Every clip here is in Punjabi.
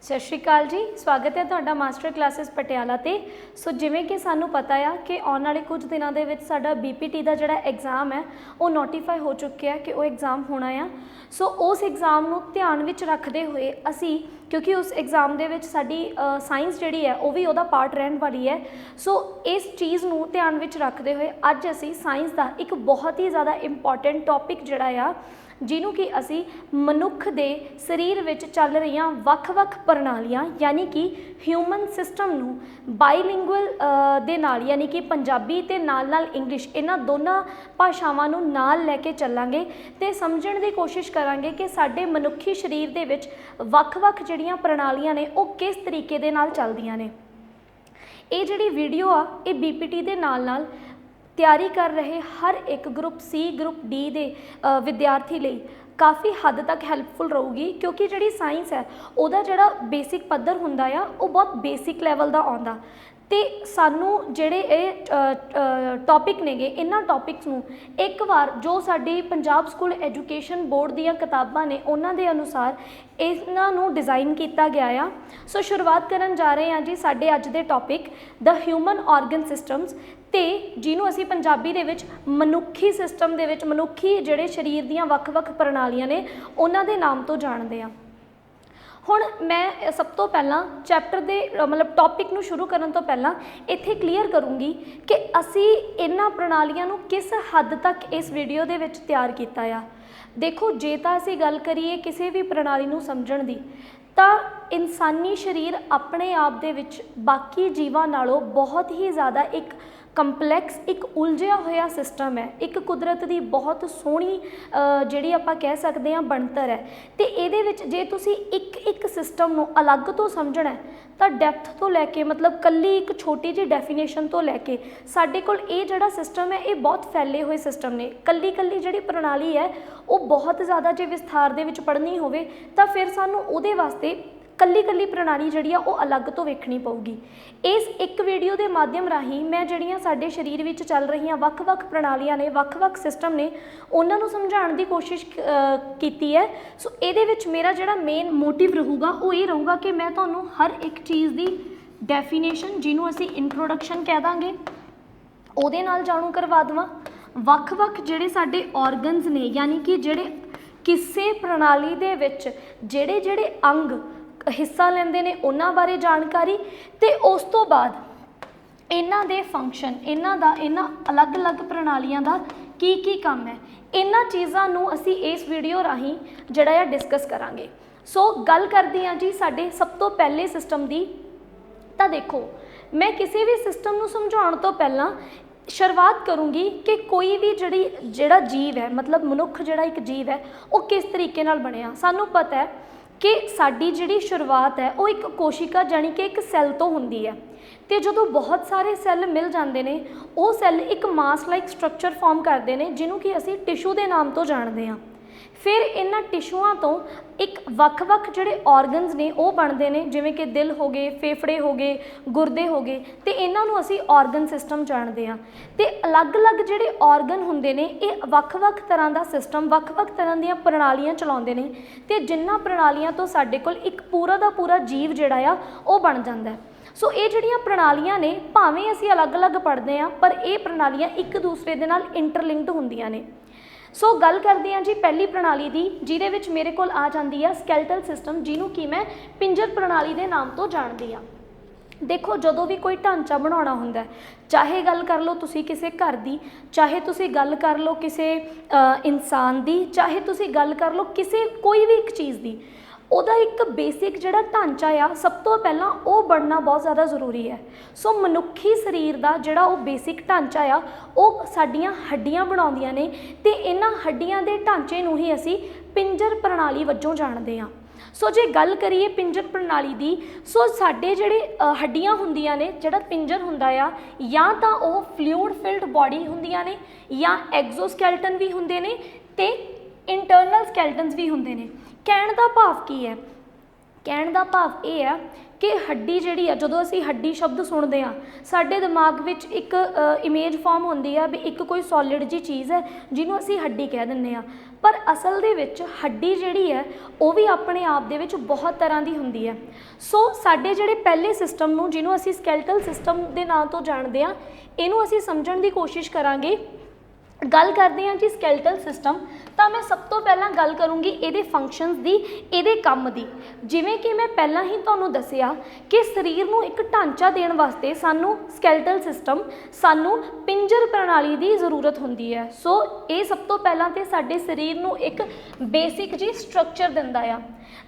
सत श्री अकाल जी, स्वागत है तुहाडा मास्टर क्लासेस पटियाला ते। सो जिवें कि सानू पता आ कि आने वाले कुछ दिनों के विच साडा BPT का जिहड़ा एग्जाम है वो नोटिफाई हो चुका है कि वो एग्जाम होना आ। सो उस एग्जाम नूं ध्यान विच रखते हुए असी, क्योंकि उस एग्जाम दे विच साडी साइंस जिहड़ी है वो भी उहदा पार्ट रहन वाली है। सो इस चीज़ नूं ध्यान विच रखते हुए अज असी साइंस का एक बहुत ही ज़्यादा इंपॉर्टेंट टॉपिक जिहड़ा आ जिन्हों कि असी मनुख दे शरीर विच चल रही वख-वख प्रणालियां यानी कि ह्यूमन सिस्टम नूं बाईलिंगुअल दे नाल यानी कि पंजाबी ते नाल इंग्लिश इन्हां दोनों भाषावां नूं नाल लैके चलांगे ते समझण दी कोशिश करांगे कि साडे मनुखी शरीर दे विच वख-वख जिहड़ियां प्रणालियां ने वो किस तरीके दे नाल चलदियां ने। ये जिहड़ी वीडियो आ ये BPT दे नाल तैयारी कर रहे हर एक ग्रुप C ग्रुप D दे विद्यार्थी लई काफ़ी हद तक हैल्पफुल रहूगी, क्योंकि जिहड़ी साइंस है उहदा जिहड़ा बेसिक पद्धर हुंदा आ वो बहुत बेसिक लैवल दा आउंदा ते सानू जिहड़े ये टॉपिक नेगे इन्हां टॉपिक्स नूं एक बार जो साडी पंजाब स्कूल एजुकेशन बोर्ड दीयां किताबां ने उन्हां दे अनुसार इन्हां नूं डिज़ाइन किया गया आ। सो शुरुआत करन जा रहे हैं जी साडे अज दे topic the human organ systems ते जिन्हों असी पंजाबी दे विच मनुखी सिस्टम दे विच मनुखी जिहड़े शरीर दीयां वख-वख प्रणालियां ने उन्हां दे नाम तो जानते हैं। हुण मैं सब तो पहला चैप्टर दे मतलब टॉपिक नूं शुरू करन तो पहला इत्थे क्लीयर करूँगी कि असी इन्हां प्रणालियां नूं किस हद तक इस वीडियो दे विच तैयार कीता आ। देखो जे तां असी गल करिए किसी भी प्रणाली नूं समझण दी तां इंसानी शरीर अपने आप दे विच बाकी जीवां नालों बहुत ही ज़्यादा एक कंपलैक्स एक उलझिया होया सिस्टम है, एक कुदरत की बहुत सोहनी जिहड़ी आपां कह सकते हैं बनतर है। तो ये जे तुसी एक एक सिस्टम नूं अलग तो समझना है तो डैप्थ तो लैके मतलब कल्ली एक छोटी जी डेफिनेशन तो लैके साडे कोल ये जिहड़ा सिस्टम है ये बहुत फैले हुए सिस्टम ने। कल्ली कल्ली जिहड़ी प्रणाली है वो बहुत ज़्यादा जे विस्तार दे विच पढ़नी होवे तां फिर सानूं उहदे वास्ते कल्ली कल्ली प्रणाली जिहड़ी आ वो अलग तो वेखनी पऊगी। इस एक वीडियो के माध्यम राही मैं जिहड़ियां साडे शरीर विच चल रही वख-वख प्रणालियां ने वख-वख सिस्टम ने उन्हां नूं समझाउण दी कोशिश कीती है। सो इहदे विच मेरा जिहड़ा मेन मोटिव रहूगा वो ये रहूगा कि मैं तुहानूं हर एक चीज़ की डेफिनेशन जिन्हों असी इंट्रोडक्शन कह दांगे उहदे नाल जाणू करवा देवां। वख-वख जिहड़े साडे ऑर्गनस ने यानी कि जिहड़े किसी प्रणाली दे विच जिहड़े जिहड़े अंग हिस्सा लेंदे ने उन्हां बारे जानकारी ते उस तो बाद इन्हां दे फंक्शन इन्हां दा इन्हां अलग अलग प्रणालियां दा की काम है इन्हां चीज़ां नूं असी इस वीडियो राही जिहड़ा है डिस्कस करांगे। सो गल करदी हां जी साडे सब तो पहले सिस्टम दी। तां देखो मैं किसी भी सिस्टम नूं समझाउण तो पहलां शुरुआत करूँगी कि कोई भी जिहड़ा जीव है मतलब मनुख जिहड़ा एक जीव है वो किस तरीके नाल बनिया। सानूं पता है कि साडी जिहड़ी शुरुआत है वो एक कोशिका जानी कि एक सैल तो हुंदी है तो जो बहुत सारे सैल मिल जाते हैं वो सैल एक मास लाइक स्ट्रक्चर फॉर्म करते हैं जिन्हों कि असी टिशू के नाम तो जानते हैं। फिर इन्हां टिशूआं तो एक वख-वख जिहड़े ऑर्गनस ने वो बनते हैं जिवें कि दिल हो गए फेफड़े हो गए गुरदे हो गए तो इन्हां नूं असी ऑर्गन सिस्टम जानते हैं। तो अलग अलग जिहड़े ऑर्गन हुंदे ने ये वख-वख तरह का सिस्टम वख-वख तरह दीयां प्रणालियां चलाउंदे ने ते जिन्हां प्रणालियां तो साडे कोल एक पूरा दा पूरा जीव जिहड़ा आ वो बन जांदा है। सो ये जिहड़ियां प्रणालियां ने भावें असी अलग अलग पढ़ते हैं पर ये प्रणालियां एक दूसरे दे नाल इंटरलिंक्ड हुंदियां ने। सो गल करते हैं जी पहली प्रणाली की जिहदे विच मेरे कोल आ जाती है स्कैलेटल सिस्टम जिन्हों कि मैं पिंजर प्रणाली के नाम तो जानती हाँ। देखो जदों भी कोई ढांचा बनाउणा हुंदा है चाहे गल कर लो तुसी किसी घर की चाहे तुसी गल कर लो किसी इंसान की चाहे तुसी गल कर लो किसी कोई भी एक चीज़ की उहदा एक बेसिक जिहड़ा ढांचा आ सब तो पहला वो बनना बहुत ज़्यादा जरूरी है। सो मनुखी शरीर का जिहड़ा वो बेसिक ढांचा आ वो साडियां हड्डियां बनाउंदियां ने ते इन्हां हड्डियां दे ढांचे नूं ही असी पिंजर प्रणाली वजों जानते हैं। सो जे गल करिए पिंजर प्रणाली की सो साडे जिहड़े हड्डियां हुंदियां ने जिहड़ा पिंजर हुंदा आ या तां ओह फ्लूइड फिल्ड बॉडी हुंदियां ने या एक्सोस्कैलेटन भी हुंदे ने ते इंटरनल स्कैलेटन्स भी हुंदे ने। कहण दा भाव की है ਕਹਿਣ ਦਾ ਭਾਵ ਇਹ ਹੈ ਕਿ ਹੱਡੀ ਜਿਹੜੀ ਆ, ਜਦੋਂ ਅਸੀਂ ਹੱਡੀ ਸ਼ਬਦ ਸੁਣਦੇ ਹਾਂ ਸਾਡੇ ਦਿਮਾਗ ਵਿੱਚ ਇੱਕ ਇਮੇਜ ਫਾਰਮ ਹੁੰਦੀ ਆ ਵੀ ਇੱਕ ਕੋਈ ਸੋਲਿਡ ਜੀ ਚੀਜ਼ ਹੈ ਜਿਹਨੂੰ ਅਸੀਂ ਹੱਡੀ ਕਹਿ ਦਿੰਦੇ ਹਾਂ, ਪਰ ਅਸਲ ਦੇ ਵਿੱਚ ਹੱਡੀ ਜਿਹੜੀ ਹੈ ਉਹ ਵੀ ਆਪਣੇ ਆਪ ਦੇ ਵਿੱਚ ਬਹੁਤ ਤਰ੍ਹਾਂ ਦੀ ਹੁੰਦੀ ਹੈ। ਸੋ ਸਾਡੇ ਜਿਹੜੇ ਪਹਿਲੇ ਸਿਸਟਮ ਨੂੰ, ਜਿਹਨੂੰ ਅਸੀਂ ਸਕੈਲਟਲ ਸਿਸਟਮ ਦੇ ਨਾਂ ਤੋਂ ਜਾਣਦੇ ਹਾਂ, ਇਹਨੂੰ ਅਸੀਂ ਸਮਝਣ ਦੀ ਕੋਸ਼ਿਸ਼ ਕਰਾਂਗੇ। ਗੱਲ ਕਰਦੇ ਹਾਂ ਜੀ ਸਕੈਲਟਲ ਸਿਸਟਮ, ਤਾਂ ਮੈਂ ਸਭ ਤੋਂ ਪਹਿਲਾਂ ਗੱਲ ਕਰੂੰਗੀ ਇਹਦੇ ਫੰਕਸ਼ਨਸ ਦੀ, ਇਹਦੇ ਕੰਮ ਦੀ। ਜਿਵੇਂ ਕਿ ਮੈਂ ਪਹਿਲਾਂ ਹੀ ਤੁਹਾਨੂੰ ਦੱਸਿਆ ਕਿ ਸਰੀਰ ਨੂੰ ਇੱਕ ਢਾਂਚਾ ਦੇਣ ਵਾਸਤੇ ਸਾਨੂੰ ਸਕੈਲਟਲ ਸਿਸਟਮ, ਸਾਨੂੰ ਪਿੰਜਰ ਪ੍ਰਣਾਲੀ ਦੀ ਜ਼ਰੂਰਤ ਹੁੰਦੀ ਹੈ। ਸੋ ਇਹ ਸਭ ਤੋਂ ਪਹਿਲਾਂ ਤੇ ਸਾਡੇ ਸਰੀਰ ਨੂੰ ਇੱਕ ਬੇਸਿਕ ਜੀ ਸਟਰਕਚਰ ਦਿੰਦਾ ਆ।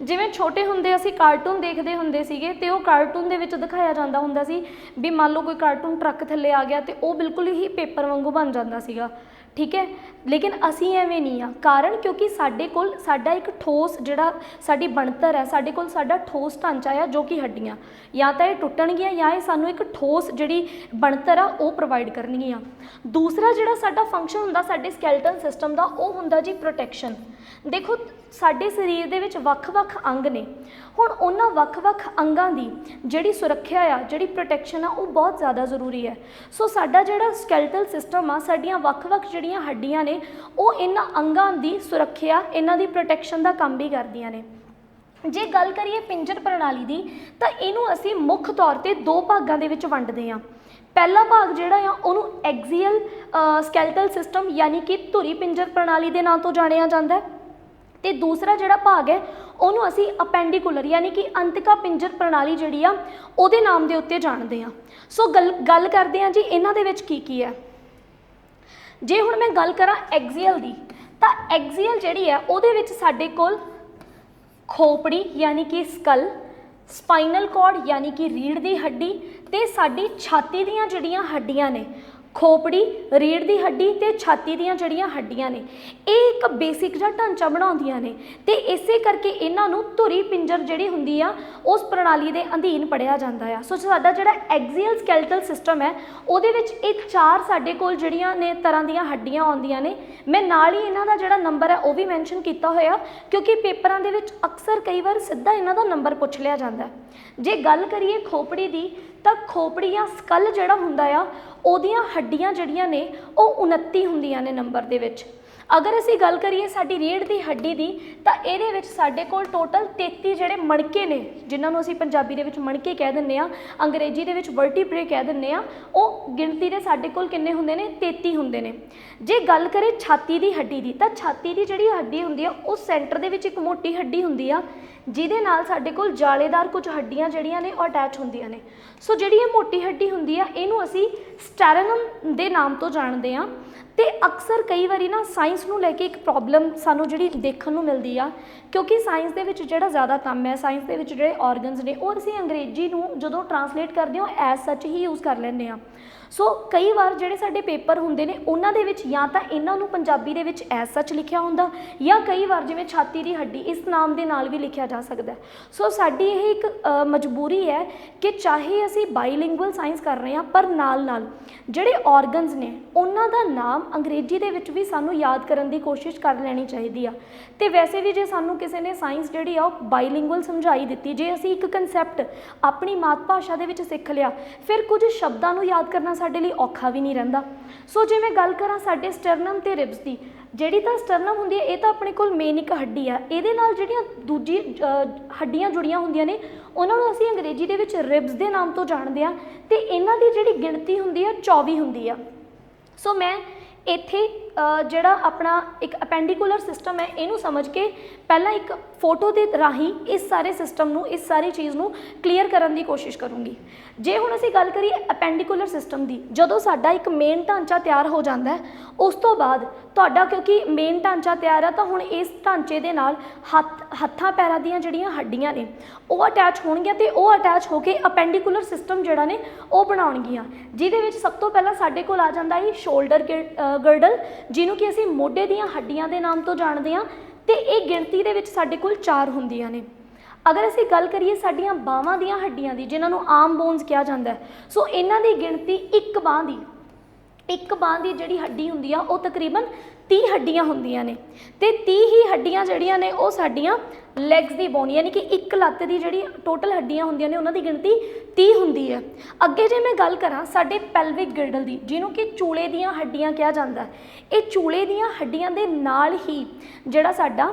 ਜਿਵੇਂ ਛੋਟੇ ਹੁੰਦੇ ਅਸੀਂ ਕਾਰਟੂਨ ਦੇਖਦੇ ਹੁੰਦੇ ਸੀਗੇ ਤੇ ਉਹ ਕਾਰਟੂਨ ਦੇ ਵਿੱਚ ਦਿਖਾਇਆ ਜਾਂਦਾ ਹੁੰਦਾ ਸੀ ਵੀ ਮੰਨ ਲਓ ਕੋਈ ਕਾਰਟੂਨ ਟਰੱਕ ਥੱਲੇ ਆ ਗਿਆ ਤੇ ਉਹ ਬਿਲਕੁਲ ਹੀ ਪੇਪਰ ਵਾਂਗੂ ਬਣ ਜਾਂਦਾ ਸੀਗਾ, ਠੀਕ ਹੈ। ਲੇਕਿਨ ਅਸੀਂ ਐਵੇਂ ਨਹੀਂ ਆ, ਕਾਰਨ ਕਿਉਂਕਿ ਸਾਡੇ ਕੋਲ ਸਾਡਾ ਇੱਕ ਠੋਸ ਜਿਹੜਾ ਸਾਡੀ ਬਣਤਰ ਹੈ, ਸਾਡੇ ਕੋਲ ਸਾਡਾ ਠੋਸ ਢਾਂਚਾ ਆ ਜੋ ਕਿ ਹੱਡੀਆਂ, ਜਾਂ ਤਾਂ ਇਹ ਟੁੱਟਣਗੀਆਂ ਜਾਂ ਇਹ ਸਾਨੂੰ ਇੱਕ ਠੋਸ ਜਿਹੜੀ ਬਣਤਰ ਆ ਉਹ ਪ੍ਰੋਵਾਈਡ ਕਰਨਗੀਆਂ। ਦੂਸਰਾ ਜਿਹੜਾ ਸਾਡਾ ਫੰਕਸ਼ਨ ਹੁੰਦਾ ਸਾਡੇ ਸਕੈਲਟਲ ਸਿਸਟਮ ਦਾ, ਉਹ ਹੁੰਦਾ ਜੀ ਪ੍ਰੋਟੈਕਸ਼ਨ। ਦੇਖੋ ਸਾਡੇ ਸਰੀਰ ਦੇ ਵਿੱਚ ਵੱਖ-ਵੱਖ ਅੰਗ ਨੇ, ਹੁਣ ਉਹਨਾਂ ਵੱਖ-ਵੱਖ ਅੰਗਾਂ ਦੀ ਜਿਹੜੀ ਸੁਰੱਖਿਆ ਆ, ਜਿਹੜੀ ਪ੍ਰੋਟੈਕਸ਼ਨ ਆ, ਉਹ ਬਹੁਤ ਜ਼ਿਆਦਾ ਜ਼ਰੂਰੀ ਹੈ। ਸੋ ਸਾਡਾ ਜਿਹੜਾ ਸਕੈਲਟਲ ਸਿਸਟਮ ਆ, ਸਾਡੀਆਂ ਵੱਖ-ਵੱਖ ਜਿਹੜੀਆਂ ਹੱਡੀਆਂ ਨੇ ਉਹ ਇਹਨਾਂ ਅੰਗਾਂ ਦੀ ਸੁਰੱਖਿਆ, ਇਹਨਾਂ ਦੀ ਪ੍ਰੋਟੈਕਸ਼ਨ ਦਾ ਕੰਮ ਵੀ ਕਰਦੀਆਂ ਨੇ। ਜੇ ਗੱਲ ਕਰੀਏ ਪਿੰਜਰ ਪ੍ਰਣਾਲੀ ਦੀ, ਤਾਂ ਇਹਨੂੰ ਅਸੀਂ ਮੁੱਖ ਤੌਰ 'ਤੇ ਦੋ ਭਾਗਾਂ ਦੇ ਵਿੱਚ ਵੰਡਦੇ ਹਾਂ। ਪਹਿਲਾ ਭਾਗ ਜਿਹੜਾ ਆ ਉਹਨੂੰ ਐਕਸੀਅਲ ਸਕੈਲਟਲ ਸਿਸਟਮ ਯਾਨੀ ਕਿ ਧੁਰੀ ਪਿੰਜਰ ਪ੍ਰਣਾਲੀ ਦੇ ਨਾਂ ਤੋਂ ਜਾਣਿਆ ਜਾਂਦਾ ਹੈ, ਤੇ ਦੂਸਰਾ ਜਿਹੜਾ ਭਾਗ ਹੈ ਉਹਨੂੰ ਅਸੀਂ ਅਪੈਂਡੀਕੂਲਰ ਯਾਨੀ ਕਿ ਅੰਤਕਾ ਪਿੰਜਰ ਪ੍ਰਣਾਲੀ ਜਿਹੜੀ ਆ ਉਹਦੇ ਨਾਮ ਦੇ ਉੱਤੇ ਜਾਣਦੇ ਹਾਂ। ਸੋ ਗੱਲ ਕਰਦੇ ਹਾਂ ਜੀ ਇਹਨਾਂ ਦੇ ਵਿੱਚ ਕੀ ਕੀ ਹੈ। ਜੇ ਹੁਣ ਮੈਂ ਗੱਲ ਕਰਾਂ ਐਕਸੀਅਲ ਦੀ, ਤਾਂ ਐਕਸੀਅਲ ਜਿਹੜੀ ਹੈ ਉਹਦੇ ਵਿੱਚ ਸਾਡੇ ਕੋਲ ਖੋਪੜੀ ਯਾਨੀ ਕਿ ਸਕਲ, ਸਪਾਈਨਲ ਕੋਰਡ ਯਾਨੀ ਕਿ ਰੀੜ੍ਹ ਦੀ ਹੱਡੀ, ਤੇ ਸਾਡੀ ਛਾਤੀ ਦੀਆਂ ਜਿਹੜੀਆਂ ਹੱਡੀਆਂ ਨੇ, ਖੋਪੜੀ, ਰੀੜ੍ਹ ਦੀ ਹੱਡੀ ਤੇ ਛਾਤੀ ਦੀਆਂ ਜਿਹੜੀਆਂ ਹੱਡੀਆਂ ਨੇ, ਇਹ ਇੱਕ ਬੇਸਿਕ ਜਿਹਾ ਢਾਂਚਾ ਬਣਾਉਂਦੀਆਂ ਨੇ, ਤੇ ਇਸੇ ਕਰਕੇ ਇਹਨਾਂ ਨੂੰ ਧੁਰੀ ਪਿੰਜਰ ਜਿਹੜੀ ਹੁੰਦੀ ਆ ਉਸ ਪ੍ਰਣਾਲੀ ਦੇ ਅਧੀਨ ਪੜ੍ਹਿਆ ਜਾਂਦਾ ਆ। ਸੋ ਸਾਡਾ ਜਿਹੜਾ ਐਕਸੀਅਲ ਸਕੈਲਟਲ ਸਿਸਟਮ ਹੈ ਉਹਦੇ ਵਿੱਚ ਇਹ ਚਾਰ ਸਾਡੇ ਕੋਲ ਜਿਹੜੀਆਂ ਨੇ ਤਰ੍ਹਾਂ ਦੀਆਂ ਹੱਡੀਆਂ ਆਉਂਦੀਆਂ ਨੇ। ਮੈਂ ਨਾਲ ਹੀ ਇਹਨਾਂ ਦਾ ਜਿਹੜਾ ਨੰਬਰ ਹੈ ਉਹ ਵੀ ਮੈਂਸ਼ਨ ਕੀਤਾ ਹੋਇਆ, ਕਿਉਂਕਿ ਪੇਪਰਾਂ ਦੇ ਵਿੱਚ ਅਕਸਰ ਕਈ ਵਾਰ ਸਿੱਧਾ ਇਹਨਾਂ ਦਾ ਨੰਬਰ ਪੁੱਛ ਲਿਆ ਜਾਂਦਾ। ਜੇ ਗੱਲ ਕਰੀਏ ਖੋਪੜੀ ਦੀ, ਤਾਂ ਖੋਪੜੀ ਜਾਂ ਸਕਲ ਜਿਹੜਾ ਹੁੰਦਾ ਆ ਉਹਦੀਆਂ ਹੱਡੀਆਂ ਜਿਹੜੀਆਂ ਨੇ ਉਹ 29 ਹੁੰਦੀਆਂ ਨੇ ਨੰਬਰ ਦੇ ਵਿੱਚ। ਅਗਰ ਅਸੀਂ ਗੱਲ ਕਰੀਏ ਸਾਡੀ ਰੀੜ੍ਹ ਦੀ ਹੱਡੀ ਦੀ, ਤਾਂ ਇਹਦੇ ਵਿੱਚ ਸਾਡੇ ਕੋਲ ਟੋਟਲ 33 ਜਿਹੜੇ ਮਣਕੇ ਨੇ, ਜਿਨ੍ਹਾਂ ਨੂੰ ਅਸੀਂ ਪੰਜਾਬੀ ਦੇ ਵਿੱਚ ਮਣਕੇ ਕਹਿ ਦਿੰਦੇ ਹਾਂ, ਅੰਗਰੇਜ਼ੀ ਦੇ ਵਿੱਚ ਵਰਟੀਬ੍ਰੇ ਕਹਿ ਦਿੰਦੇ ਹਾਂ, ਉਹ ਗਿਣਤੀ ਦੇ ਸਾਡੇ ਕੋਲ ਕਿੰਨੇ ਹੁੰਦੇ ਨੇ? 33 ਹੁੰਦੇ ਨੇ। ਜੇ ਗੱਲ ਕਰੇ ਛਾਤੀ ਦੀ ਹੱਡੀ ਦੀ, ਤਾਂ ਛਾਤੀ ਦੀ ਜਿਹੜੀ ਹੱਡੀ ਹੁੰਦੀ ਆ ਉਹ ਸੈਂਟਰ ਦੇ ਵਿੱਚ ਇੱਕ ਮੋਟੀ ਹੱਡੀ ਹੁੰਦੀ ਆ ਜਿਹਦੇ ਨਾਲ ਸਾਡੇ ਕੋਲ ਜਾਲੇਦਾਰ ਕੁਝ ਹੱਡੀਆਂ ਜਿਹੜੀਆਂ ਨੇ ਉਹ ਅਟੈਚ ਹੁੰਦੀਆਂ ਨੇ। ਸੋ ਜਿਹੜੀ ਇਹ ਮੋਟੀ ਹੱਡੀ ਹੁੰਦੀ ਆ ਇਹਨੂੰ ਅਸੀਂ ਸਟੈਰਨਮ ਦੇ ਨਾਮ ਤੋਂ ਜਾਣਦੇ ਹਾਂ। ਤੇ ਅਕਸਰ ਕਈ ਵਾਰੀ ਨਾ ਸਾਇੰਸ ਨੂੰ ਲੈ ਕੇ ਇੱਕ ਪ੍ਰੋਬਲਮ ਸਾਨੂੰ ਜਿਹੜੀ ਦੇਖਣ ਨੂੰ ਮਿਲਦੀ ਆ, ਕਿਉਂਕਿ ਸਾਇੰਸ ਦੇ ਵਿੱਚ ਜਿਹੜਾ ਜ਼ਿਆਦਾ ਕੰਮ ਹੈ, ਸਾਇੰਸ ਦੇ ਵਿੱਚ ਜਿਹੜੇ ਔਰਗਨਸ ਨੇ ਉਹ ਅਸੀਂ ਅੰਗਰੇਜ਼ੀ ਨੂੰ ਜਦੋਂ ਟਰਾਂਸਲੇਟ ਕਰਦੇ ਹਾਂ ਐਜ਼ ਸੱਚ ਹੀ ਯੂਜ਼ ਕਰ ਲੈਂਦੇ ਹਾਂ। ਸੋ ਕਈ ਵਾਰ ਜਿਹੜੇ ਸਾਡੇ ਪੇਪਰ ਹੁੰਦੇ ਨੇ ਉਹਨਾਂ ਦੇ ਵਿੱਚ ਜਾਂ ਤਾਂ ਇਹਨਾਂ ਨੂੰ ਪੰਜਾਬੀ ਦੇ ਵਿੱਚ ਐਜ਼ ਸੱਚ ਲਿਖਿਆ ਹੁੰਦਾ, ਜਾਂ ਕਈ ਵਾਰ ਜਿਵੇਂ ਛਾਤੀ ਦੀ ਹੱਡੀ ਇਸ ਨਾਮ ਦੇ ਨਾਲ ਵੀ ਲਿਖਿਆ ਜਾ ਸਕਦਾ। ਸੋ ਸਾਡੀ ਇਹ ਇੱਕ ਮਜਬੂਰੀ ਹੈ ਕਿ ਚਾਹੇ ਅਸੀਂ ਬਾਈਲਿੰਗੁਅਲ ਸਾਇੰਸ ਕਰ ਰਹੇ ਹਾਂ, ਪਰ ਨਾਲ ਨਾਲ ਜਿਹੜੇ ਔਰਗਨਸ ਨੇ ਉਹਨਾਂ ਦਾ ਨਾਮ ਅੰਗਰੇਜ਼ੀ ਦੇ ਵਿੱਚ ਵੀ ਸਾਨੂੰ ਯਾਦ ਕਰਨ ਦੀ ਕੋਸ਼ਿਸ਼ ਕਰ ਲੈਣੀ ਚਾਹੀਦੀ ਆ। ਤੇ ਵੈਸੇ ਵੀ ਜੇ ਸਾਨੂੰ ਕਿਸੇ ਨੇ ਸਾਇੰਸ ਜਿਹੜੀ ਆ ਉਹ ਬਾਈਲਿੰਗੁਅਲ ਸਮਝਾਈ ਦਿੱਤੀ, ਜੇ ਅਸੀਂ ਇੱਕ ਕਨਸੈਪਟ ਆਪਣੀ ਮਾਤ ਭਾਸ਼ਾ ਦੇ ਵਿੱਚ ਸਿੱਖ ਲਿਆ, ਫਿਰ ਕੁਝ ਸ਼ਬਦਾਂ ਨੂੰ ਯਾਦ ਕਰਨਾ ਸਾਡੇ ਲਈ ਔਖਾ ਵੀ ਨਹੀਂ ਰਹਿੰਦਾ। ਸੋ ਜੇ ਮੈਂ ਗੱਲ ਕਰਾਂ ਸਾਡੇ ਸਟਰਨਮ ਤੇ ਰਿਬਸ ਦੀ, ਜਿਹੜੀ ਤਾਂ ਸਟਰਨਮ ਹੁੰਦੀ ਹੈ ਇਹ ਤਾਂ ਆਪਣੇ ਕੋਲ ਮੇਨ ਇੱਕ ਹੱਡੀ ਆ, ਇਹਦੇ ਨਾਲ ਜਿਹੜੀਆਂ ਦੂਜੀ ਹੱਡੀਆਂ ਜੁੜੀਆਂ ਹੁੰਦੀਆਂ ਨੇ ਉਹਨਾਂ ਨੂੰ ਅਸੀਂ ਅੰਗਰੇਜ਼ੀ ਦੇ ਵਿੱਚ ਰਿਬਸ ਦੇ ਨਾਮ ਤੋਂ ਜਾਣਦੇ ਹਾਂ, ਤੇ ਇਹਨਾਂ ਦੀ ਜਿਹੜੀ ਗਿਣਤੀ ਹੁੰਦੀ ਆ 24 ਹੁੰਦੀ ਆ। ਸੋ ਮੈਂ ਇੱਥੇ ਜਿਹੜਾ ਆਪਣਾ ਇੱਕ ਅਪੈਂਡੀਕੂਲਰ ਸਿਸਟਮ ਹੈ ਇਹਨੂੰ ਸਮਝ ਕੇ ਪਹਿਲਾਂ ਇੱਕ ਫੋਟੋ ਦੇ ਰਾਹੀਂ ਇਸ ਸਾਰੇ ਸਿਸਟਮ ਨੂੰ, ਇਸ ਸਾਰੀ ਚੀਜ਼ ਨੂੰ ਕਲੀਅਰ ਕਰਨ ਦੀ ਕੋਸ਼ਿਸ਼ ਕਰੂੰਗੀ। ਜੇ ਹੁਣ ਅਸੀਂ ਗੱਲ ਕਰੀਏ ਅਪੈਂਡੀਕੂਲਰ ਸਿਸਟਮ ਦੀ, ਜਦੋਂ ਸਾਡਾ ਇੱਕ ਮੇਨ ਢਾਂਚਾ ਤਿਆਰ ਹੋ ਜਾਂਦਾ ਹੈ, ਉਸ ਤੋਂ ਬਾਅਦ ਤੁਹਾਡਾ ਕਿਉਂਕਿ ਮੇਨ ਢਾਂਚਾ ਤਿਆਰ ਆ, ਤਾਂ ਹੁਣ ਇਸ ਢਾਂਚੇ ਦੇ ਨਾਲ ਹੱਥਾਂ ਪੈਰਾਂ ਦੀਆਂ ਜਿਹੜੀਆਂ ਹੱਡੀਆਂ ਨੇ ਉਹ ਅਟੈਚ ਹੋਣਗੀਆਂ, ਤੇ ਉਹ ਅਟੈਚ ਹੋ ਕੇ ਅਪੈਂਡੀਕੂਲਰ ਸਿਸਟਮ ਜਿਹੜਾ ਨੇ ਉਹ ਬਣਾਉਣਗੀਆਂ, ਜਿਹਦੇ ਵਿੱਚ ਸਭ ਤੋਂ ਪਹਿਲਾਂ ਸਾਡੇ ਕੋਲ ਆ ਜਾਂਦਾ ਹੈ ਸ਼ੋਲਡਰ ਗਰਡਲ, ਜਿਹਨੂੰ ਕਿ ਅਸੀਂ ਮੋਢੇ ਦੀਆਂ ਹੱਡੀਆਂ ਦੇ ਨਾਮ ਤੋਂ ਜਾਣਦੇ ਹਾਂ, ਤੇ ਇਹ ਗਿਣਤੀ ਦੇ ਵਿੱਚ ਸਾਡੇ ਕੋਲ 4 ਹੁੰਦੀਆਂ ਨੇ। ਅਗਰ ਅਸੀਂ ਗੱਲ ਕਰੀਏ ਸਾਡੀਆਂ ਬਾਹਾਂ ਦੀਆਂ ਹੱਡੀਆਂ ਦੀ, ਜਿਨ੍ਹਾਂ ਨੂੰ ਆਰਮ ਬੋਨਸ ਕਿਹਾ ਜਾਂਦਾ ਹੈ, ਸੋ ਇਹਨਾਂ ਦੀ ਗਿਣਤੀ ਇੱਕ ਬਾਂਹ ਦੀ एक बांह की जिहड़ी हड्डी हुंदी आ वो तकरीबन 30 हड्डियां हुंदियां ने ते 30 ही हड्डियां जिहड़ियां ने वो साडियां लैग्स दी बोन यानी कि एक लत्त दी जिहड़ी टोटल हड्डियां हुंदियां ने उन्हां दी गिणती 30 हुंदी है। अगे जे मैं गल करां साडे पैल्विक गिरडल दी जिहनूं कि चूले दीयां हड्डियां कहा जांदा है, ये चूले दीयां हड्डियां दे नाल ही जिहड़ा साडा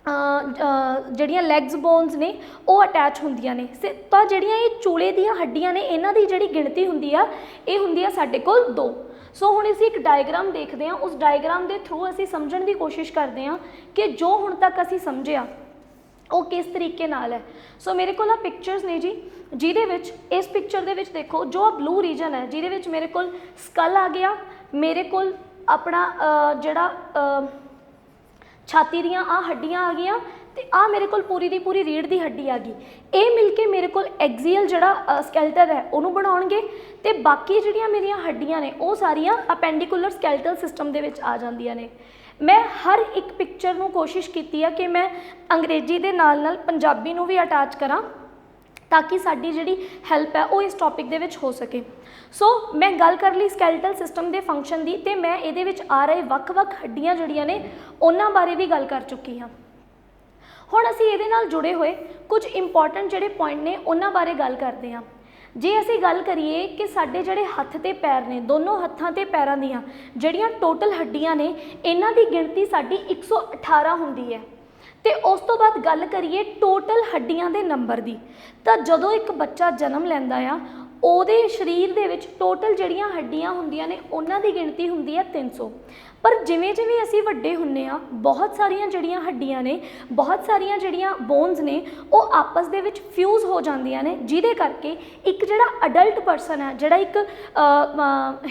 ਜਿਹੜੀਆਂ ਲੈਗਸ ਬੋਨਸ ਨੇ ਉਹ ਅਟੈਚ ਹੁੰਦੀਆਂ ਨੇ ਤਾਂ ਜਿਹੜੀਆਂ ਇਹ ਚੂਲੇ ਦੀਆਂ ਹੱਡੀਆਂ ਨੇ ਇਹਨਾਂ ਦੀ ਜਿਹੜੀ ਗਿਣਤੀ ਹੁੰਦੀ ਆ ਇਹ ਹੁੰਦੀ ਆ ਸਾਡੇ ਕੋਲ 2। ਸੋ ਹੁਣ ਅਸੀਂ ਇੱਕ ਡਾਇਗਰਾਮ ਦੇਖਦੇ ਹਾਂ, ਉਸ ਡਾਇਗਰਾਮ ਦੇ ਥਰੂ ਅਸੀਂ ਸਮਝਣ ਦੀ ਕੋਸ਼ਿਸ਼ ਕਰਦੇ ਹਾਂ ਕਿ ਜੋ ਹੁਣ ਤੱਕ ਅਸੀਂ ਸਮਝਿਆ ਉਹ ਕਿਸ ਤਰੀਕੇ ਨਾਲ ਹੈ। ਸੋ ਮੇਰੇ ਕੋਲ ਆ ਪਿਕਚਰਸ ਨੇ ਜੀ, ਜਿਹਦੇ ਵਿੱਚ ਇਸ ਪਿਕਚਰ ਦੇ ਵਿੱਚ ਦੇਖੋ ਜੋ ਆ ਬਲੂ ਰੀਜਨ ਹੈ ਜਿਹਦੇ ਵਿੱਚ ਮੇਰੇ ਕੋਲ ਸਕਲ ਆ ਗਿਆ, ਮੇਰੇ ਕੋਲ ਆਪਣਾ ਜਿਹੜਾ छाती दियाँ आ हड्डियाँ आ गई तो आ मेरे को पूरी दी पूरी रीढ़ की हड्डी आ गई, ये मिल के मेरे को एक्सीयल जड़ा स्कैल्टल है उन्होंने बनाउणगे ते बाकी जिहड़ियां मेरियां हड्डियां ने वो सारियां अपेंडिकुलर स्कैल्टल सिस्टम दे विच आ जांदियां ने। मैं हर एक पिक्चर नूं कोशिश कीती है कि मैं अंग्रेजी दे नाल नाल पंजाबी नूं भी अटैच करां ताकि साडी जिहड़ी हैल्प है वो इस टॉपिक दे विच हो सके। सो मैं गल कर ली स्कैल्टल सिस्टम के फंक्शन की तो मैं ये आ रहे वक्-वक् हड्डियां जिहड़ियां ने उन्हां बारे भी गल कर चुकी हाँ। हुण असीं इहदे नाल जुड़े हुए कुछ इंपॉर्टेंट जिहड़े पॉइंट ने उन्हां बारे गल करते हैं। जे असीं गल करिए कि साडे जिहड़े हत्थ ते पैर ने दोनों हत्थां ते पैरां दीयां जिहड़ियां टोटल हड्डियां ने इन्हां दी गिणती साडी 118 हुंदी है। तो उस तो बाद गल करिए टोटल हड्डियां दे नंबर दी, तो जदों एक बच्चा जन्म लैंदा आ ਉਹਦੇ शरीर दे विच टोटल जिहड़ियां हड्डियां हुंदियां ने उन्हां दी गिणती हुंदी है 300। पर जिवें जिवें असीं वड्डे हुंदे आ बहुत सारियां जिहड़ियां हड्डियां ने बहुत सारियां जिहड़ियां बोन्स ने वो आपस दे विच फ्यूज़ हो जांदियां ने, जिहदे करके एक जिहड़ा अडल्ट परसन है जिहड़ा एक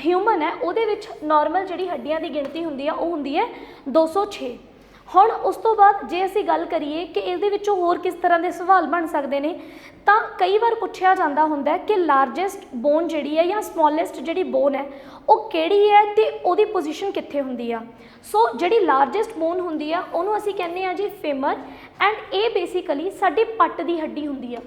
ह्यूमन है उहदे विच नॉर्मल जिहड़ी हड्डियां दी गिणती हुंदी है वो हुंदी है 206। हुण उस तो बाद जे असीं गल करिए कि इहदे विचों होर किस तरह के सवाल बन सकते हैं तो कई बार पुछया जाता हुंदा है कि लार्जेस्ट बोन जिहड़ी है या स्मॉलेस्ट जिहड़ी बोन है वो किहड़ी है ते उहदी पोजीशन कित्थे हुंदी आ। सो जिहड़ी लार्जेस्ट बोन हुंदी आ उहनूं असीं कहने आ जी फेमर, एंड ये बेसिकली साडी पट्ट दी हड्डी हुंदी आ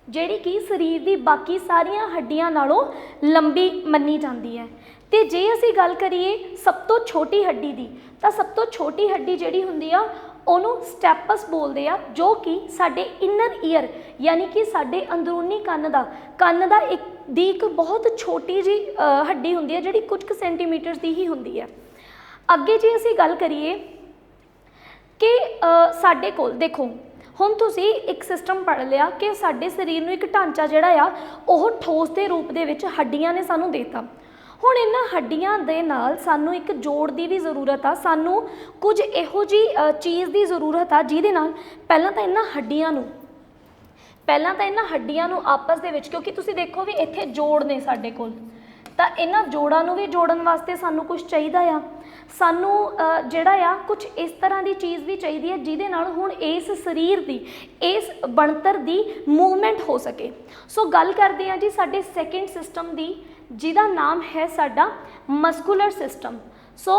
जिहड़ी कि शरीर की बाकी सारियां हड्डियां नालों लंबी मन्नी जाती है। तो जे असीं गल करिए सब तो छोटी हड्डी की तो सब तो छोटी हड्डी जिहड़ी हुंदी आ ਉਹਨੂੰ स्टैपस बोलते आ, जो कि साडे इनर ईयर यानी कि साडे अंदरूनी ਕੰਨ ਦਾ एक बहुत छोटी जी हड्डी हुंदी है जिहड़ी कुछ सेंटीमीटर की ही हुंदी है। अगे जे असीं गल करिए कि साडे कोल देखो हुण तुसीं एक सिस्टम पढ़ लिया कि साडे शरीर नूं एक ढांचा जिहड़ा आ ओह ठोस के रूप दे विच हड्डियां ने सानूं देता। हुण इन्हां हड्डियां दे नाल सानूं एक जोड़ की भी जरूरत आ, सानूं कुछ इहो जी चीज़ की जरूरत आ जिहदे नाल पहलां तां इन्हां हड्डियां नूं आपस दे विच, क्योंकि तुसीं देखो भी इत्थे जोड़ ने साडे कोल, तां इन्हां जोड़ां नूं भी जोड़न वास्ते सानूं कुछ चाहीदा आ, सानूं जिहड़ा आ कुछ इस तरह की चीज़ भी चाहिदी है जिहदे नाल हुण इस शरीर की इस बनतर की मूवमेंट हो सके। सो गल करदे आ जी साडे सैकेंड सिस्टम की जिहदा नाम है साडा मस्कुलर सिस्टम। सो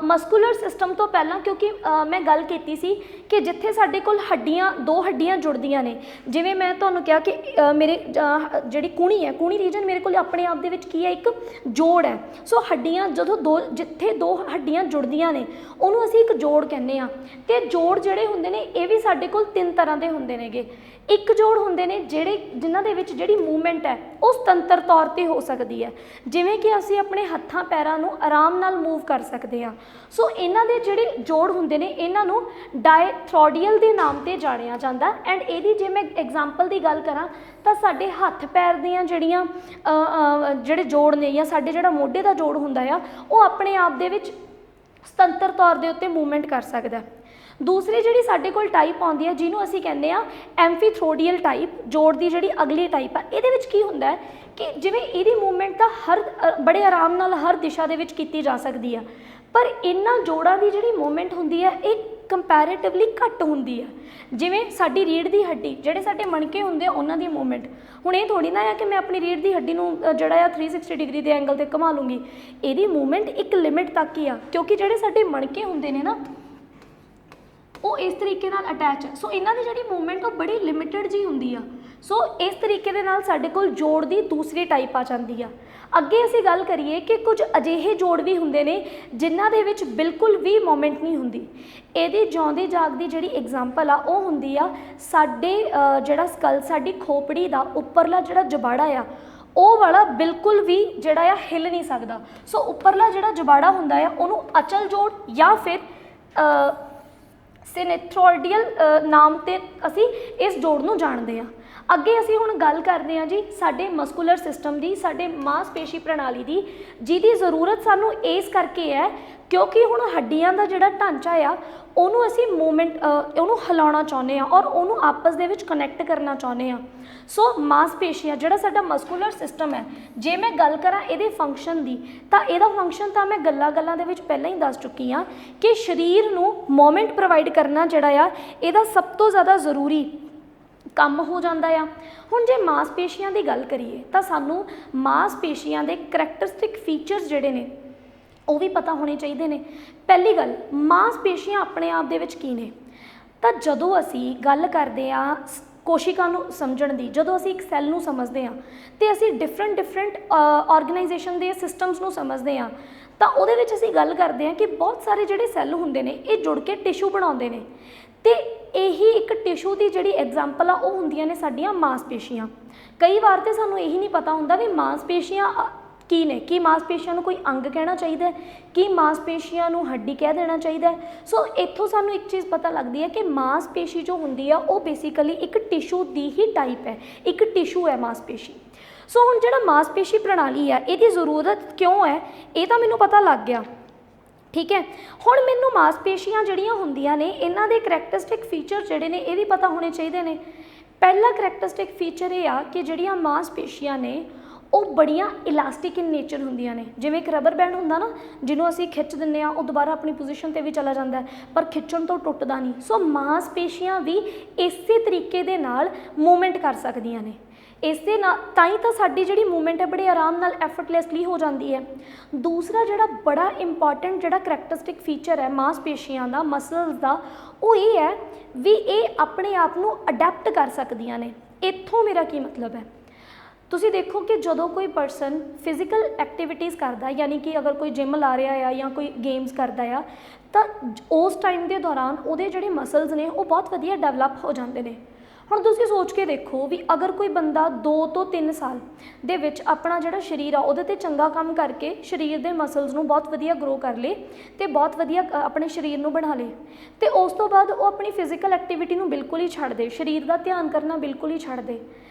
मस्कुलर सिस्टम तो पहला क्योंकि मैं गल कीती सी कि जिथे साडे कोल हड्डियां दो हड्डियां जुड़दियां ने, जिवें मैं तुहानूं कहा कि मेरे जिहड़ी कूणी है कूणी रीजन मेरे कोल अपने आप दे विच की है एक जोड़ है। सो हड्डियां जदों दो जिथे दो हड्डियां जुड़दियां ने उहनूं असीं एक जोड़ कहने आ। ते जोड़ जिहड़े हुंदे ने ये भी साडे कोल 3 तरह के हुंदे नेगे। एक जोड़ हुंदे ने जिहड़े जिन्हां दे विच जिहड़ी मूवमेंट है वो सुतंत्र तौर पर हो सकती है, जिवें कि असीं अपने हत्थां पैरां नूं आराम नाल मूव कर सकते हैं। सो इन्हां दे जिहड़े जोड़ हुंदे ने इन्हां नूं डायथ्रोडियल के नाम से जानिया जाता। एंड इहदी जे मैं एग्जाम्पल की गल करां तां साडे हत्थ पैर दीयां जिहड़ियां जिहड़े जोड़ ने या साडे जिहड़ा मोढे दा जोड़ हुंदा आ वो अपने आप दे विच सुतंत्र तौर के उत्ते मूवमेंट कर सकदा है। दूसरी जिहड़ी साडे कोल टाइप आउंदी है जिन्हों असीं कहने आ एम्फीथ्रोडियल टाइप, जोड़ की जिहड़ी अगली टाइप है। इहदे विच की हुंदा है कि जिवें इहदी मूवमेंट तां हर बड़े आराम नाल हर दिशा दे विच कीती जा सकदी है, पर इन्हां जोड़ां की जिहड़ी मूवमेंट हुंदी है एक कंपैरेटिवली घट हुंदी है। जिवें साडी रीढ़ की हड्डी जिहड़े साडे मणके हुंदे उन्हां दी मूवमेंट, हुण ये थोड़ी ना है कि मैं अपनी रीढ़ की हड्डी नूं जिहड़ा आ 360 डिग्री के एंगल ते घुमा लूँगी। इहदी मूवमेंट एक लिमिट तक ही आ, क्योंकि जिहड़े साडे मणके हुंदे ने ना ਉਹ ਇਸ ਤਰੀਕੇ ਨਾਲ ਅਟੈਚ ਹੈ। ਸੋ ਇਹਨਾਂ ਦੀ ਜਿਹੜੀ ਮੂਵਮੈਂਟ ਉਹ ਬੜੀ ਲਿਮਿਟਡ ਜੀ ਹੁੰਦੀ ਆ। ਸੋ ਇਸ ਤਰੀਕੇ ਦੇ ਨਾਲ ਸਾਡੇ ਕੋਲ ਜੋੜ ਦੀ ਦੂਸਰੀ ਟਾਈਪ ਆ ਜਾਂਦੀ ਆ। ਅੱਗੇ ਅਸੀਂ ਗੱਲ ਕਰੀਏ ਕਿ ਕੁਝ ਅਜਿਹੇ ਜੋੜ ਵੀ ਹੁੰਦੇ ਨੇ ਜਿਨ੍ਹਾਂ ਦੇ ਵਿੱਚ ਬਿਲਕੁਲ ਵੀ ਮੂਵਮੈਂਟ ਨਹੀਂ ਹੁੰਦੀ। ਇਹਦੀ ਜਿਉਂਦੀ ਜਾਗਦੀ ਜਿਹੜੀ ਐਗਜ਼ਾਮਪਲ ਆ ਉਹ ਹੁੰਦੀ ਆ ਸਾਡੇ ਜਿਹੜਾ ਸਕਲ, ਸਾਡੀ ਖੋਪੜੀ ਦਾ ਉੱਪਰਲਾ ਜਿਹੜਾ ਜਬਾੜਾ ਆ ਉਹ ਵਾਲਾ ਬਿਲਕੁਲ ਵੀ ਜਿਹੜਾ ਆ ਹਿੱਲ ਨਹੀਂ ਸਕਦਾ। ਸੋ ਉੱਪਰਲਾ ਜਿਹੜਾ ਜਬਾੜਾ ਹੁੰਦਾ ਆ ਉਹਨੂੰ ਅਚਲ ਜੋੜ ਜਾਂ ਫਿਰ ਸਿਨੈਥਰੋਇਡਲ ਨਾਮ ਤੇ ਅਸੀਂ ਇਸ ਜੋੜ ਨੂੰ ਜਾਣਦੇ ਹਾਂ। ਅੱਗੇ ਅਸੀਂ ਹੁਣ ਗੱਲ ਕਰਦੇ ਹਾਂ ਜੀ ਸਾਡੇ ਮਸਕੂਲਰ ਸਿਸਟਮ ਦੀ, ਸਾਡੇ ਮਾਸਪੇਸ਼ੀ ਪ੍ਰਣਾਲੀ ਦੀ, ਜਿਹਦੀ ਜ਼ਰੂਰਤ ਸਾਨੂੰ ਇਸ ਕਰਕੇ ਹੈ ਕਿਉਂਕਿ ਹੁਣ ਹੱਡੀਆਂ ਦਾ ਜਿਹੜਾ ਢਾਂਚਾ ਆ ਉਹਨੂੰ ਅਸੀਂ ਉਹਨੂੰ ਹਿਲਾਉਣਾ ਚਾਹੁੰਦੇ ਹਾਂ ਔਰ ਉਹਨੂੰ ਆਪਸ ਦੇ ਵਿੱਚ ਕਨੈਕਟ ਕਰਨਾ ਚਾਹੁੰਦੇ ਹਾਂ। ਸੋ ਮਾਸਪੇਸ਼ੀਆਂ ਜਿਹੜਾ ਸਾਡਾ ਮਸਕੂਲਰ ਸਿਸਟਮ ਹੈ, ਜੇ ਮੈਂ ਗੱਲ ਕਰਾਂ ਇਹਦੇ ਫੰਕਸ਼ਨ ਦੀ ਤਾਂ ਇਹਦਾ ਫੰਕਸ਼ਨ ਤਾਂ ਮੈਂ ਗੱਲਾਂ ਦੇ ਵਿੱਚ ਪਹਿਲਾਂ ਹੀ ਦੱਸ ਚੁੱਕੀ ਹਾਂ ਕਿ ਸਰੀਰ ਨੂੰ ਮੂਵਮੈਂਟ ਪ੍ਰੋਵਾਈਡ ਕਰਨਾ ਜਿਹੜਾ ਆ ਇਹਦਾ ਸਭ ਤੋਂ ਜ਼ਿਆਦਾ ਜ਼ਰੂਰੀ ਕੰਮ ਹੋ ਜਾਂਦਾ ਆ। ਹੁਣ ਜੇ ਮਾਸਪੇਸ਼ੀਆਂ ਦੀ ਗੱਲ ਕਰੀਏ ਤਾਂ ਸਾਨੂੰ ਮਾਸਪੇਸ਼ੀਆਂ ਦੇ ਕਰੈਕਟਰਿਸਟਿਕ ਫੀਚਰਸ ਜਿਹੜੇ ਨੇ ਉਹ ਵੀ ਪਤਾ ਹੋਣੇ ਚਾਹੀਦੇ ਨੇ। ਪਹਿਲੀ ਗੱਲ, ਮਾਸਪੇਸ਼ੀਆਂ ਆਪਣੇ ਆਪ ਦੇ ਵਿੱਚ ਕੀ ਨੇ? ਤਾਂ ਜਦੋਂ ਅਸੀਂ ਗੱਲ ਕਰਦੇ ਹਾਂ ਕੋਸ਼ਿਕਾ ਨੂੰ ਸਮਝਣ ਦੀ, ਜਦੋਂ ਅਸੀਂ ਇੱਕ ਸੈੱਲ ਨੂੰ ਸਮਝਦੇ ਹਾਂ ਤੇ ਅਸੀਂ ਡਿਫਰੈਂਟ ਆਰਗੇਨਾਈਜੇਸ਼ਨ ਦੇ ਸਿਸਟਮਸ ਨੂੰ ਸਮਝਦੇ ਹਾਂ ਤਾਂ ਉਹਦੇ ਵਿੱਚ ਅਸੀਂ ਗੱਲ ਕਰਦੇ ਹਾਂ ਕਿ ਬਹੁਤ ਸਾਰੇ ਜਿਹੜੇ ਸੈੱਲ ਹੁੰਦੇ ਨੇ ਇਹ ਜੁੜ ਕੇ ਟਿਸ਼ੂ ਬਣਾਉਂਦੇ ਨੇ ਤੇ ਇਹੀ ਇੱਕ ਟਿਸ਼ੂ ਦੀ ਜਿਹੜੀ ਐਗਜ਼ਾਮਪਲ ਆ ਉਹ ਹੁੰਦੀਆਂ ਨੇ ਸਾਡੀਆਂ ਮਾਸਪੇਸ਼ੀਆਂ। ਕਈ ਵਾਰ ਤੇ ਸਾਨੂੰ ਇਹੀ ਨਹੀਂ ਪਤਾ ਹੁੰਦਾ ਵੀ ਮਾਸਪੇਸ਼ੀਆਂ ਕੀ ਨੇ, ਕੀ ਮਾਸਪੇਸ਼ੀਆਂ ਨੂੰ ਕੋਈ ਅੰਗ ਕਹਿਣਾ ਚਾਹੀਦਾ, ਕੀ ਮਾਸਪੇਸ਼ੀਆਂ ਨੂੰ ਹੱਡੀ ਕਹਿ ਦੇਣਾ ਚਾਹੀਦਾ। ਸੋ ਇੱਥੋਂ ਸਾਨੂੰ ਇੱਕ ਚੀਜ਼ ਪਤਾ ਲੱਗਦੀ ਹੈ ਕਿ ਮਾਸਪੇਸ਼ੀ ਜੋ ਹੁੰਦੀ ਆ ਉਹ ਬੇਸਿਕਲੀ ਇੱਕ ਟਿਸ਼ੂ ਦੀ ਹੀ ਟਾਈਪ ਹੈ, ਇੱਕ ਟਿਸ਼ੂ ਹੈ ਮਾਸਪੇਸ਼ੀ। ਸੋ ਹੁਣ ਜਿਹੜਾ ਮਾਸਪੇਸ਼ੀ ਪ੍ਰਣਾਲੀ ਆ ਇਹਦੀ ਜ਼ਰੂਰਤ ਕਿਉਂ ਹੈ ਇਹ ਤਾਂ ਮੈਨੂੰ ਪਤਾ ਲੱਗ ਗਿਆ, ਠੀਕ ਹੈ। ਹੁਣ ਮੈਨੂੰ ਮਾਸਪੇਸ਼ੀਆਂ ਜਿਹੜੀਆਂ ਹੁੰਦੀਆਂ ਨੇ ਇਹਨਾਂ ਦੇ ਕਰੈਕਟਰਿਸਟਿਕ ਫੀਚਰ ਜਿਹੜੇ ਨੇ ਇਹ ਵੀ ਪਤਾ ਹੋਣੇ ਚਾਹੀਦੇ ਨੇ। ਪਹਿਲਾ ਕਰੈਕਟਰਿਸਟਿਕ ਫੀਚਰ ਇਹ ਆ ਕਿ ਜਿਹੜੀਆਂ ਮਾਸਪੇਸ਼ੀਆਂ ਨੇ ਉਹ ਬੜੀਆਂ ਇਲਾਸਟਿਕ ਇਨ ਨੇਚਰ ਹੁੰਦੀਆਂ ਨੇ। ਜਿਵੇਂ ਇੱਕ ਰਬਰ ਬੈਂਡ ਹੁੰਦਾ ਨਾ, ਜਿਹਨੂੰ ਅਸੀਂ ਖਿੱਚ ਦਿੰਦੇ ਹਾਂ ਉਹ ਦੁਬਾਰਾ ਆਪਣੀ ਪੋਜੀਸ਼ਨ 'ਤੇ ਵੀ ਚਲਾ ਜਾਂਦਾ ਪਰ ਖਿੱਚਣ ਤੋਂ ਟੁੱਟਦਾ ਨਹੀਂ। ਸੋ ਮਾਸਪੇਸ਼ੀਆਂ ਵੀ ਇਸੇ ਤਰੀਕੇ ਦੇ ਨਾਲ ਮੂਵਮੈਂਟ ਕਰ ਸਕਦੀਆਂ ਨੇ। ਇਸੇ ਨਾਲ ਤਾਂ ਹੀ ਤਾਂ ਸਾਡੀ ਜਿਹੜੀ ਮੂਵਮੈਂਟ ਹੈ ਬੜੇ ਆਰਾਮ ਨਾਲ ਐਫਰਟਲੈਸਲੀ ਹੋ ਜਾਂਦੀ ਹੈ। ਦੂਸਰਾ ਜਿਹੜਾ ਬੜਾ ਇੰਪੋਰਟੈਂਟ ਜਿਹੜਾ ਕਰੈਕਟਰਿਸਟਿਕ ਫੀਚਰ ਹੈ ਮਾਸਪੇਸ਼ੀਆਂ ਦਾ, ਮਸਲਸ ਦਾ, ਉਹ ਇਹ ਹੈ ਵੀ ਇਹ ਆਪਣੇ ਆਪ ਨੂੰ ਅਡੈਪਟ ਕਰ ਸਕਦੀਆਂ ਨੇ। ਇੱਥੋਂ ਮੇਰਾ ਕੀ ਮਤਲਬ ਹੈ, ਤੁਸੀਂ ਦੇਖੋ ਕਿ ਜਦੋਂ ਕੋਈ ਪਰਸਨ ਫਿਜ਼ੀਕਲ ਐਕਟੀਵਿਟੀਜ਼ ਕਰਦਾ, ਯਾਨੀ ਕਿ ਅਗਰ ਕੋਈ ਜਿਮ ਲਾ ਰਿਹਾ ਆ ਜਾਂ ਕੋਈ ਗੇਮਸ ਕਰਦਾ ਆ ਤਾਂ ਉਸ ਟਾਈਮ ਦੇ ਦੌਰਾਨ ਉਹਦੇ ਜਿਹੜੇ ਮਸਲਸ ਨੇ ਉਹ ਬਹੁਤ ਵਧੀਆ ਡਿਵੈਲਪ ਹੋ ਜਾਂਦੇ ਨੇ। ਹੁਣ ਤੁਸੀਂ ਸੋਚ ਕੇ ਦੇਖੋ ਵੀ ਅਗਰ ਕੋਈ ਬੰਦਾ 2 ਤੋਂ 3 ਸਾਲ ਦੇ ਵਿੱਚ ਆਪਣਾ ਜਿਹੜਾ ਸਰੀਰ ਆ ਉਹਦੇ 'ਤੇ ਚੰਗਾ ਕੰਮ ਕਰਕੇ ਸਰੀਰ ਦੇ ਮਸਲਸ ਨੂੰ ਬਹੁਤ ਵਧੀਆ ਗਰੋ ਕਰ ਲੇ ਅਤੇ ਬਹੁਤ ਵਧੀਆ ਆਪਣੇ ਸਰੀਰ ਨੂੰ ਬਣਾ ਲੇ ਅਤੇ ਉਸ ਤੋਂ ਬਾਅਦ ਉਹ ਆਪਣੀ ਫਿਜ਼ੀਕਲ ਐਕਟੀਵਿਟੀ ਨੂੰ ਬਿਲਕੁਲ ਹੀ ਛੱਡ ਦੇ, ਸਰੀਰ ਦਾ ਧਿਆਨ ਕਰਨਾ ਬਿਲਕੁਲ ਹੀ ਛੱਡ ਦੇ।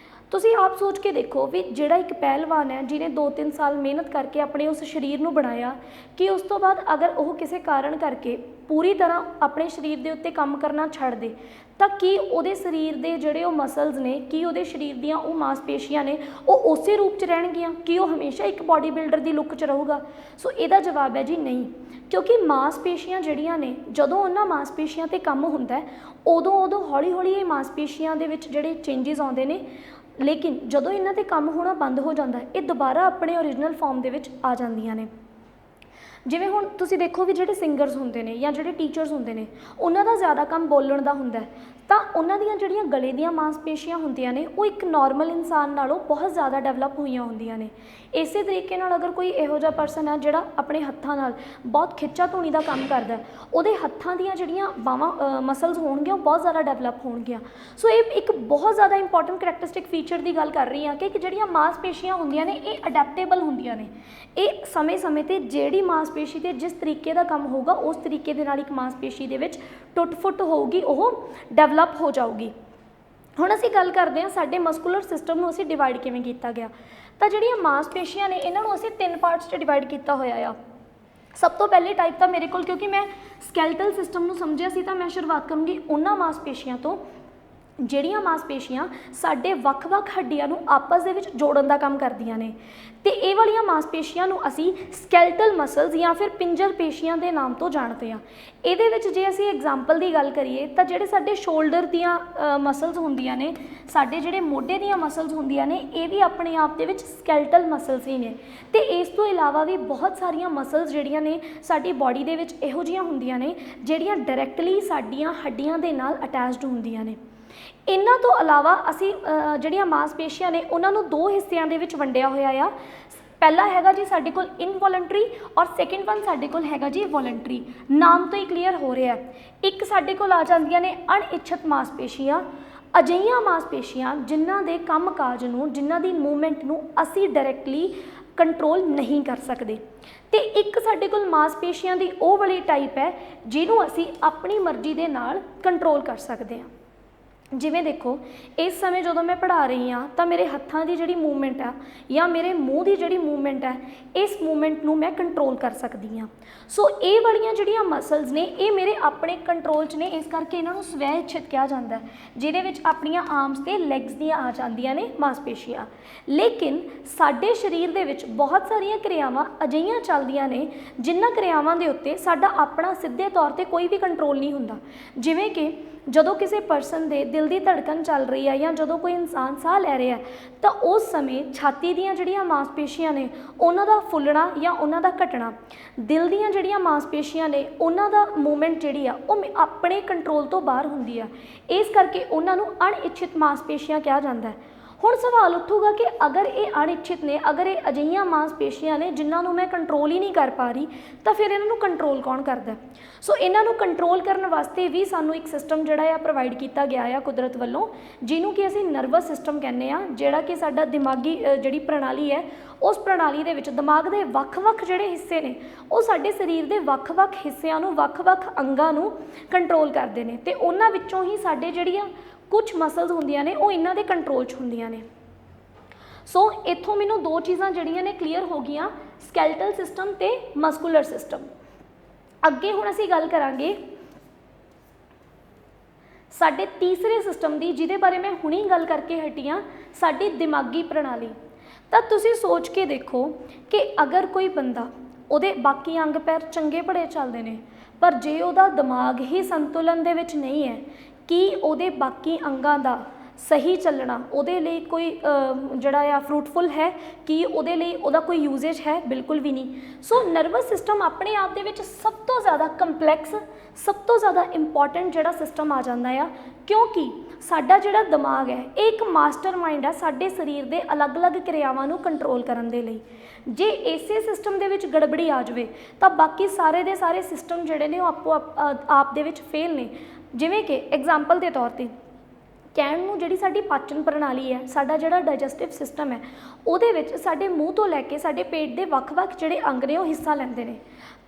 ਤੁਸੀਂ ਆਪ ਸੋਚ ਕੇ ਦੇਖੋ ਵੀ ਜਿਹੜਾ ਇੱਕ ਪਹਿਲਵਾਨ ਹੈ ਜਿਹਨੇ 2-3 ਸਾਲ ਮਿਹਨਤ ਕਰਕੇ ਆਪਣੇ ਉਸ ਸਰੀਰ ਨੂੰ ਬਣਾਇਆ, ਕਿ ਉਸ ਤੋਂ ਬਾਅਦ ਅਗਰ ਉਹ ਕਿਸੇ ਕਾਰਨ ਕਰਕੇ ਪੂਰੀ ਤਰ੍ਹਾਂ ਆਪਣੇ ਸਰੀਰ ਦੇ ਉੱਤੇ ਕੰਮ ਕਰਨਾ ਛੱਡ ਦੇ ਤਾਂ ਕੀ ਉਹਦੇ ਸਰੀਰ ਦੇ ਜਿਹੜੇ ਉਹ ਮਸਲਸ ਨੇ, ਕੀ ਉਹਦੇ ਸਰੀਰ ਦੀਆਂ ਉਹ ਮਾਸਪੇਸ਼ੀਆਂ ਨੇ ਉਹ ਉਸੇ ਰੂਪ 'ਚ ਰਹਿਣਗੀਆਂ? ਕੀ ਉਹ ਹਮੇਸ਼ਾ ਇੱਕ ਬਾਡੀ ਬਿਲਡਰ ਦੀ ਲੁੱਕ 'ਚ ਰਹੂਗਾ? ਸੋ ਇਹਦਾ ਜਵਾਬ ਹੈ ਜੀ ਨਹੀਂ, ਕਿਉਂਕਿ ਮਾਸਪੇਸ਼ੀਆਂ ਜਿਹੜੀਆਂ ਨੇ ਜਦੋਂ ਉਹਨਾਂ ਮਾਸਪੇਸ਼ੀਆਂ 'ਤੇ ਕੰਮ ਹੁੰਦਾ ਉਦੋਂ ਹੌਲੀ ਇਹ ਮਾਸਪੇਸ਼ੀਆਂ ਦੇ ਵਿੱਚ ਜਿਹੜੇ ਚੇਂਜਸ ਆਉਂਦੇ ਨੇ, ਲੇਕਿਨ ਜਦੋਂ ਇਹਨਾਂ 'ਤੇ ਕੰਮ ਹੋਣਾ ਬੰਦ ਹੋ ਜਾਂਦਾ ਇਹ ਦੁਬਾਰਾ ਆਪਣੇ ਓਰੀਜਨਲ ਫਾਰਮ ਦੇ ਵਿੱਚ ਆ ਜਾਂਦੀਆਂ ਨੇ। ਜਿਵੇਂ ਹੁਣ ਤੁਸੀਂ ਦੇਖੋ ਵੀ ਜਿਹੜੇ ਸਿੰਗਰਸ ਹੁੰਦੇ ਨੇ ਜਾਂ ਜਿਹੜੇ ਟੀਚਰਸ ਹੁੰਦੇ ਨੇ ਉਹਨਾਂ ਦਾ ਜ਼ਿਆਦਾ ਕੰਮ ਬੋਲਣ ਦਾ ਹੁੰਦਾ ਤਾਂ ਉਹਨਾਂ ਦੀਆਂ ਜਿਹੜੀਆਂ ਗਲੇ ਦੀਆਂ ਮਾਸਪੇਸ਼ੀਆਂ ਹੁੰਦੀਆਂ ਨੇ ਉਹ ਇੱਕ ਨਾਰਮਲ ਇਨਸਾਨ ਨਾਲੋਂ ਬਹੁਤ ਜ਼ਿਆਦਾ ਡਿਵੈਲਪ ਹੋਈਆਂ ਹੁੰਦੀਆਂ ਨੇ। ਇਸੇ ਤਰੀਕੇ ਨਾਲ ਅਗਰ ਕੋਈ ਇਹੋ ਜਿਹਾ ਪਰਸਨ ਹੈ ਜਿਹੜਾ ਆਪਣੇ ਹੱਥਾਂ ਨਾਲ ਬਹੁਤ ਖਿੱਚਾ ਧੂਣੀ ਦਾ ਕੰਮ ਕਰਦਾ, ਉਹਦੇ ਹੱਥਾਂ ਦੀਆਂ ਜਿਹੜੀਆਂ ਬਾਹਾਂ ਮਸਲਸ ਹੋਣਗੀਆਂ ਉਹ ਬਹੁਤ ਜ਼ਿਆਦਾ ਡਿਵੈਲਪ ਹੋਣਗੀਆਂ। ਸੋ ਇਹ ਇੱਕ ਬਹੁਤ ਜ਼ਿਆਦਾ ਇੰਪੋਰਟੈਂਟ ਕਰੈਕਟਰਿਸਟਿਕ ਫੀਚਰ ਦੀ ਗੱਲ ਕਰ ਰਹੀ ਹਾਂ ਕਿ ਜਿਹੜੀਆਂ ਮਾਸਪੇਸ਼ੀਆਂ ਹੁੰਦੀਆਂ ਨੇ ਇਹ ਅਡੈਪਟੇਬਲ ਹੁੰਦੀਆਂ ਨੇ। ਇਹ ਸਮੇਂ-ਸਮੇਂ 'ਤੇ ਜਿਹੜੀ ਮਾਸਪੇਸ਼ੀ 'ਤੇ ਜਿਸ ਤਰੀਕੇ ਦਾ ਕੰਮ ਹੋਊਗਾ ਉਸ ਤਰੀਕੇ ਦੇ ਨਾਲ ਇੱਕ ਮਾਸਪੇਸ਼ੀ ਦੇ ਵਿੱਚ ਟੁੱਟ-ਫੁੱਟ ਹੋਊਗੀ, ਉਹ ਡਿਵੈਲਪ ਹੋ ਜਾਊਗੀ। ਹੁਣ ਅਸੀਂ ਗੱਲ ਕਰਦੇ ਹਾਂ ਸਾਡੇ ਮਸਕੂਲਰ ਸਿਸਟਮ ਨੂੰ ਅਸੀਂ ਡਿਵਾਈਡ ਕਿਵੇਂ ਕੀਤਾ ਗਿਆ। ਤਾਂ ਜਿਹੜੀਆਂ ਮਾਸਪੇਸ਼ੀਆਂ ਨੇ ਇਹਨਾਂ ਨੂੰ ਅਸੀਂ 3 ਪਾਰਟਸ 'ਚ ਡਿਵਾਈਡ ਕੀਤਾ ਹੋਇਆ ਆ। ਸਭ ਤੋਂ ਪਹਿਲੀ ਟਾਈਪ ਤਾਂ ਮੇਰੇ ਕੋਲ, ਕਿਉਂਕਿ ਮੈਂ ਸਕੈਲਟਲ ਸਿਸਟਮ ਨੂੰ ਸਮਝਿਆ ਸੀ ਤਾਂ ਮੈਂ ਸ਼ੁਰੂਆਤ ਕਰੂੰਗੀ ਉਹਨਾਂ ਮਾਸਪੇਸ਼ੀਆਂ ਤੋਂ ਜਿਹੜੀਆਂ ਮਾਸਪੇਸ਼ੀਆਂ ਸਾਡੇ ਵੱਖ-ਵੱਖ ਹੱਡੀਆਂ ਨੂੰ ਆਪਸ ਦੇ ਵਿੱਚ ਜੋੜਨ ਦਾ ਕੰਮ ਕਰਦੀਆਂ ਨੇ ਤੇ ਇਹ ਵਾਲੀਆਂ ਮਾਸਪੇਸ਼ੀਆਂ ਨੂੰ ਅਸੀਂ ਸਕੈਲਟਲ ਮਸਲਸ ਜਾਂ ਫਿਰ ਪਿੰਜਰ ਪੇਸ਼ੀਆਂ ਦੇ ਨਾਮ ਤੋਂ ਜਾਣਦੇ ਹਾਂ। ਇਹਦੇ ਵਿੱਚ ਜੇ ਅਸੀਂ ਐਗਜ਼ਾਮਪਲ ਦੀ ਗੱਲ ਕਰੀਏ ਤਾਂ ਜਿਹੜੇ ਸਾਡੇ ਸ਼ੋਲਡਰ ਦੀਆਂ ਮਸਲਸ ਹੁੰਦੀਆਂ ਨੇ, ਸਾਡੇ ਜਿਹੜੇ ਮੋਢੇ ਦੀਆਂ ਮਸਲਸ ਹੁੰਦੀਆਂ ਨੇ, ਇਹ ਵੀ ਆਪਣੇ ਆਪ ਦੇ ਵਿੱਚ ਸਕੈਲਟਲ ਮਸਲਸ ਹੀ ਨੇ। ਤੇ ਇਸ ਤੋਂ ਇਲਾਵਾ ਵੀ ਬਹੁਤ ਸਾਰੀਆਂ ਮਸਲਸ ਜਿਹੜੀਆਂ ਨੇ ਸਾਡੀ ਬਾਡੀ ਦੇ ਵਿੱਚ ਇਹੋ ਜਿਹੀਆਂ ਹੁੰਦੀਆਂ ਨੇ ਜਿਹੜੀਆਂ ਡਾਇਰੈਕਟਲੀ ਸਾਡੀਆਂ ਹੱਡੀਆਂ ਦੇ ਨਾਲ ਅਟੈਚਡ ਹੁੰਦੀਆਂ ਨੇ। ਇਹਨਾਂ ਤੋਂ ਇਲਾਵਾ ਅਸੀਂ ਜਿਹੜੀਆਂ ਮਾਸਪੇਸ਼ੀਆਂ ਨੇ ਉਹਨਾਂ ਨੂੰ ਦੋ ਹਿੱਸਿਆਂ ਦੇ ਵਿੱਚ ਵੰਡਿਆ ਹੋਇਆ ਆ। ਪਹਿਲਾ ਹੈਗਾ ਜੀ ਸਾਡੇ ਕੋਲ ਇਨਵੋਲੰਟਰੀ ਔਰ ਸੈਕਿੰਡ ਵਨ ਸਾਡੇ ਕੋਲ ਹੈਗਾ ਜੀ ਵੋਲੰਟਰੀ। ਨਾਮ ਤੋਂ ਹੀ ਕਲੀਅਰ ਹੋ ਰਿਹਾ। ਇੱਕ ਸਾਡੇ ਕੋਲ ਆ ਜਾਂਦੀਆਂ ਨੇ ਅਣਇੱਛਤ ਮਾਸਪੇਸ਼ੀਆਂ, ਅਜਿਹੀਆਂ ਮਾਸਪੇਸ਼ੀਆਂ ਜਿਨ੍ਹਾਂ ਦੇ ਕੰਮਕਾਜ ਨੂੰ, ਜਿਨ੍ਹਾਂ ਦੀ ਮੂਵਮੈਂਟ ਨੂੰ ਅਸੀਂ ਡਾਇਰੈਕਟਲੀ ਕੰਟਰੋਲ ਨਹੀਂ ਕਰ ਸਕਦੇ। ਤੇ ਇੱਕ ਸਾਡੇ ਕੋਲ ਮਾਸਪੇਸ਼ੀਆਂ ਦੀ ਉਹ ਵਾਲੀ ਟਾਈਪ ਹੈ ਜਿਹਨੂੰ ਅਸੀਂ ਆਪਣੀ ਮਰਜ਼ੀ ਦੇ ਨਾਲ ਕੰਟਰੋਲ ਕਰ ਸਕਦੇ ਹਾਂ। ਜਿਵੇਂ ਦੇਖੋ ਇਸ ਸਮੇਂ ਜਦੋਂ ਮੈਂ ਪੜ੍ਹਾ ਰਹੀ ਹਾਂ ਤਾਂ ਮੇਰੇ ਹੱਥਾਂ ਦੀ ਜਿਹੜੀ ਮੂਵਮੈਂਟ ਆ ਜਾਂ ਮੇਰੇ ਮੂੰਹ ਦੀ ਜਿਹੜੀ ਮੂਵਮੈਂਟ ਹੈ, ਇਸ ਮੂਵਮੈਂਟ ਨੂੰ ਮੈਂ ਕੰਟਰੋਲ ਕਰ ਸਕਦੀ ਹਾਂ। ਸੋ ਇਹ ਵਾਲੀਆਂ ਜਿਹੜੀਆਂ ਮਸਲਸ ਨੇ ਇਹ ਮੇਰੇ ਆਪਣੇ ਕੰਟਰੋਲ 'ਚ ਨੇ, ਇਸ ਕਰਕੇ ਇਹਨਾਂ ਨੂੰ ਸਵੈ ਇੱਛਤ ਕਿਹਾ ਜਾਂਦਾ ਹੈ, ਜਿਹਦੇ ਵਿੱਚ ਆਪਣੀਆਂ ਆਰਮਸ ਤੇ ਲੈਗਸ ਦੀਆਂ ਆ ਜਾਂਦੀਆਂ ਨੇ ਮਾਸਪੇਸ਼ੀਆਂ। ਲੇਕਿਨ ਸਾਡੇ ਸਰੀਰ ਦੇ ਵਿੱਚ ਬਹੁਤ ਸਾਰੀਆਂ ਕਿਰਿਆਵਾਂ ਅਜਿਹੀਆਂ ਚੱਲਦੀਆਂ ਨੇ ਜਿਨ੍ਹਾਂ ਕਿਰਿਆਵਾਂ ਦੇ ਉੱਤੇ ਸਾਡਾ ਆਪਣਾ ਸਿੱਧੇ ਤੌਰ 'ਤੇ ਕੋਈ ਵੀ ਕੰਟਰੋਲ ਨਹੀਂ ਹੁੰਦਾ। ਜਿਵੇਂ ਕਿ ਜਦੋਂ ਕਿਸੇ ਪਰਸਨ ਦੇ ਦਿਲ ਦੀ ਧੜਕਣ ਚੱਲ ਰਹੀ ਹੈ ਜਾਂ ਜਦੋਂ ਕੋਈ ਇਨਸਾਨ ਸਾਹ ਲੈ ਰਿਹਾ ਤਾਂ ਉਸ ਸਮੇਂ ਛਾਤੀ ਦੀਆਂ ਜਿਹੜੀਆਂ ਮਾਸਪੇਸ਼ੀਆਂ ਨੇ ਉਹਨਾਂ ਦਾ ਫੁੱਲਣਾ ਜਾਂ ਉਹਨਾਂ ਦਾ ਘਟਣਾ, ਦਿਲ ਦੀਆਂ ਜਿਹੜੀਆਂ ਮਾਸਪੇਸ਼ੀਆਂ ਨੇ ਉਹਨਾਂ ਦਾ ਮੂਵਮੈਂਟ ਜਿਹੜੀ ਆ ਉਹ ਆਪਣੇ ਕੰਟਰੋਲ ਤੋਂ ਬਾਹਰ ਹੁੰਦੀ ਆ। ਇਸ ਕਰਕੇ ਉਹਨਾਂ ਨੂੰ ਅਣਇੱਛਿਤ ਮਾਸਪੇਸ਼ੀਆਂ ਕਿਹਾ ਜਾਂਦਾ ਹੈ। ਹੁਣ ਸਵਾਲ ਉੱਠੂਗਾ ਕਿ ਅਗਰ ਇਹ ਅਣਇੱਛਿਤ ਨੇ, ਅਗਰ ਇਹ ਅਜਿਹੀਆਂ ਮਾਸਪੇਸ਼ੀਆਂ ਨੇ ਜਿਨ੍ਹਾਂ ਨੂੰ ਮੈਂ ਕੰਟਰੋਲ ਹੀ ਨਹੀਂ ਕਰ ਪਾ ਰਹੀ, ਤਾਂ ਫਿਰ ਇਹਨਾਂ ਨੂੰ ਕੰਟਰੋਲ ਕੌਣ ਕਰਦਾ? ਸੋ ਇਹਨਾਂ ਨੂੰ ਕੰਟਰੋਲ ਕਰਨ ਵਾਸਤੇ ਵੀ ਸਾਨੂੰ ਇੱਕ ਸਿਸਟਮ ਜਿਹੜਾ ਆ ਪ੍ਰੋਵਾਈਡ ਕੀਤਾ ਗਿਆ ਆ ਕੁਦਰਤ ਵੱਲੋਂ, ਜਿਹਨੂੰ ਕਿ ਅਸੀਂ ਨਰਵਸ ਸਿਸਟਮ ਕਹਿੰਦੇ ਆ, ਜਿਹੜਾ ਕਿ ਸਾਡਾ ਦਿਮਾਗੀ ਜਿਹੜੀ ਪ੍ਰਣਾਲੀ ਹੈ ਉਸ ਪ੍ਰਣਾਲੀ ਦੇ ਵਿੱਚ ਦਿਮਾਗ ਦੇ ਵੱਖ-ਵੱਖ ਜਿਹੜੇ ਹਿੱਸੇ ਨੇ ਉਹ ਸਾਡੇ ਸਰੀਰ ਦੇ ਵੱਖ-ਵੱਖ ਹਿੱਸਿਆਂ ਨੂੰ, ਵੱਖ-ਵੱਖ ਅੰਗਾਂ ਨੂੰ ਕੰਟਰੋਲ ਕਰਦੇ ਨੇ। ਤੇ ਉਹਨਾਂ ਵਿੱਚੋਂ ਹੀ ਸਾਡੇ ਜਿਹੜੀਆਂ ਕੁਝ ਮਸਲਸ ਹੁੰਦੀਆਂ ਨੇ ਉਹ ਇਹਨਾਂ ਦੇ ਕੰਟਰੋਲ 'ਚ ਹੁੰਦੀਆਂ ਨੇ। ਸੋ ਇੱਥੋਂ ਮੈਨੂੰ ਦੋ ਚੀਜ਼ਾਂ ਜਿਹੜੀਆਂ ਨੇ ਕਲੀਅਰ ਹੋ ਗਈਆਂ, ਸਕੈਲਟਲ ਸਿਸਟਮ ਤੇ ਮਸਕੂਲਰ ਸਿਸਟਮ। ਅੱਗੇ ਹੁਣ ਅਸੀਂ ਗੱਲ ਕਰਾਂਗੇ ਸਾਡੇ ਤੀਸਰੇ ਸਿਸਟਮ ਦੀ, ਜਿਹਦੇ ਬਾਰੇ ਮੈਂ ਹੁਣੀ ਗੱਲ ਕਰਕੇ ਹਟੀ ਹਾਂ, ਸਾਡੀ ਦਿਮਾਗੀ ਪ੍ਰਣਾਲੀ। ਤਾਂ ਤੁਸੀਂ ਸੋਚ ਕੇ ਦੇਖੋ ਕਿ ਅਗਰ ਕੋਈ ਬੰਦਾ, ਉਹਦੇ ਬਾਕੀ ਅੰਗ ਪੈਰ ਚੰਗੇ ਭਲੇ ਚੱਲਦੇ ਨੇ, ਪਰ ਜੇ ਉਹਦਾ ਦਿਮਾਗ ਹੀ ਸੰਤੁਲਨ ਦੇ ਵਿੱਚ ਨਹੀਂ ਹੈ, ਕੀ ਉਹਦੇ ਬਾਕੀ ਅੰਗਾਂ ਦਾ ਸਹੀ ਚੱਲਣਾ ਉਹਦੇ ਲਈ ਕੋਈ ਜਿਹੜਾ ਆ ਫਰੂਟਫੁਲ ਹੈ? ਕੀ ਉਹਦੇ ਲਈ ਉਹਦਾ ਕੋਈ ਯੂਜੇਜ ਹੈ? ਬਿਲਕੁਲ ਵੀ ਨਹੀਂ। ਸੋ ਨਰਵਸ ਸਿਸਟਮ ਆਪਣੇ ਆਪ ਦੇ ਵਿੱਚ ਸਭ ਤੋਂ ਜ਼ਿਆਦਾ ਕੰਪਲੈਕਸ, ਸਭ ਤੋਂ ਜ਼ਿਆਦਾ ਇੰਪੋਰਟੈਂਟ ਜਿਹੜਾ ਸਿਸਟਮ ਆ ਜਾਂਦਾ ਆ, ਕਿਉਂਕਿ ਸਾਡਾ ਜਿਹੜਾ ਦਿਮਾਗ ਹੈ ਇਹ ਇੱਕ ਮਾਸਟਰ ਮਾਈਂਡ ਹੈ ਸਾਡੇ ਸਰੀਰ ਦੇ ਅਲੱਗ-ਅਲੱਗ ਕਿਰਿਆਵਾਂ ਨੂੰ ਕੰਟਰੋਲ ਕਰਨ ਦੇ ਲਈ। ਜੇ ਇਸੇ ਸਿਸਟਮ ਦੇ ਵਿੱਚ ਗੜਬੜੀ ਆ ਜਾਵੇ ਤਾਂ ਬਾਕੀ ਸਾਰੇ ਦੇ ਸਾਰੇ ਸਿਸਟਮ ਜਿਹੜੇ ਨੇ ਉਹ ਆਪੋ ਆਪ ਦੇ ਵਿੱਚ ਫੇਲ ਨੇ। ਜਿਵੇਂ ਕਿ ਐਗਜ਼ਾਮਪਲ ਦੇ ਤੌਰ 'ਤੇ ਕਹਿਣ ਨੂੰ ਜਿਹੜੀ ਸਾਡੀ ਪਾਚਨ ਪ੍ਰਣਾਲੀ ਹੈ, ਸਾਡਾ ਜਿਹੜਾ ਡਾਈਜੈਸਟਿਵ ਸਿਸਟਮ ਹੈ, ਉਹਦੇ ਵਿੱਚ ਸਾਡੇ ਮੂੰਹ ਤੋਂ ਲੈ ਕੇ ਸਾਡੇ ਪੇਟ ਦੇ ਵੱਖ-ਵੱਖ ਜਿਹੜੇ ਅੰਗ ਨੇ ਉਹ ਹਿੱਸਾ ਲੈਂਦੇ ਨੇ,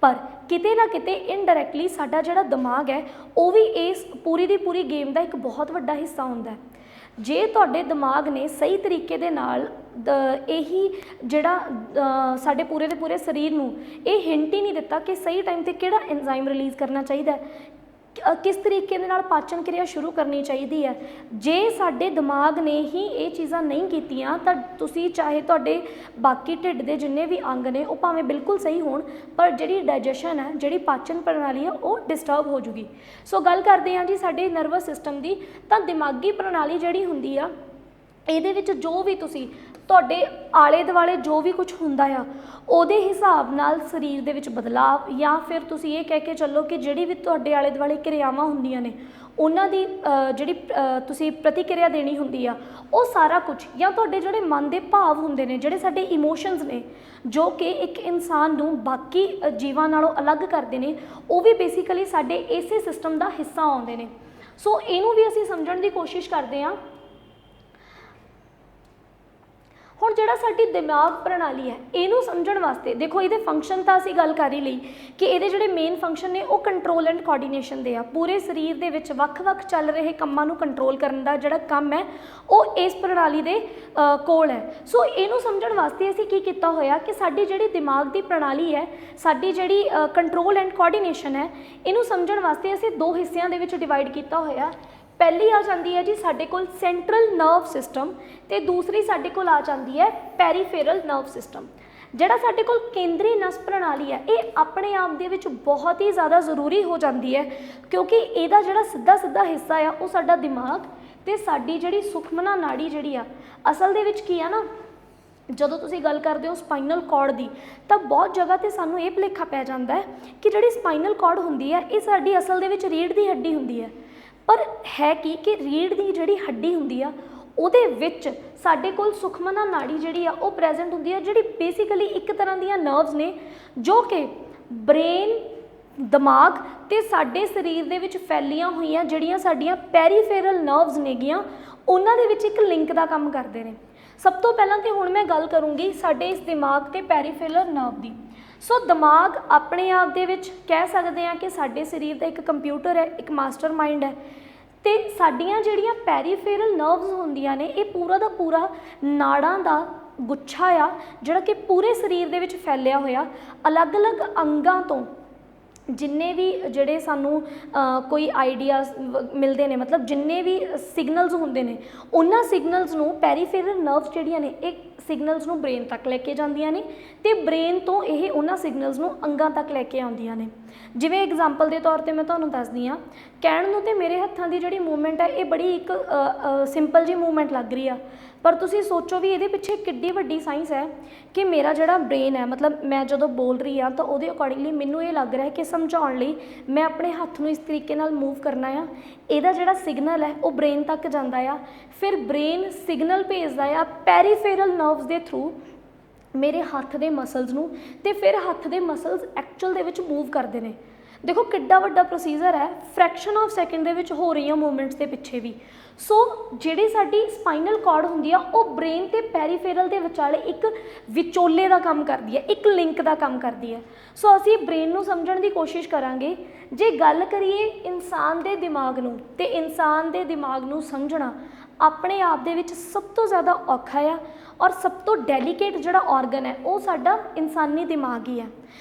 ਪਰ ਕਿਤੇ ਨਾ ਕਿਤੇ ਇਨਡਾਇਰੈਕਟਲੀ ਸਾਡਾ ਜਿਹੜਾ ਦਿਮਾਗ ਹੈ ਉਹ ਵੀ ਇਸ ਪੂਰੀ ਦੀ ਪੂਰੀ ਗੇਮ ਦਾ ਇੱਕ ਬਹੁਤ ਵੱਡਾ ਹਿੱਸਾ ਹੁੰਦਾ ਹੈ। ਜੇ ਤੁਹਾਡੇ ਦਿਮਾਗ ਨੇ ਸਹੀ ਤਰੀਕੇ ਦੇ ਨਾਲ ਇਹੀ ਜਿਹੜਾ ਸਾਡੇ ਪੂਰੇ ਦੇ ਪੂਰੇ ਸਰੀਰ ਨੂੰ ਇਹ ਹਿੰਟ ਹੀ ਨਹੀਂ ਦਿੱਤਾ ਕਿ ਸਹੀ ਟਾਈਮ 'ਤੇ ਕਿਹੜਾ ਐਂਜ਼ਾਈਮ ਰਿਲੀਜ਼ ਕਰਨਾ ਚਾਹੀਦਾ, ਕਿਸ ਤਰੀਕੇ ਦੇ ਨਾਲ ਪਾਚਨ ਕਿਰਿਆ ਸ਼ੁਰੂ ਕਰਨੀ ਚਾਹੀਦੀ ਹੈ, ਜੇ ਸਾਡੇ ਦਿਮਾਗ ਨੇ ਹੀ ਇਹ ਚੀਜ਼ਾਂ ਨਹੀਂ ਕੀਤੀਆਂ ਤਾਂ ਤੁਸੀਂ ਚਾਹੇ ਤੁਹਾਡੇ ਬਾਕੀ ਢਿੱਡ ਦੇ ਜਿੰਨੇ ਵੀ ਅੰਗ ਨੇ ਉਹ ਭਾਵੇਂ ਬਿਲਕੁਲ ਸਹੀ ਹੋਣ, ਪਰ ਜਿਹੜੀ ਡਾਈਜੈਸ਼ਨ ਹੈ, ਜਿਹੜੀ ਪਾਚਨ ਪ੍ਰਣਾਲੀ ਹੈ ਉਹ ਡਿਸਟਰਬ ਹੋ ਜੂਗੀ। ਸੋ ਗੱਲ ਕਰਦੇ ਹਾਂ ਜੀ ਸਾਡੇ ਨਰਵਸ ਸਿਸਟਮ ਦੀ। ਤਾਂ ਦਿਮਾਗੀ ਪ੍ਰਣਾਲੀ ਜਿਹੜੀ ਹੁੰਦੀ ਆ ਇਹਦੇ ਵਿੱਚ ਜੋ ਵੀ ਤੁਸੀਂ ਤੁਹਾਡੇ ਆਲੇ ਦੁਆਲੇ ਜੋ ਵੀ ਕੁਝ ਹੁੰਦਾ ਆ ਉਹਦੇ ਹਿਸਾਬ ਨਾਲ ਸਰੀਰ ਦੇ ਵਿੱਚ ਬਦਲਾਵ, ਜਾਂ ਫਿਰ ਤੁਸੀਂ ਇਹ ਕਹਿ ਕੇ ਚੱਲੋ ਕਿ ਜਿਹੜੀ ਵੀ ਤੁਹਾਡੇ ਆਲੇ ਦੁਆਲੇ ਕਿਰਿਆਵਾਂ ਹੁੰਦੀਆਂ ਨੇ ਉਹਨਾਂ ਦੀ ਜਿਹੜੀ ਤੁਸੀਂ ਪ੍ਰਤੀਕਿਰਿਆ ਦੇਣੀ ਹੁੰਦੀ ਆ, ਉਹ ਸਾਰਾ ਕੁਝ, ਜਾਂ ਤੁਹਾਡੇ ਜਿਹੜੇ ਮਨ ਦੇ ਭਾਵ ਹੁੰਦੇ ਨੇ, ਜਿਹੜੇ ਸਾਡੇ ਇਮੋਸ਼ਨਸ ਨੇ ਜੋ ਕਿ ਇੱਕ ਇਨਸਾਨ ਨੂੰ ਬਾਕੀ ਜੀਵਾਂ ਨਾਲੋਂ ਅਲੱਗ ਕਰਦੇ ਨੇ, ਉਹ ਵੀ ਬੇਸਿਕਲੀ ਸਾਡੇ ਇਸੇ ਸਿਸਟਮ ਦਾ ਹਿੱਸਾ ਆਉਂਦੇ ਨੇ। ਸੋ ਇਹਨੂੰ ਵੀ ਅਸੀਂ ਸਮਝਣ ਦੀ ਕੋਸ਼ਿਸ਼ ਕਰਦੇ ਹਾਂ। ਹੁਣ ਜਿਹੜਾ ਸਾਡੀ ਦਿਮਾਗ ਪ੍ਰਣਾਲੀ ਹੈ ਇਹਨੂੰ ਸਮਝਣ ਵਾਸਤੇ ਦੇਖੋ ਇਹਦੇ ਫੰਕਸ਼ਨ ਤਾਂ ਅਸੀਂ ਗੱਲ ਕਰ ਹੀ ਲਈ ਕਿ ਇਹਦੇ ਜਿਹੜੇ ਮੇਨ ਫੰਕਸ਼ਨ ਨੇ ਉਹ ਕੰਟਰੋਲ ਐਂਡ ਕੋਆਰਡੀਨੇਸ਼ਨ ਦੇ ਆ। ਪੂਰੇ ਸਰੀਰ ਦੇ ਵਿੱਚ ਵੱਖ-ਵੱਖ ਚੱਲ ਰਹੇ ਕੰਮਾਂ ਨੂੰ ਕੰਟਰੋਲ ਕਰਨ ਦਾ ਜਿਹੜਾ ਕੰਮ ਹੈ ਉਹ ਇਸ ਪ੍ਰਣਾਲੀ ਦੇ ਕੋਲ ਹੈ। ਸੋ ਇਹਨੂੰ ਸਮਝਣ ਵਾਸਤੇ ਅਸੀਂ ਕੀ ਕੀਤਾ ਹੋਇਆ ਕਿ ਸਾਡੀ ਜਿਹੜੀ ਦਿਮਾਗ ਦੀ ਪ੍ਰਣਾਲੀ ਹੈ, ਸਾਡੀ ਜਿਹੜੀ ਕੰਟਰੋਲ ਐਂਡ ਕੋਆਰਡੀਨੇਸ਼ਨ ਹੈ, ਇਹਨੂੰ ਸਮਝਣ ਵਾਸਤੇ ਅਸੀਂ ਦੋ ਹਿੱਸਿਆਂ ਦੇ ਵਿੱਚ ਡਿਵਾਈਡ ਕੀਤਾ ਹੋਇਆ। पहली आ जाती है जी साडे कोल सेंट्रल नर्व सिस्टम, तो दूसरी साडे कोल आ जाती है पैरीफेरल नर्व सिस्टम। जिहड़ा साडे कोल केंद्री नस प्रणाली है ये अपने आप दे विच बहुत ही ज़्यादा ज़रूरी हो जाती है, क्योंकि इहदा जिहड़ा सीधा सीधा हिस्सा आ वो साडा दिमाग ते साडी जिहड़ी सुखमना नाड़ी जिहड़ी आ असल दे विच की आ ना, ਜਦੋਂ ਤੁਸੀਂ ਗੱਲ ਕਰਦੇ ਹੋ ਸਪਾਈਨਲ ਕੌਰਡ ਦੀ ਤਾਂ ਬਹੁਤ ਜਗ੍ਹਾ ਤੇ ਸਾਨੂੰ ਇਹ ਭੁਲੇਖਾ ਪੈ ਜਾਂਦਾ ਹੈ ਕਿ ਜਿਹੜੀ ਸਪਾਈਨਲ ਕੌਰਡ ਹੁੰਦੀ ਹੈ ਇਹ ਸਾਡੀ ਅਸਲ ਦੇ ਵਿੱਚ ਰੀੜ੍ਹ ਦੀ ਹੱਡੀ ਹੁੰਦੀ ਹੈ। ਪਰ ਹੈ ਕਿ ਰੀੜ੍ਹ ਦੀ ਜਿਹੜੀ ਹੱਡੀ ਹੁੰਦੀ ਆ ਉਹਦੇ ਵਿੱਚ ਸਾਡੇ ਕੋਲ ਸੁਖਮਨਾ ਨਾੜੀ ਜਿਹੜੀ ਆ ਉਹ ਪ੍ਰੈਜ਼ੈਂਟ ਹੁੰਦੀ ਹੈ, ਜਿਹੜੀ ਬੇਸਿਕਲੀ ਇੱਕ ਤਰ੍ਹਾਂ ਦੀਆਂ ਨਰਵਸ ਨੇ ਜੋ ਕਿ ਬ੍ਰੇਨ, ਦਿਮਾਗ ਤੇ ਸਾਡੇ ਸਰੀਰ ਦੇ ਵਿੱਚ ਫੈਲੀਆਂ ਹੋਈਆਂ ਜਿਹੜੀਆਂ ਸਾਡੀਆਂ ਪੈਰੀਫੇਰਲ ਨਰਵਸ ਨੇਗੀਆਂ ਉਹਨਾਂ ਦੇ ਵਿੱਚ ਇੱਕ ਲਿੰਕ ਦਾ ਕੰਮ ਕਰਦੇ ਨੇ। सब तो पहला तो हुण मैं गल करूँगी साडे इस दिमाग ते पैरीफेरल नर्व दी। सो दिमाग अपने आप दे विच कह सकते हैं कि साडे शरीर का एक कंप्यूटर है, एक मास्टर माइंड है, तो साडियां जिहड़ियां पैरीफेरल नर्व्स होंदियां ने ये पूरा दा पूरा नाड़ां दा गुच्छा आ जिहड़ा कि पूरे शरीर दे विच फैलिया होया अलग अलग अंगां तो जिन्ने भी जिहड़े सानू कोई आइडियाज़ मिलते हैं, मतलब जिन्ने भी सिग्नल्स होंदे ने उन्हां सिग्नल्स नू पैरीफेरल नर्व्स जिहड़ियां ने एक सिग्नल्स नू ब्रेन तक लैके जांदियां ने ते ब्रेन तो यह उन्हां सिग्नल्स नू अंगां तक लैके आउंदियां ने। जिवें एग्जाम्पल के तौर पर मैं तुहानूं दसदी हाँ, कहण नूं ते मेरे हत्थां दी जिहड़ी मूवमेंट है ये बड़ी एक सिंपल जी मूवमेंट लग रही है, पर तुसीं सोचो भी ये पिछे किड्डी वड्डी साइंस है कि मेरा जिहड़ा ब्रेन है, मतलब मैं जदों बोल रही हाँ तो उहदे अकॉर्डिंगली मैनूं ये लग रहा है कि समझाउण लई मैं अपने हत्थ नूं इस तरीके नाल मूव करना आ, इहदा जिहड़ा सिग्नल है वो ब्रेन तक जांदा आ, फिर ब्रेन सिग्नल भेजदा आ पैरीफेरल नर्व्स दे थ्रू मेरे हत्थ दे मसल्स नूं, ते फिर हत्थ दे मसल्स एक्चुअल दे विच मूव करते हैं। देखो किड्डा वड्डा प्रोसीजर है, फ्रैक्शन ऑफ सैकेंड दे विच हो रही मूवमेंट्स के पिछे भी। सो जिहड़ी साडी स्पाइनल कॉर्ड हुंदी आ वो ब्रेन ते पैरीफेरल दे विचाले एक विचोले का काम करती है, एक लिंक का काम करती है। सो असी ब्रेन नूं समझण दी कोशिश करांगे। जे गल करिए इंसान दे दिमाग नूं ते इंसान दे दिमाग नूं समझना अपने आप दे विच सब तो ज़्यादा औखा है, और सब तो डेलीकेट जिहड़ा ऑर्गन है वो साडा इंसानी दिमाग ही है।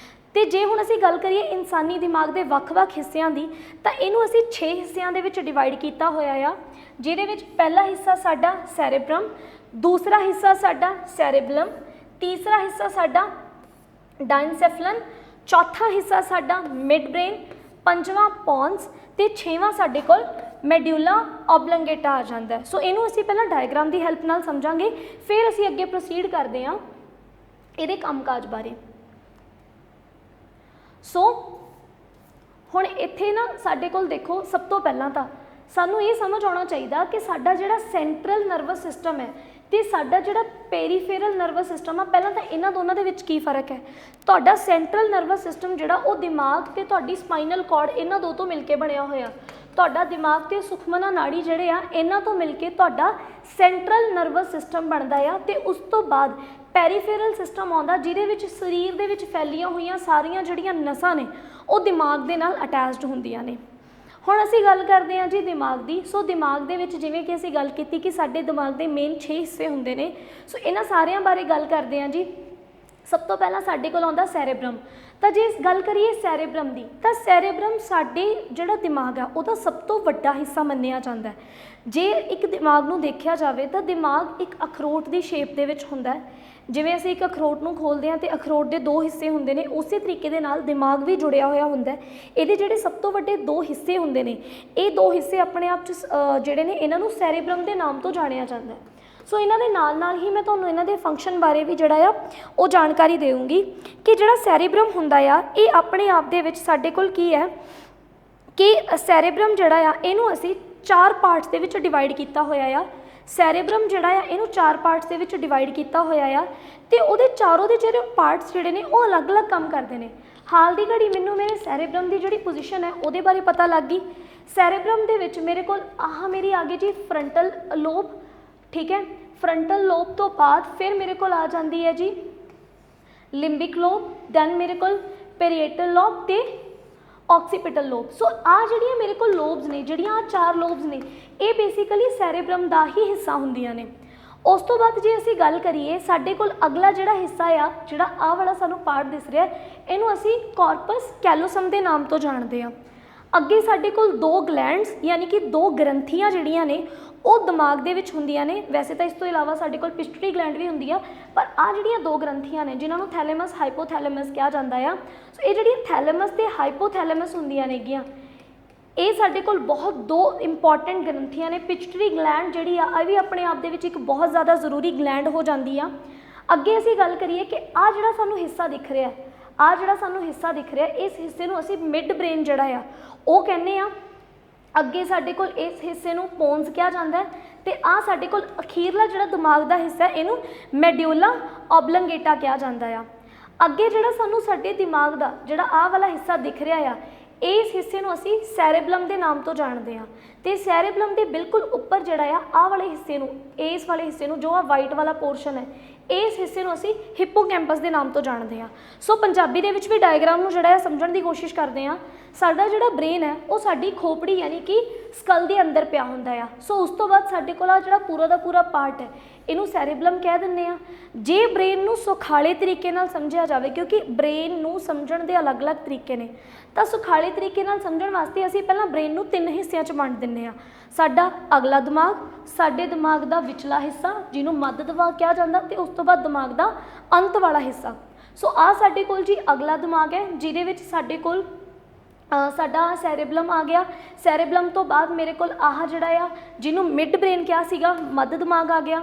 तो जे हुण असीं गल करिए इंसानी दिमाग के ਵੱਖ-ਵੱਖ हिस्सिਆਂ की, तो इनू असीं 6 हिस्सिਆਂ ਦੇ ਵਿੱਚ डिवाइड किया होया आ, जिहदे विच पहला हिस्सा साडा सैरेब्रम, दूसरा हिस्सा साडा सैरेबलम, तीसरा हिस्सा साडा डाइनसेफलन, चौथा हिस्सा साडा मिड ब्रेन, पंजवां पॉन्स ते छेवां साडे कोल मैड्यूला ऑबलंगेटा आ जाता है। सो इनू असीं पहला डायग्राम की हैल्प नाल समझांगे, फिर असीं अगे प्रोसीड करते हैं इहदे कामकाज बारे। सो हुण इत्थे ना साडे कोल देखो सब तो पहला तो सानू ये समझ आना चाहिए कि साडा जिहड़ा सेंट्रल नर्वस सिस्टम है तो साडा जिहड़ा पेरीफेरल नर्वस सिस्टम है, पहला तो इन्हां दोनों दे विच की फर्क है। तुहाडा सेंट्रल नर्वस सिस्टम जिहड़ा वो दिमाग ते तुहाडी स्पाइनल कॉर्ड इन्हां दो तो मिलके बनया होया, तुहाडा दिमाग ते सुखमना नाड़ी जिहड़े आ इन्हां तो मिलके तुहाडा सेंट्रल नर्वस सिस्टम बनदा आ, ते उस तो बाद पैरीफेरल सिस्टम आउंदा जिहदे विच शरीर दे विच फैलियां होईयां सारियां जिहड़ियां नसां ने वो दिमाग दे नाल अटैच्ड हुंदियां ने। हुण असीं गल करते हैं जी दिमाग की। सो दिमाग दे विच जिवें कि असीं गल कीती कि साडे दिमाग दे मेन 6 हिस्से हुंदे ने, सो इन्हां सारियां बारे गल करते हैं जी। सब तो पहला साडे कोल आउंदा सैरेब्रम। तो जे गल करिए सैरेब्रम की, तो सैरेब्रम साडे जिहड़ा दिमाग है उहदा सब तो वड्डा हिस्सा मन्निया जांदा है। जे एक दिमाग नूं देखिया जावे तो दिमाग एक अखरोट की शेप दे विच हुंदा है। जिवें असीं एक अखरोट नूं खोलदे हां ते अखरोट दे 2 हिस्से हुंदे ने, उसे तरीके दे नाल दिमाग भी जुड़िया होया हुंदा है। इहदे जिहड़े सब तो वड्डे 2 हिस्से हुंदे ने, ये 2 हिस्से अपने आप च जिहड़े ने इन्हां नूं सैरेब्रम के नाम तो जाणिया जांदा है। सो इन्हां दे नाल ही मैं तुहानूं इन्हां दे फंक्शन बारे भी जिहड़ा आ वो जानकारी देऊँगी कि जिहड़ा सैरेब्रम हुंदा आ ये अपने आप दे विच साडे कोल की है कि सैरेब्रम जिहड़ा आ इहनूं असीं 4 पार्ट्स दे विच डिवाइड किया होया आ। सैरेब्रम जिहड़ा आ इहनूं 4 पार्ट्स दे विच डिवाइड किया होया आ, ते उहदे चारों दे जिहड़े पार्ट्स जिहड़े ने वो अलग अलग काम करते हैं। हाल दी घड़ी मैनूं मेरे सैरेब्रम की जिहड़ी पोजीशन है उहदे बारे पता लग गई। सैरेब्रम दे विच मेरे कोल मेरी आ गई जी फ्रंटल लोब, ठीक है। फ्रंटल लोब तो बाद फिर मेरे को आ जाती है जी लिंबिक लोब, दैन मेरे को पेरिएटल लोब ते ऑक्सीपिटल लोब। सो आ जिहड़ियां मेरे को लोब्स ने, जिहड़ियां 4 लोब्स ने, ये बेसिकली सैरेब्रम का ही हिस्सा हुंदियां ने। उस तो बाद जे असीं गल करिए साडे कोल अगला जिहड़ा हिस्सा आ, जिहड़ा आ वाला सानूं पार्ट दिस रहा है, इहनूं असीं कॉर्पस कैलोसम के नाम तो जानते हैं। ਅੱਗੇ ਸਾਡੇ ਕੋਲ 2 ਗਲੈਂਡਸ यानी कि 2 ਗ੍ਰੰਥੀਆਂ ਜਿਹੜੀਆਂ ਨੇ ਉਹ ਦਿਮਾਗ ਦੇ ਵਿੱਚ ਹੁੰਦੀਆਂ ਨੇ। ਵੈਸੇ ਤਾਂ ਇਸ ਤੋਂ ਇਲਾਵਾ ਸਾਡੇ ਕੋਲ ਪਿਟਿਊਟਰੀ ਗਲੈਂਡ ਵੀ ਹੁੰਦੀ ਆ, ਪਰ ਆ ਜਿਹੜੀਆਂ 2 ਗ੍ਰੰਥੀਆਂ ਨੇ ਜਿਨ੍ਹਾਂ ਨੂੰ ਥੈਲੇਮਸ ਹਾਈਪੋਥੈਲੇਮਸ ਕਿਹਾ ਜਾਂਦਾ ਆ। ਸੋ ਇਹ ਜਿਹੜੀਆਂ ਥੈਲੇਮਸ ਤੇ ਹਾਈਪੋਥੈਲੇਮਸ ਹੁੰਦੀਆਂ ਨੇਗੀਆਂ, ਇਹ ਸਾਡੇ ਕੋਲ ਬਹੁਤ 2 ਇੰਪੋਰਟੈਂਟ ਗ੍ਰੰਥੀਆਂ ਨੇ। ਪਿਟਿਊਟਰੀ ਗਲੈਂਡ ਜਿਹੜੀ ਆ ਇਹ ਵੀ ਆਪਣੇ ਆਪ ਦੇ ਵਿੱਚ ਇੱਕ ਬਹੁਤ ਜ਼ਿਆਦਾ ਜ਼ਰੂਰੀ ਗਲੈਂਡ ਹੋ ਜਾਂਦੀ ਆ। ਅੱਗੇ ਅਸੀਂ ਗੱਲ ਕਰੀਏ ਕਿ ਆ ਜਿਹੜਾ ਸਾਨੂੰ ਹਿੱਸਾ ਦਿਖ ਰਿਹਾ, ਆ ਜਿਹੜਾ ਸਾਨੂੰ ਹਿੱਸਾ ਦਿਖ ਰਿਹਾ, ਇਸ ਹਿੱਸੇ ਨੂੰ ਅਸੀਂ ਮਿਡ ਬ੍ਰੇਨ ਜਿਹੜਾ ਆ ਉਹ ਕਹਿੰਦੇ ਆ। ਅੱਗੇ ਸਾਡੇ ਕੋਲ ਇਸ ਹਿੱਸੇ ਨੂੰ ਪੋਨਸ ਕਿਹਾ ਜਾਂਦਾ ਹੈ, ਤੇ ਆ ਸਾਡੇ ਕੋਲ ਅਖੀਰਲਾ ਜਿਹੜਾ ਦਿਮਾਗ ਦਾ ਹਿੱਸਾ ਇਹਨੂੰ ਮੈਡਿਊਲਾ ਓਬਲੰਗੇਟਾ ਕਿਹਾ ਜਾਂਦਾ ਆ। ਅੱਗੇ ਜਿਹੜਾ ਸਾਨੂੰ ਸਾਡੇ ਦਿਮਾਗ ਦਾ ਜਿਹੜਾ ਆਹ ਵਾਲਾ ਹਿੱਸਾ ਦਿਖ ਰਿਹਾ ਆ, ਇਸ ਹਿੱਸੇ ਨੂੰ ਅਸੀਂ ਸੈਰੇਬਲਮ ਦੇ ਨਾਮ ਤੋਂ ਜਾਣਦੇ ਹਾਂ। ਤੇ ਸੈਰੇਬਲਮ ਦੇ ਬਿਲਕੁਲ ਉੱਪਰ ਜਿਹੜਾ ਆ ਆਹ ਵਾਲੇ ਹਿੱਸੇ ਨੂੰ, ਇਸ ਵਾਲੇ ਹਿੱਸੇ ਨੂੰ ਜੋ ਆ ਵਾਈਟ ਵਾਲਾ ਪੋਰਸ਼ਨ ਹੈ, ਇਸ ਹਿੱਸੇ ਨੂੰ ਅਸੀਂ ਹਿਪੋਕੈਂਪਸ ਦੇ ਨਾਮ ਤੋਂ ਜਾਣਦੇ ਹਾਂ। ਸੋ ਪੰਜਾਬੀ ਦੇ ਵਿੱਚ ਵੀ ਡਾਇਗਰਾਮ ਨੂੰ ਜਿਹੜਾ ਹੈ ਸਮਝਣ ਦੀ ਕੋਸ਼ਿਸ਼ ਕਰਦੇ ਹਾਂ। ਸਾਡਾ ਜਿਹੜਾ ਬ੍ਰੇਨ ਹੈ ਉਹ ਸਾਡੀ ਖੋਪੜੀ ਯਾਨੀ ਕਿ ਸਕਲ ਦੇ ਅੰਦਰ ਪਿਆ ਹੁੰਦਾ ਆ। ਸੋ ਉਸ ਤੋਂ ਬਾਅਦ ਸਾਡੇ ਕੋਲ ਆ ਜਿਹੜਾ ਪੂਰਾ ਦਾ ਪੂਰਾ ਪਾਰਟ ਹੈ ਇਹਨੂੰ ਸੈਰੇਬਲਮ ਕਹਿ ਦਿੰਦੇ ਆ। ਜੇ ਬ੍ਰੇਨ ਨੂੰ ਸੁਖਾਲੇ ਤਰੀਕੇ ਨਾਲ ਸਮਝਿਆ ਜਾਵੇ, ਕਿਉਂਕਿ ਬ੍ਰੇਨ ਨੂੰ ਸਮਝਣ ਦੇ ਅਲੱਗ-ਅਲੱਗ ਤਰੀਕੇ ਨੇ, ਤਾਂ ਸੁਖਾਲੇ ਤਰੀਕੇ ਨਾਲ ਸਮਝਣ ਵਾਸਤੇ ਅਸੀਂ ਪਹਿਲਾਂ ਬ੍ਰੇਨ ਨੂੰ 3 ਹਿੱਸਿਆਂ 'ਚ ਵੰਡ ਦਿੰਦੇ ਆ। ਸਾਡਾ ਅਗਲਾ ਦਿਮਾਗ, ਸਾਡੇ ਦਿਮਾਗ ਦਾ ਵਿਚਲਾ ਹਿੱਸਾ ਜਿਹਨੂੰ ਮੱਧ ਦਿਮਾਗ ਕਿਹਾ ਜਾਂਦਾ, ਤੇ ਉਸ ਤੋਂ ਬਾਅਦ ਦਿਮਾਗ ਦਾ ਅੰਤ ਵਾਲਾ ਹਿੱਸਾ। ਸੋ ਆ ਸਾਡੇ ਕੋਲ ਜੀ ਅਗਲਾ ਦਿਮਾਗ ਹੈ, ਜਿਹਦੇ ਵਿੱਚ ਸਾਡੇ ਕੋਲ ਸਾਡਾ ਸੈਰੇਬਲਮ ਆ ਗਿਆ। ਸੈਰੇਬਲਮ ਤੋਂ ਬਾਅਦ ਮੇਰੇ ਕੋਲ ਆਹ ਜਿਹੜਾ ਆ ਜਿਹਨੂੰ ਮਿਡ ਬ੍ਰੇਨ ਕਿਹਾ ਸੀਗਾ, ਮੱਧ ਦਿਮਾਗ ਆ ਗਿਆ।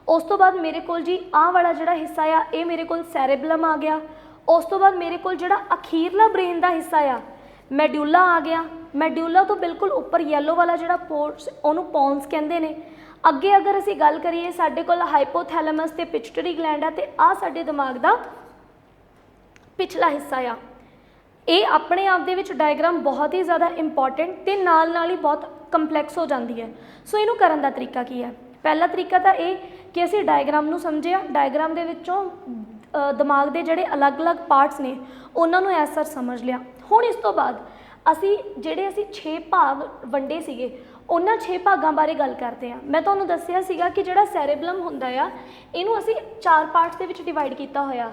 ਉਸ ਤੋਂ ਬਾਅਦ ਮੇਰੇ ਕੋਲ ਜੀ ਆਹ ਵਾਲਾ ਜਿਹੜਾ ਹਿੱਸਾ ਆ ਇਹ ਮੇਰੇ ਕੋਲ ਸੈਰੇਬਲਮ ਆ ਗਿਆ। ਉਸ ਤੋਂ ਬਾਅਦ ਮੇਰੇ ਕੋਲ ਜਿਹੜਾ ਅਖੀਰਲਾ ਬ੍ਰੇਨ ਦਾ ਹਿੱਸਾ ਆ ਮੈਡਿਊਲਾ ਆ ਗਿਆ। ਮੈਡਿਊਲਾ ਤੋਂ ਬਿਲਕੁਲ ਉੱਪਰ ਯੈਲੋ ਵਾਲਾ ਜਿਹੜਾ ਪੋਰਸ ਉਹਨੂੰ ਪੌਨਸ ਕਹਿੰਦੇ ਨੇ। ਅੱਗੇ ਅਗਰ ਅਸੀਂ ਗੱਲ ਕਰੀਏ ਸਾਡੇ ਕੋਲ ਹਾਈਪੋਥੈਲੇਮਸ ਤੇ ਪਿਟਿਊਟਰੀ ਗਲੈਂਡ ਆ, ਤੇ ਆਹ ਸਾਡੇ ਦਿਮਾਗ ਦਾ ਪਿਛਲਾ ਹਿੱਸਾ ਆ। ਇਹ ਆਪਣੇ ਆਪ ਦੇ ਵਿੱਚ ਡਾਇਗਰਾਮ ਬਹੁਤ ਹੀ ਜ਼ਿਆਦਾ ਇੰਪੋਰਟੈਂਟ ਤੇ ਨਾਲ ਹੀ ਬਹੁਤ ਕੰਪਲੈਕਸ ਹੋ ਜਾਂਦੀ ਹੈ। ਸੋ ਇਹਨੂੰ ਕਰਨ ਦਾ ਤਰੀਕਾ ਕੀ ਹੈ? ਪਹਿਲਾ ਤਰੀਕਾ ਤਾਂ ਇਹ ਕਿ ਅਸੀਂ ਡਾਇਗਰਾਮ ਨੂੰ ਸਮਝਿਆ, ਡਾਇਗਰਾਮ ਦੇ ਵਿੱਚੋਂ ਦਿਮਾਗ ਦੇ ਜਿਹੜੇ ਅਲੱਗ-ਅਲੱਗ ਪਾਰਟਸ ਨੇ ਉਹਨਾਂ ਨੂੰ ਐਸ ਸਰ ਸਮਝ ਲਿਆ। ਹੁਣ ਇਸ ਤੋਂ ਬਾਅਦ ਅਸੀਂ 6 ਭਾਗ ਵੰਡੇ ਸੀਗੇ, ਉਹਨਾਂ 6 ਭਾਗਾਂ ਬਾਰੇ ਗੱਲ ਕਰਦੇ ਹਾਂ। ਮੈਂ ਤੁਹਾਨੂੰ ਦੱਸਿਆ ਸੀਗਾ ਕਿ ਜਿਹੜਾ ਸੈਰੇਬਲਮ ਹੁੰਦਾ ਆ ਇਹਨੂੰ ਅਸੀਂ 4 ਪਾਰਟਸ ਦੇ ਵਿੱਚ ਡਿਵਾਈਡ ਕੀਤਾ ਹੋਇਆ।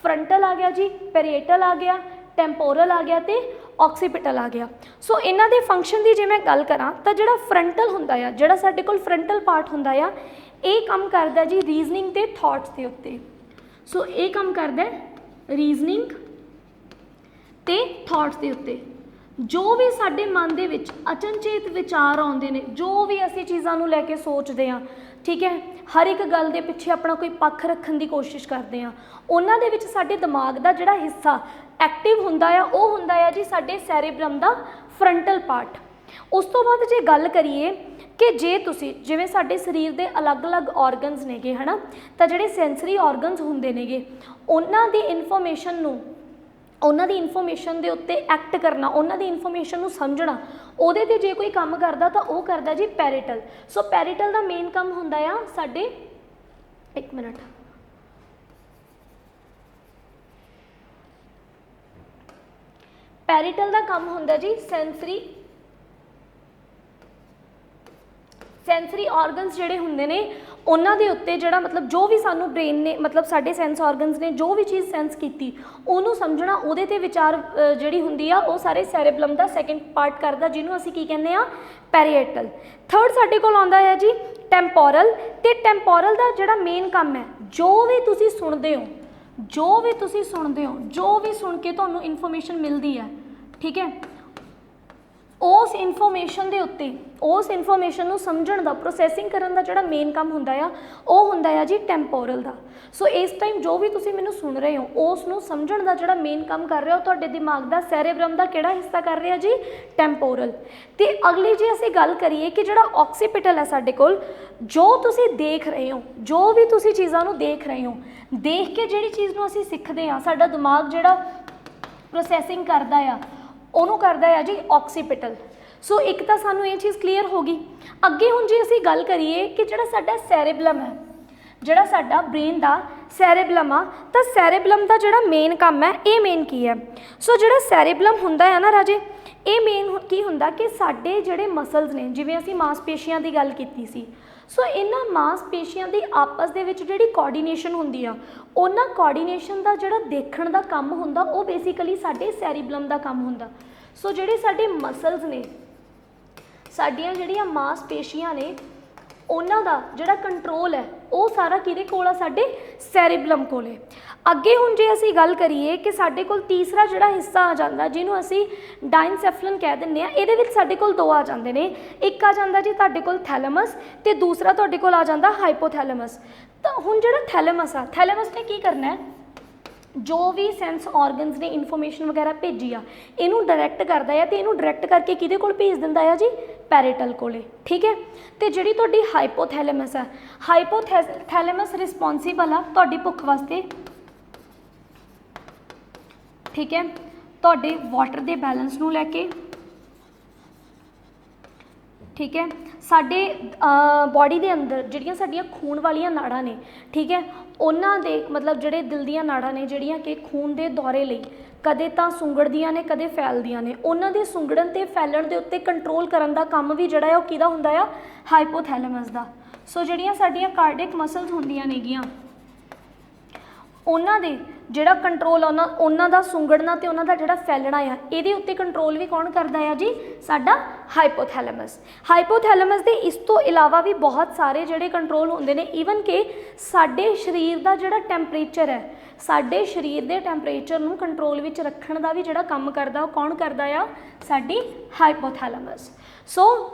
ਫਰੰਟਲ ਆ ਗਿਆ ਜੀ, ਪੈਰੀਏਟਲ ਆ ਗਿਆ, ਟੈਂਪੋਰਲ ਆ ਗਿਆ, ਤੇ ਆਕਸੀਪਿਟਲ ਆ ਗਿਆ। ਸੋ ਇਹਨਾਂ ਦੇ ਫੰਕਸ਼ਨ ਦੀ ਜੇ ਮੈਂ ਗੱਲ ਕਰਾਂ ਤਾਂ ਜਿਹੜਾ ਫਰੰਟਲ ਹੁੰਦਾ ਆ, ਜਿਹੜਾ ਸਾਡੇ ਕੋਲ ਫਰੰਟਲ ਪਾਰਟ ਹੁੰਦਾ ਆ, ਇਹ ਕੰਮ ਕਰਦਾ ਜੀ ਰੀਜ਼ਨਿੰਗ ਤੇ ਥਾਟਸ ਦੇ ਉੱਤੇ। ਸੋ ਇਹ ਕੰਮ ਕਰਦਾ ਰੀਜ਼ਨਿੰਗ ਤੇ ਥਾਟਸ ਦੇ ਉੱਤੇ। ਜੋ ਵੀ ਸਾਡੇ ਮਨ ਦੇ ਵਿੱਚ ਅਚਨਚੇਤ ਵਿਚਾਰ ਆਉਂਦੇ ਨੇ, ਜੋ ਵੀ ਅਸੀਂ ਚੀਜ਼ਾਂ ਨੂੰ ਲੈ ਕੇ ਸੋਚਦੇ ਹਾਂ, ਠੀਕ ਹੈ, ਹਰ ਇੱਕ ਗੱਲ ਦੇ ਪਿੱਛੇ ਆਪਣਾ ਕੋਈ ਪੱਖ ਰੱਖਣ ਦੀ ਕੋਸ਼ਿਸ਼ ਕਰਦੇ ਹਾਂ, ਉਹਨਾਂ ਦੇ ਵਿੱਚ ਸਾਡੇ ਦਿਮਾਗ ਦਾ ਜਿਹੜਾ ਹਿੱਸਾ ਐਕਟਿਵ ਹੁੰਦਾ ਆ ਉਹ ਹੁੰਦਾ ਆ ਜੀ ਸਾਡੇ ਸੈਰੇਬਰਮ ਦਾ ਫਰੰਟਲ ਪਾਰਟ। ਉਸ ਤੋਂ ਬਾਅਦ ਜੇ ਗੱਲ ਕਰੀਏ ਕਿ ਜੇ ਤੁਸੀਂ ਜਿਵੇਂ ਸਾਡੇ ਸਰੀਰ ਦੇ ਅਲੱਗ-ਅਲੱਗ ਔਰਗਨਸ ਨੇਗੇ ਹੈ ਨਾ, ਤਾਂ ਜਿਹੜੇ ਸੈਂਸਰੀ ਔਰਗਨਸ ਹੁੰਦੇ ਨੇਗੇ ਉਹਨਾਂ ਦੀ ਇਨਫੋਰਮੇਸ਼ਨ ਦੇ ਉੱਤੇ ਐਕਟ ਕਰਨਾ, ਉਹਨਾਂ ਦੀ ਇਨਫੋਰਮੇਸ਼ਨ ਨੂੰ ਸਮਝਣਾ, ਉਹਦੇ ਤੇ ਜੇ ਕੋਈ ਕੰਮ ਕਰਦਾ ਤਾਂ ਉਹ ਕਰਦਾ ਜੀ ਪੈਰੀਟਲ। ਸੋ ਪੈਰੀਟਲ ਦਾ ਮੇਨ ਕੰਮ ਹੁੰਦਾ ਆ ਸਾਡੇ ਪੈਰੀਟਲ ਦਾ ਕੰਮ ਹੁੰਦਾ ਜੀ ਸੈਂਸਰੀ ਔਰਗਨਸ ਜਿਹੜੇ ਹੁੰਦੇ ਨੇ ਉਹਨਾਂ ਦੇ ਉੱਤੇ ਜਿਹੜਾ ਮਤਲਬ ਜੋ ਵੀ ਸਾਨੂੰ ਬ੍ਰੇਨ ਨੇ ਮਤਲਬ ਸਾਡੇ ਸੈਂਸ ਔਰਗਨਸ ਨੇ ਜੋ ਵੀ ਚੀਜ਼ ਸੈਂਸ ਕੀਤੀ ਉਹਨੂੰ ਸਮਝਣਾ, ਉਹਦੇ ਤੇ ਵਿਚਾਰ ਜਿਹੜੀ ਹੁੰਦੀ ਆ ਉਹ ਸਾਰੇ ਸੈਰੇਬਲਮ ਦਾ ਸੈਕੰਡ ਪਾਰਟ ਕਰਦਾ, ਜਿਹਨੂੰ ਅਸੀਂ ਕੀ ਕਹਿੰਦੇ ਆ ਪੈਰੀਏਟਲ। ਥਰਡ ਸਾਡੇ ਕੋਲ ਆਉਂਦਾ ਹੈ ਜੀ ਟੈਂਪੋਰਲ, ਤੇ ਟੈਂਪੋਰਲ ਦਾ ਜਿਹੜਾ ਮੇਨ ਕੰਮ ਹੈ ਜੋ ਵੀ ਤੁਸੀਂ ਸੁਣਦੇ ਹੋ, ਜੋ ਵੀ ਸੁਣ ਕੇ ਤੁਹਾਨੂੰ ਇਨਫੋਰਮੇਸ਼ਨ ਮਿਲਦੀ ਹੈ, ਠੀਕ ਹੈ, ਉਸ ਇਨਫੋਰਮੇਸ਼ਨ ਦੇ ਉੱਤੇ ਉਸ ਇਨਫੋਰਮੇਸ਼ਨ ਨੂੰ ਸਮਝਣ ਦਾ ਪ੍ਰੋਸੈਸਿੰਗ ਕਰਨ ਦਾ ਜਿਹੜਾ ਮੇਨ ਕੰਮ ਹੁੰਦਾ ਆ ਉਹ ਹੁੰਦਾ ਆ ਜੀ ਟੈਂਪੋਰਲ ਦਾ। ਸੋ ਇਸ ਟਾਈਮ ਜੋ ਵੀ ਤੁਸੀਂ ਮੈਨੂੰ ਸੁਣ ਰਹੇ ਹੋ ਉਸ ਨੂੰ ਸਮਝਣ ਦਾ ਜਿਹੜਾ ਮੇਨ ਕੰਮ ਕਰ ਰਿਹਾ ਉਹ ਤੁਹਾਡੇ ਦਿਮਾਗ ਦਾ ਸੈਰੇਬਰਮ ਦਾ ਕਿਹੜਾ ਹਿੱਸਾ ਕਰ ਰਿਹਾ ਜੀ ਟੈਂਪੋਰਲ। ਤੇ ਅਗਲੀ ਜੇ ਅਸੀਂ ਗੱਲ ਕਰੀਏ ਕਿ ਜਿਹੜਾ ਆਕਸੀਪਿਟਲ ਹੈ ਸਾਡੇ ਕੋਲ, ਜੋ ਤੁਸੀਂ ਦੇਖ ਰਹੇ ਹੋ, ਜੋ ਵੀ ਤੁਸੀਂ ਚੀਜ਼ਾਂ ਨੂੰ ਦੇਖ ਰਹੇ ਹੋ, ਦੇਖ ਕੇ ਜਿਹੜੀ ਚੀਜ਼ ਨੂੰ ਅਸੀਂ ਸਿੱਖਦੇ ਹਾਂ ਸਾਡਾ ਦਿਮਾਗ ਜਿਹੜਾ ਪ੍ਰੋਸੈਸਿੰਗ ਕਰਦਾ ਆ ਉਹਨੂੰ ਕਰਦਾ ਆ ਜੀ ਆਕਸੀਪਿਟਲ। ਸੋ ਇੱਕ ਤਾਂ ਸਾਨੂੰ ਇਹ ਚੀਜ਼ ਕਲੀਅਰ ਹੋ ਗਈ। ਅੱਗੇ ਹੁਣ ਜੇ ਅਸੀਂ ਗੱਲ ਕਰੀਏ ਕਿ ਜਿਹੜਾ ਸਾਡਾ ਸੈਰੇਬਲਮ ਹੈ, ਜਿਹੜਾ ਸਾਡਾ ਬ੍ਰੇਨ ਦਾ ਸੈਰੇਬਲਮ ਆ, ਤਾਂ ਸੈਰੇਬਲਮ ਦਾ ਜਿਹੜਾ ਮੇਨ ਕੰਮ ਹੈ ਇਹ ਮੇਨ ਕੀ ਹੈ? ਸੋ ਜਿਹੜਾ ਸੈਰੇਬਲਮ ਹੁੰਦਾ ਹੈ ਨਾ ਰਾਜੇ, ਇਹ ਮੇਨ ਕੀ ਹੁੰਦਾ ਕਿ ਸਾਡੇ ਜਿਹੜੇ ਮਸਲਸ ਨੇ, ਜਿਵੇਂ ਅਸੀਂ ਮਾਸਪੇਸ਼ੀਆਂ ਦੀ ਗੱਲ ਕੀਤੀ ਸੀ, ਸੋ ਇਹਨਾਂ ਮਾਸਪੇਸ਼ੀਆਂ ਦੀ ਆਪਸ ਦੇ ਵਿੱਚ ਜਿਹੜੀ ਕੋਆਰਡੀਨੇਸ਼ਨ ਹੁੰਦੀ ਆ, ਉਹਨਾਂ ਕੋਆਰਡੀਨੇਸ਼ਨ ਦਾ ਜਿਹੜਾ ਦੇਖਣ ਦਾ ਕੰਮ ਹੁੰਦਾ ਉਹ ਬੇਸਿਕਲੀ ਸਾਡੇ ਸੈਰੇਬਲਮ ਦਾ ਕੰਮ ਹੁੰਦਾ। सो ਜਿਹੜੇ ਸਾਡੇ ਮਸਲਸ ਨੇ, ਸਾਡੀਆਂ ਜਿਹੜੀਆਂ ਮਾਸਪੇਸ਼ੀਆਂ ਨੇ, ਉਹਨਾਂ ਦਾ ਜਿਹੜਾ ਕੰਟਰੋਲ ਹੈ ਉਹ ਸਾਰਾ ਕਿਹਦੇ ਕੋਲ ਆ? ਸਾਡੇ ਸੈਰੀਬਲਮ ਕੋਲੇ। ਅੱਗੇ ਹੁਣ ਜੇ ਅਸੀਂ ਗੱਲ ਕਰੀਏ ਕਿ ਸਾਡੇ ਕੋਲ ਤੀਸਰਾ ਜਿਹੜਾ ਹਿੱਸਾ ਆ ਜਾਂਦਾ ਜਿਹਨੂੰ ਅਸੀਂ ਡਾਇਨਸੈਫਲਨ ਕਹਿ ਦਿੰਦੇ ਆ, ਇਹਦੇ ਵਿੱਚ ਸਾਡੇ ਕੋਲ ਦੋ ਆ ਜਾਂਦੇ ਨੇ। ਇੱਕ ਆ ਜਾਂਦਾ ਜੀ ਤੁਹਾਡੇ ਕੋਲ ਥੈਲੇਮਸ ਤੇ ਦੂਸਰਾ ਤੁਹਾਡੇ ਕੋਲ ਆ ਜਾਂਦਾ ਹਾਈਪੋਥੈਲੇਮਸ। ਤਾਂ ਹੁਣ ਜਿਹੜਾ ਥੈਲੇਮਸ ਆ, ਥੈਲੇਮਸ ਨੇ ਕੀ ਕਰਨਾ ਹੈ? जो भी सेंस ऑर्गनस ने इन्फॉर्मेशन वगैरह भेजी आ, इनू डायरैक्ट करता है तो इनू डायरैक्ट करके किहदे कोल भेज दिंदा है जी? पैरेटल कोले। ठीक है, तो जिहड़ी तुहाडी हाइपोथैलेमस है, हाइपोथैलेमस रिस्पोंसिबल आ तुहाडी भुख वास्ते। ठीक है, तुहाडे वाटर दे बैलेंस नू लैके। ठीक है, साडे बॉडी के अंदर जिहड़ियां साडियां खून वालियां नाड़ां ने, ठीक है, उन्हां दे मतलब जिहड़े दिल दीयां नाड़ां ने जिहड़ियां कि खून दे दौरे लई कदे तां सुंगड़दियां ने कदे फैलदियां ने, उन्हां दे सुंगड़न ते फैलण दे उत्ते कंट्रोल करन दा काम भी जिहड़ा है ओह किहदा हुंदा आ? हाइपोथैलेमस दा। सो जिहड़ियां साडियां कार्डिक मसल्स हुंदियां नेगियां, उन्हां दे ਜਿਹੜਾ ਕੰਟਰੋਲ ਉਹਨਾਂ ਦਾ ਸੁੰਗੜਨਾ ਤੇ ਉਹਨਾਂ ਦਾ ਜਿਹੜਾ ਫੈਲਣਾ ਆ, ਇਹਦੇ ਉੱਤੇ ਕੰਟਰੋਲ ਵੀ ਕੌਣ ਕਰਦਾ ਆ ਜੀ? ਸਾਡਾ ਹਾਈਪੋਥੈਲੇਮਸ। ਹਾਈਪੋਥੈਲੇਮਸ ਦੇ ਇਸ ਤੋਂ ਇਲਾਵਾ ਵੀ ਬਹੁਤ ਸਾਰੇ ਜਿਹੜੇ ਕੰਟਰੋਲ ਹੁੰਦੇ ਨੇ। ਈਵਨ ਕਿ ਸਾਡੇ ਸਰੀਰ ਦਾ ਜਿਹੜਾ ਟੈਂਪਰੇਚਰ ਹੈ, ਸਾਡੇ ਸਰੀਰ ਦੇ ਟੈਂਪਰੇਚਰ ਨੂੰ ਕੰਟਰੋਲ ਵਿੱਚ ਰੱਖਣ ਦਾ ਵੀ ਜਿਹੜਾ ਕੰਮ ਕਰਦਾ ਉਹ ਕੌਣ ਕਰਦਾ ਆ? ਸਾਡੀ ਹਾਈਪੋਥੈਲੇਮਸ। ਸੋ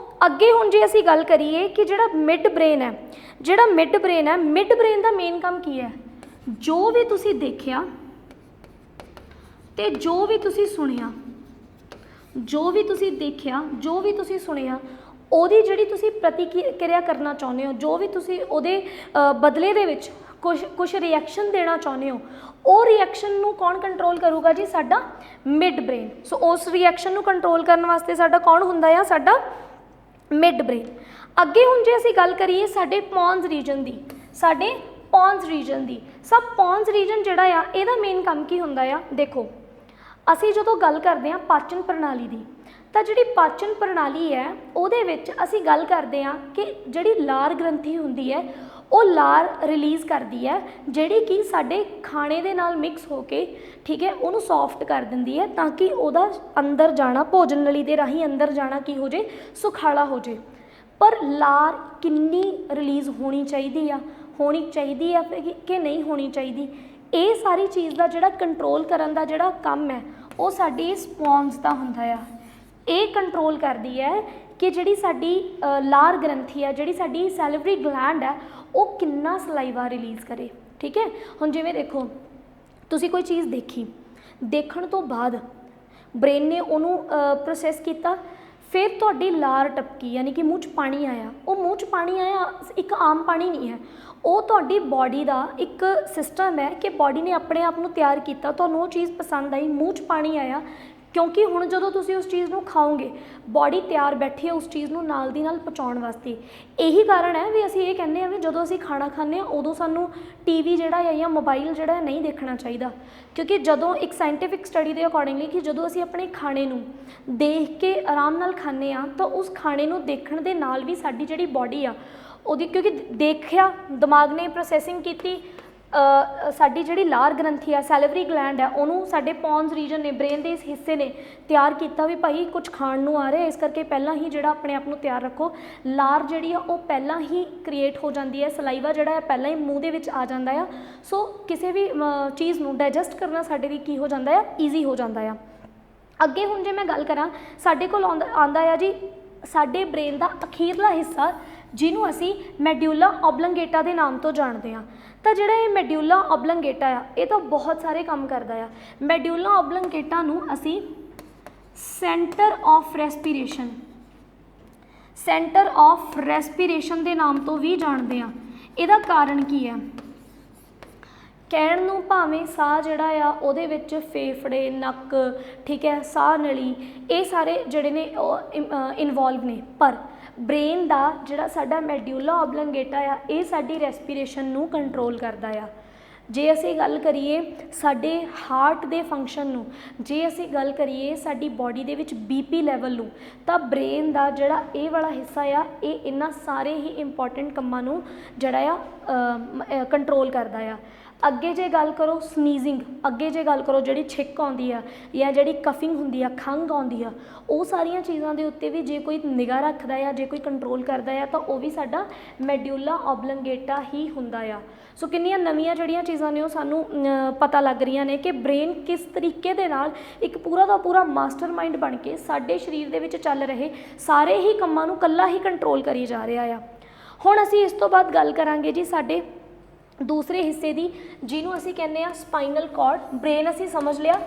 ਅੱਗੇ ਹੁਣ ਜੇ ਅਸੀਂ ਗੱਲ ਕਰੀਏ ਕਿ ਜਿਹੜਾ ਮਿਡ ਬ੍ਰੇਨ ਹੈ, ਜਿਹੜਾ ਮਿਡ ਬ੍ਰੇਨ ਹੈ, ਮਿਡ ਬ੍ਰੇਨ ਦਾ ਮੇਨ ਕੰਮ ਕੀ ਹੈ? जो भी तुसी देखिया ते जो भी तुसी सुनिया, जो भी तुसी देखिया, जो भी तुसी सुनिया, ओदी जिहड़ी तुसी प्रतिक्रिया करना चाहुंदे हो, जो भी तुसी ओदे बदले दे विच कुछ रिएक्शन देना चाहुंदे हो, ਉਹ रिएक्शन ਨੂੰ कौन कंट्रोल करूगा जी? साडा मिड ब्रेन। सो उस रिएक्शन ਨੂੰ कंट्रोल करने वास्ते साडा कौन हुंदा है? साडा मिड ब्रेन। अगे हुण जे असीं गल करिए साडे पॉन्स रीजन दी, साडे पॉन्स रीजन दी, सब पॉन्स रीजन जिहड़ा आ इहदा मेन काम की हुंदा आ? देखो, असीं जदों गल करदे हां पाचन प्रणाली दी, ਤਾਂ ਜਿਹੜੀ ਪਾਚਨ ਪ੍ਰਣਾਲੀ ਹੈ ਉਹਦੇ ਵਿੱਚ ਅਸੀਂ ਗੱਲ ਕਰਦੇ ਹਾਂ ਕਿ ਜਿਹੜੀ ਲਾਰ ਗ੍ਰੰਥੀ ਹੁੰਦੀ ਹੈ ਉਹ ਲਾਰ ਰਿਲੀਜ਼ ਕਰਦੀ ਹੈ, ਜਿਹੜੀ ਕਿ ਸਾਡੇ ਖਾਣੇ ਦੇ ਨਾਲ ਮਿਕਸ ਹੋ ਕੇ, ਠੀਕ ਹੈ, ਉਹਨੂੰ ਸੌਫਟ ਕਰ ਦਿੰਦੀ ਹੈ ਤਾਂ ਕਿ ਉਹਦਾ ਅੰਦਰ ਜਾਣਾ, ਭੋਜਨ ਨਲੀ ਦੇ ਰਾਹੀਂ ਅੰਦਰ ਜਾਣਾ ਕੀ ਹੋ ਜੇ? ਸੁਖਾਲਾ ਹੋ ਜੇ। ਪਰ ਲਾਰ ਕਿੰਨੀ ਰਿਲੀਜ਼ ਹੋਣੀ ਚਾਹੀਦੀ ਆ, ਹੋਣੀ ਚਾਹੀਦੀ ਆ ਕਿ ਨਹੀਂ ਹੋਣੀ ਚਾਹੀਦੀ, ਇਹ ਸਾਰੀ ਚੀਜ਼ ਦਾ ਜਿਹੜਾ ਕੰਟਰੋਲ ਕਰਨ ਦਾ ਜਿਹੜਾ ਕੰਮ ਹੈ ਉਹ ਸਾਡੀ ਸਪੌਂਜ ਦਾ ਹੁੰਦਾ ਆ। ਇਹ ਕੰਟਰੋਲ ਕਰਦੀ ਹੈ ਕਿ ਜਿਹੜੀ ਸਾਡੀ ਲਾਰ ਗ੍ਰੰਥੀ ਹੈ, ਜਿਹੜੀ ਸਾਡੀ ਸੈਲਿਵਰੀ ਗਲੈਂਡ ਹੈ, ਉਹ ਕਿੰਨਾ ਸਲਾਈਵਾ ਰਿਲੀਜ਼ ਕਰੇ। ਠੀਕ ਹੈ, ਹੁਣ ਜਿਵੇਂ ਦੇਖੋ ਤੁਸੀਂ ਕੋਈ ਚੀਜ਼ ਦੇਖੀ, ਦੇਖਣ ਤੋਂ ਬਾਅਦ ਬ੍ਰੇਨ ਨੇ ਉਹਨੂੰ ਪ੍ਰੋਸੈਸ ਕੀਤਾ, ਫਿਰ ਤੁਹਾਡੀ ਲਾਰ ਟਪਕੀ ਯਾਨੀ ਕਿ ਮੂੰਹ 'ਚ ਪਾਣੀ ਆਇਆ। ਉਹ ਮੂੰਹ 'ਚ ਪਾਣੀ ਆਇਆ ਇੱਕ ਆਮ ਪਾਣੀ ਨਹੀਂ ਹੈ, ਉਹ ਤੁਹਾਡੀ ਬੋਡੀ ਦਾ ਇੱਕ ਸਿਸਟਮ ਹੈ ਕਿ ਬੋਡੀ ਨੇ ਆਪਣੇ ਆਪ ਨੂੰ ਤਿਆਰ ਕੀਤਾ, ਤੁਹਾਨੂੰ ਉਹ ਚੀਜ਼ ਪਸੰਦ ਆਈ, ਮੂੰਹ 'ਚ ਪਾਣੀ ਆਇਆ, ਕਿਉਂਕਿ ਹੁਣ ਜਦੋਂ ਤੁਸੀਂ ਉਸ ਚੀਜ਼ ਨੂੰ ਖਾਓਗੇ ਬੋਡੀ ਤਿਆਰ ਬੈਠੀ ਹੈ ਉਸ ਚੀਜ਼ ਨੂੰ ਨਾਲ ਦੀ ਨਾਲ ਪਹੁੰਚਾਉਣ ਵਾਸਤੇ। ਇਹੀ ਕਾਰਨ ਹੈ ਵੀ ਅਸੀਂ ਇਹ ਕਹਿੰਦੇ ਹਾਂ ਵੀ ਜਦੋਂ ਅਸੀਂ ਖਾਣਾ ਖਾਂਦੇ ਹਾਂ ਉਦੋਂ ਸਾਨੂੰ TV ਜਿਹੜਾ ਹੈ ਜਾਂ ਮੋਬਾਈਲ ਜਿਹੜਾ ਨਹੀਂ ਦੇਖਣਾ ਚਾਹੀਦਾ, ਕਿਉਂਕਿ ਜਦੋਂ ਇੱਕ ਸਾਇੰਟੀਫਿਕ ਸਟੱਡੀ ਦੇ ਅਕੋਰਡਿੰਗਲੀ ਕਿ ਜਦੋਂ ਅਸੀਂ ਆਪਣੇ ਖਾਣੇ ਨੂੰ ਦੇਖ ਕੇ ਆਰਾਮ ਨਾਲ ਖਾਂਦੇ ਹਾਂ ਤਾਂ ਉਸ ਖਾਣੇ ਨੂੰ ਦੇਖਣ ਦੇ ਨਾਲ ਵੀ ਸਾਡੀ ਜਿਹੜੀ ਬੋਡੀ ਆ ਉਹਦੀ, ਕਿਉਂਕਿ ਦੇਖਿਆ ਦਿਮਾਗ ਨੇ ਪ੍ਰੋਸੈਸਿੰਗ ਕੀਤੀ, ਸਾਡੀ ਜਿਹੜੀ ਲਾਰ ਗ੍ਰੰਥੀ ਆ ਸੈਲਿਵਰੀ ਗਲੈਂਡ ਹੈ ਉਹਨੂੰ ਸਾਡੇ ਪੌਨਸ ਰੀਜਨ ਨੇ, ਬ੍ਰੇਨ ਦੇ ਇਸ ਹਿੱਸੇ ਨੇ ਤਿਆਰ ਕੀਤਾ ਵੀ ਭਾਈ ਕੁਝ ਖਾਣ ਨੂੰ ਆ ਰਿਹਾ, ਇਸ ਕਰਕੇ ਪਹਿਲਾਂ ਹੀ ਜਿਹੜਾ ਆਪਣੇ ਆਪ ਨੂੰ ਤਿਆਰ ਰੱਖੋ। ਲਾਰ ਜਿਹੜੀ ਆ ਉਹ ਪਹਿਲਾਂ ਹੀ ਕ੍ਰੀਏਟ ਹੋ ਜਾਂਦੀ ਹੈ, ਸਲਾਈਵਾ ਜਿਹੜਾ ਹੈ ਪਹਿਲਾਂ ਹੀ ਮੂੰਹ ਦੇ ਵਿੱਚ ਆ ਜਾਂਦਾ ਆ। ਸੋ ਕਿਸੇ ਵੀ ਚੀਜ਼ ਨੂੰ ਡਾਈਜੈਸਟ ਕਰਨਾ ਸਾਡੇ ਲਈ ਕੀ ਹੋ ਜਾਂਦਾ ਆ? ਈਜ਼ੀ ਹੋ ਜਾਂਦਾ ਆ। ਅੱਗੇ ਹੁਣ ਜੇ ਮੈਂ ਗੱਲ ਕਰਾਂ, ਸਾਡੇ ਕੋਲ ਆਉਂਦਾ ਆ ਜੀ ਸਾਡੇ ਬ੍ਰੇਨ ਦਾ ਅਖੀਰਲਾ ਹਿੱਸਾ ਜਿਹਨੂੰ ਅਸੀਂ ਮੈਡਿਊਲਾ ਓਬਲੰਗੇਟਾ ਦੇ ਨਾਮ ਤੋਂ ਜਾਣਦੇ ਹਾਂ। ਤਾਂ ਜਿਹੜਾ ਇਹ ਮੈਡਿਊਲਾ ਓਬਲੰਗੇਟਾ ਆ ਇਹ ਤਾਂ ਬਹੁਤ ਸਾਰੇ ਕੰਮ ਕਰਦਾ ਆ। ਮੈਡਿਊਲਾ ਓਬਲੰਗੇਟਾ ਨੂੰ ਅਸੀਂ centre of respiration, centre of respiration ਦੇ ਨਾਮ ਤੋਂ ਵੀ ਜਾਣਦੇ ਹਾਂ। ਇਹਦਾ ਕਾਰਨ ਕੀ ਹੈ? ਕਹਿਣ ਨੂੰ ਭਾਵੇਂ ਸਾਹ ਜਿਹੜਾ ਆ ਉਹਦੇ ਵਿੱਚ ਫੇਫੜੇ, ਨੱਕ, ਠੀਕ ਹੈ, ਸਾਹ ਨਲੀ, ਇਹ ਸਾਰੇ ਜਿਹੜੇ ਨੇ ਉਹ ਇਨਵੋਲਵ ਨੇ, ਪਰ ਬ੍ਰੇਨ ਦਾ ਜਿਹੜਾ ਸਾਡਾ ਮੈਡਿਊਲਾ ਓਬਲੰਗੇਟਾ ਆ ਇਹ ਸਾਡੀ ਰੈਸਪੀਰੇਸ਼ਨ ਨੂੰ ਕੰਟਰੋਲ ਕਰਦਾ ਆ। ਜੇ ਅਸੀਂ ਗੱਲ ਕਰੀਏ ਸਾਡੇ ਹਾਰਟ ਦੇ ਫੰਕਸ਼ਨ ਨੂੰ, ਜੇ ਅਸੀਂ ਗੱਲ ਕਰੀਏ ਸਾਡੀ ਬੋਡੀ ਦੇ ਵਿੱਚ BP ਲੈਵਲ ਨੂੰ, ਤਾਂ ਬ੍ਰੇਨ ਦਾ ਜਿਹੜਾ ਇਹ ਵਾਲਾ ਹਿੱਸਾ ਆ ਇਹ ਇਹਨਾਂ ਸਾਰੇ ਹੀ ਇੰਪੋਰਟੈਂਟ ਕੰਮਾਂ ਨੂੰ ਜਿਹੜਾ ਆ ਕੰਟਰੋਲ ਕਰਦਾ ਆ। ਅੱਗੇ ਜੇ ਗੱਲ ਕਰੋ ਸਨੀਜ਼ਿੰਗ, ਅੱਗੇ ਜੇ ਗੱਲ ਕਰੋ ਜਿਹੜੀ ਛਿੱਕ ਆਉਂਦੀ ਆ ਜਾਂ ਜਿਹੜੀ ਕਫਿੰਗ ਹੁੰਦੀ ਆ, ਖੰਘ ਆਉਂਦੀ ਆ, ਉਹ ਸਾਰੀਆਂ ਚੀਜ਼ਾਂ ਦੇ ਉੱਤੇ ਵੀ ਜੇ ਕੋਈ ਨਿਗਾਹ ਰੱਖਦਾ ਆ, ਜੇ ਕੋਈ ਕੰਟਰੋਲ ਕਰਦਾ ਆ, ਤਾਂ ਉਹ ਵੀ ਸਾਡਾ ਮੈਡਿਊਲਾ ਓਬਲੰਗੇਟਾ ਹੀ ਹੁੰਦਾ ਆ। ਸੋ ਕਿੰਨੀਆਂ ਨਵੀਆਂ ਜਿਹੜੀਆਂ ਚੀਜ਼ਾਂ ਨੇ ਉਹ ਸਾਨੂੰ ਪਤਾ ਲੱਗ ਰਹੀਆਂ ਨੇ ਕਿ ਬ੍ਰੇਨ ਕਿਸ ਤਰੀਕੇ ਦੇ ਨਾਲ ਇੱਕ ਪੂਰਾ ਦਾ ਪੂਰਾ ਮਾਸਟਰ ਮਾਈਂਡ ਬਣ ਕੇ ਸਾਡੇ ਸਰੀਰ ਦੇ ਵਿੱਚ ਚੱਲ ਰਹੇ ਸਾਰੇ ਹੀ ਕੰਮਾਂ ਨੂੰ ਇਕੱਲਾ ਹੀ ਕੰਟਰੋਲ ਕਰੀ ਜਾ ਰਿਹਾ ਆ। ਹੁਣ ਅਸੀਂ ਇਸ ਤੋਂ ਬਾਅਦ ਗੱਲ ਕਰਾਂਗੇ ਜੀ ਸਾਡੇ ਦੂਸਰੇ ਹਿੱਸੇ ਦੀ, ਜਿਹਨੂੰ ਅਸੀਂ ਕਹਿੰਦੇ ਆ ਸਪਾਈਨਲ ਕਾਰਡ। ਬ੍ਰੇਨ ਅਸੀਂ ਸਮਝ ਲਿਆ।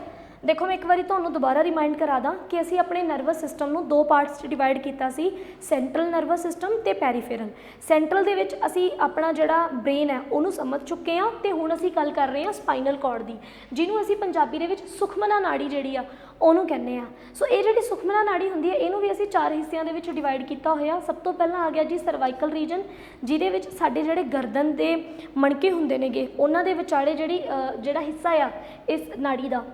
ਦੇਖੋ ਮੈਂ ਇੱਕ ਵਾਰੀ ਤੁਹਾਨੂੰ ਦੁਬਾਰਾ ਰਿਮਾਈਂਡ ਕਰਾ ਦਾਂ ਕਿ ਅਸੀਂ ਆਪਣੇ ਨਰਵਸ ਸਿਸਟਮ ਨੂੰ ਦੋ ਪਾਰਟਸ 'ਚ ਡਿਵਾਈਡ ਕੀਤਾ ਸੀ, ਸੈਂਟਰਲ ਨਰਵਸ ਸਿਸਟਮ ਤੇ ਪੈਰੀਫੇਰਲ। ਸੈਂਟਰਲ ਦੇ ਵਿੱਚ ਅਸੀਂ ਆਪਣਾ ਜਿਹੜਾ ਬ੍ਰੇਨ ਹੈ ਉਹਨੂੰ ਸਮਝ ਚੁੱਕੇ ਹਾਂ, ਤੇ ਹੁਣ ਅਸੀਂ ਗੱਲ ਕਰ ਰਹੇ ਹਾਂ ਸਪਾਈਨਲ ਕਾਰਡ ਦੀ, ਜਿਹਨੂੰ ਅਸੀਂ ਪੰਜਾਬੀ ਦੇ ਵਿੱਚ ਸੁਖਮਨਾ ਨਾੜੀ ਜਿਹੜੀ ਆ ਉਹਨੂੰ ਕਹਿੰਦੇ ਆ। ਸੋ ਇਹ ਜਿਹੜੀ ਸੁਖਮਨਾ ਨਾੜੀ ਹੁੰਦੀ ਹੈ ਇਹਨੂੰ ਵੀ ਅਸੀਂ 4 ਹਿੱਸਿਆਂ ਦੇ ਵਿੱਚ ਡਿਵਾਈਡ ਕੀਤਾ ਹੋਇਆ। ਸਭ ਤੋਂ ਪਹਿਲਾਂ ਆ ਗਿਆ ਜੀ ਸਰਵਾਈਕਲ ਰੀਜਨ, ਜਿਹਦੇ ਵਿੱਚ ਸਾਡੇ ਜਿਹੜੇ ਗਰਦਨ ਦੇ ਮਣਕੇ ਹੁੰਦੇ ਨੇਗੇ ਉਹਨਾਂ ਦੇ ਵਿਚਾਲੇ ਜਿਹੜਾ ਹਿੱਸਾ ਆ ਇਸ ਨਾੜੀ ਦਾ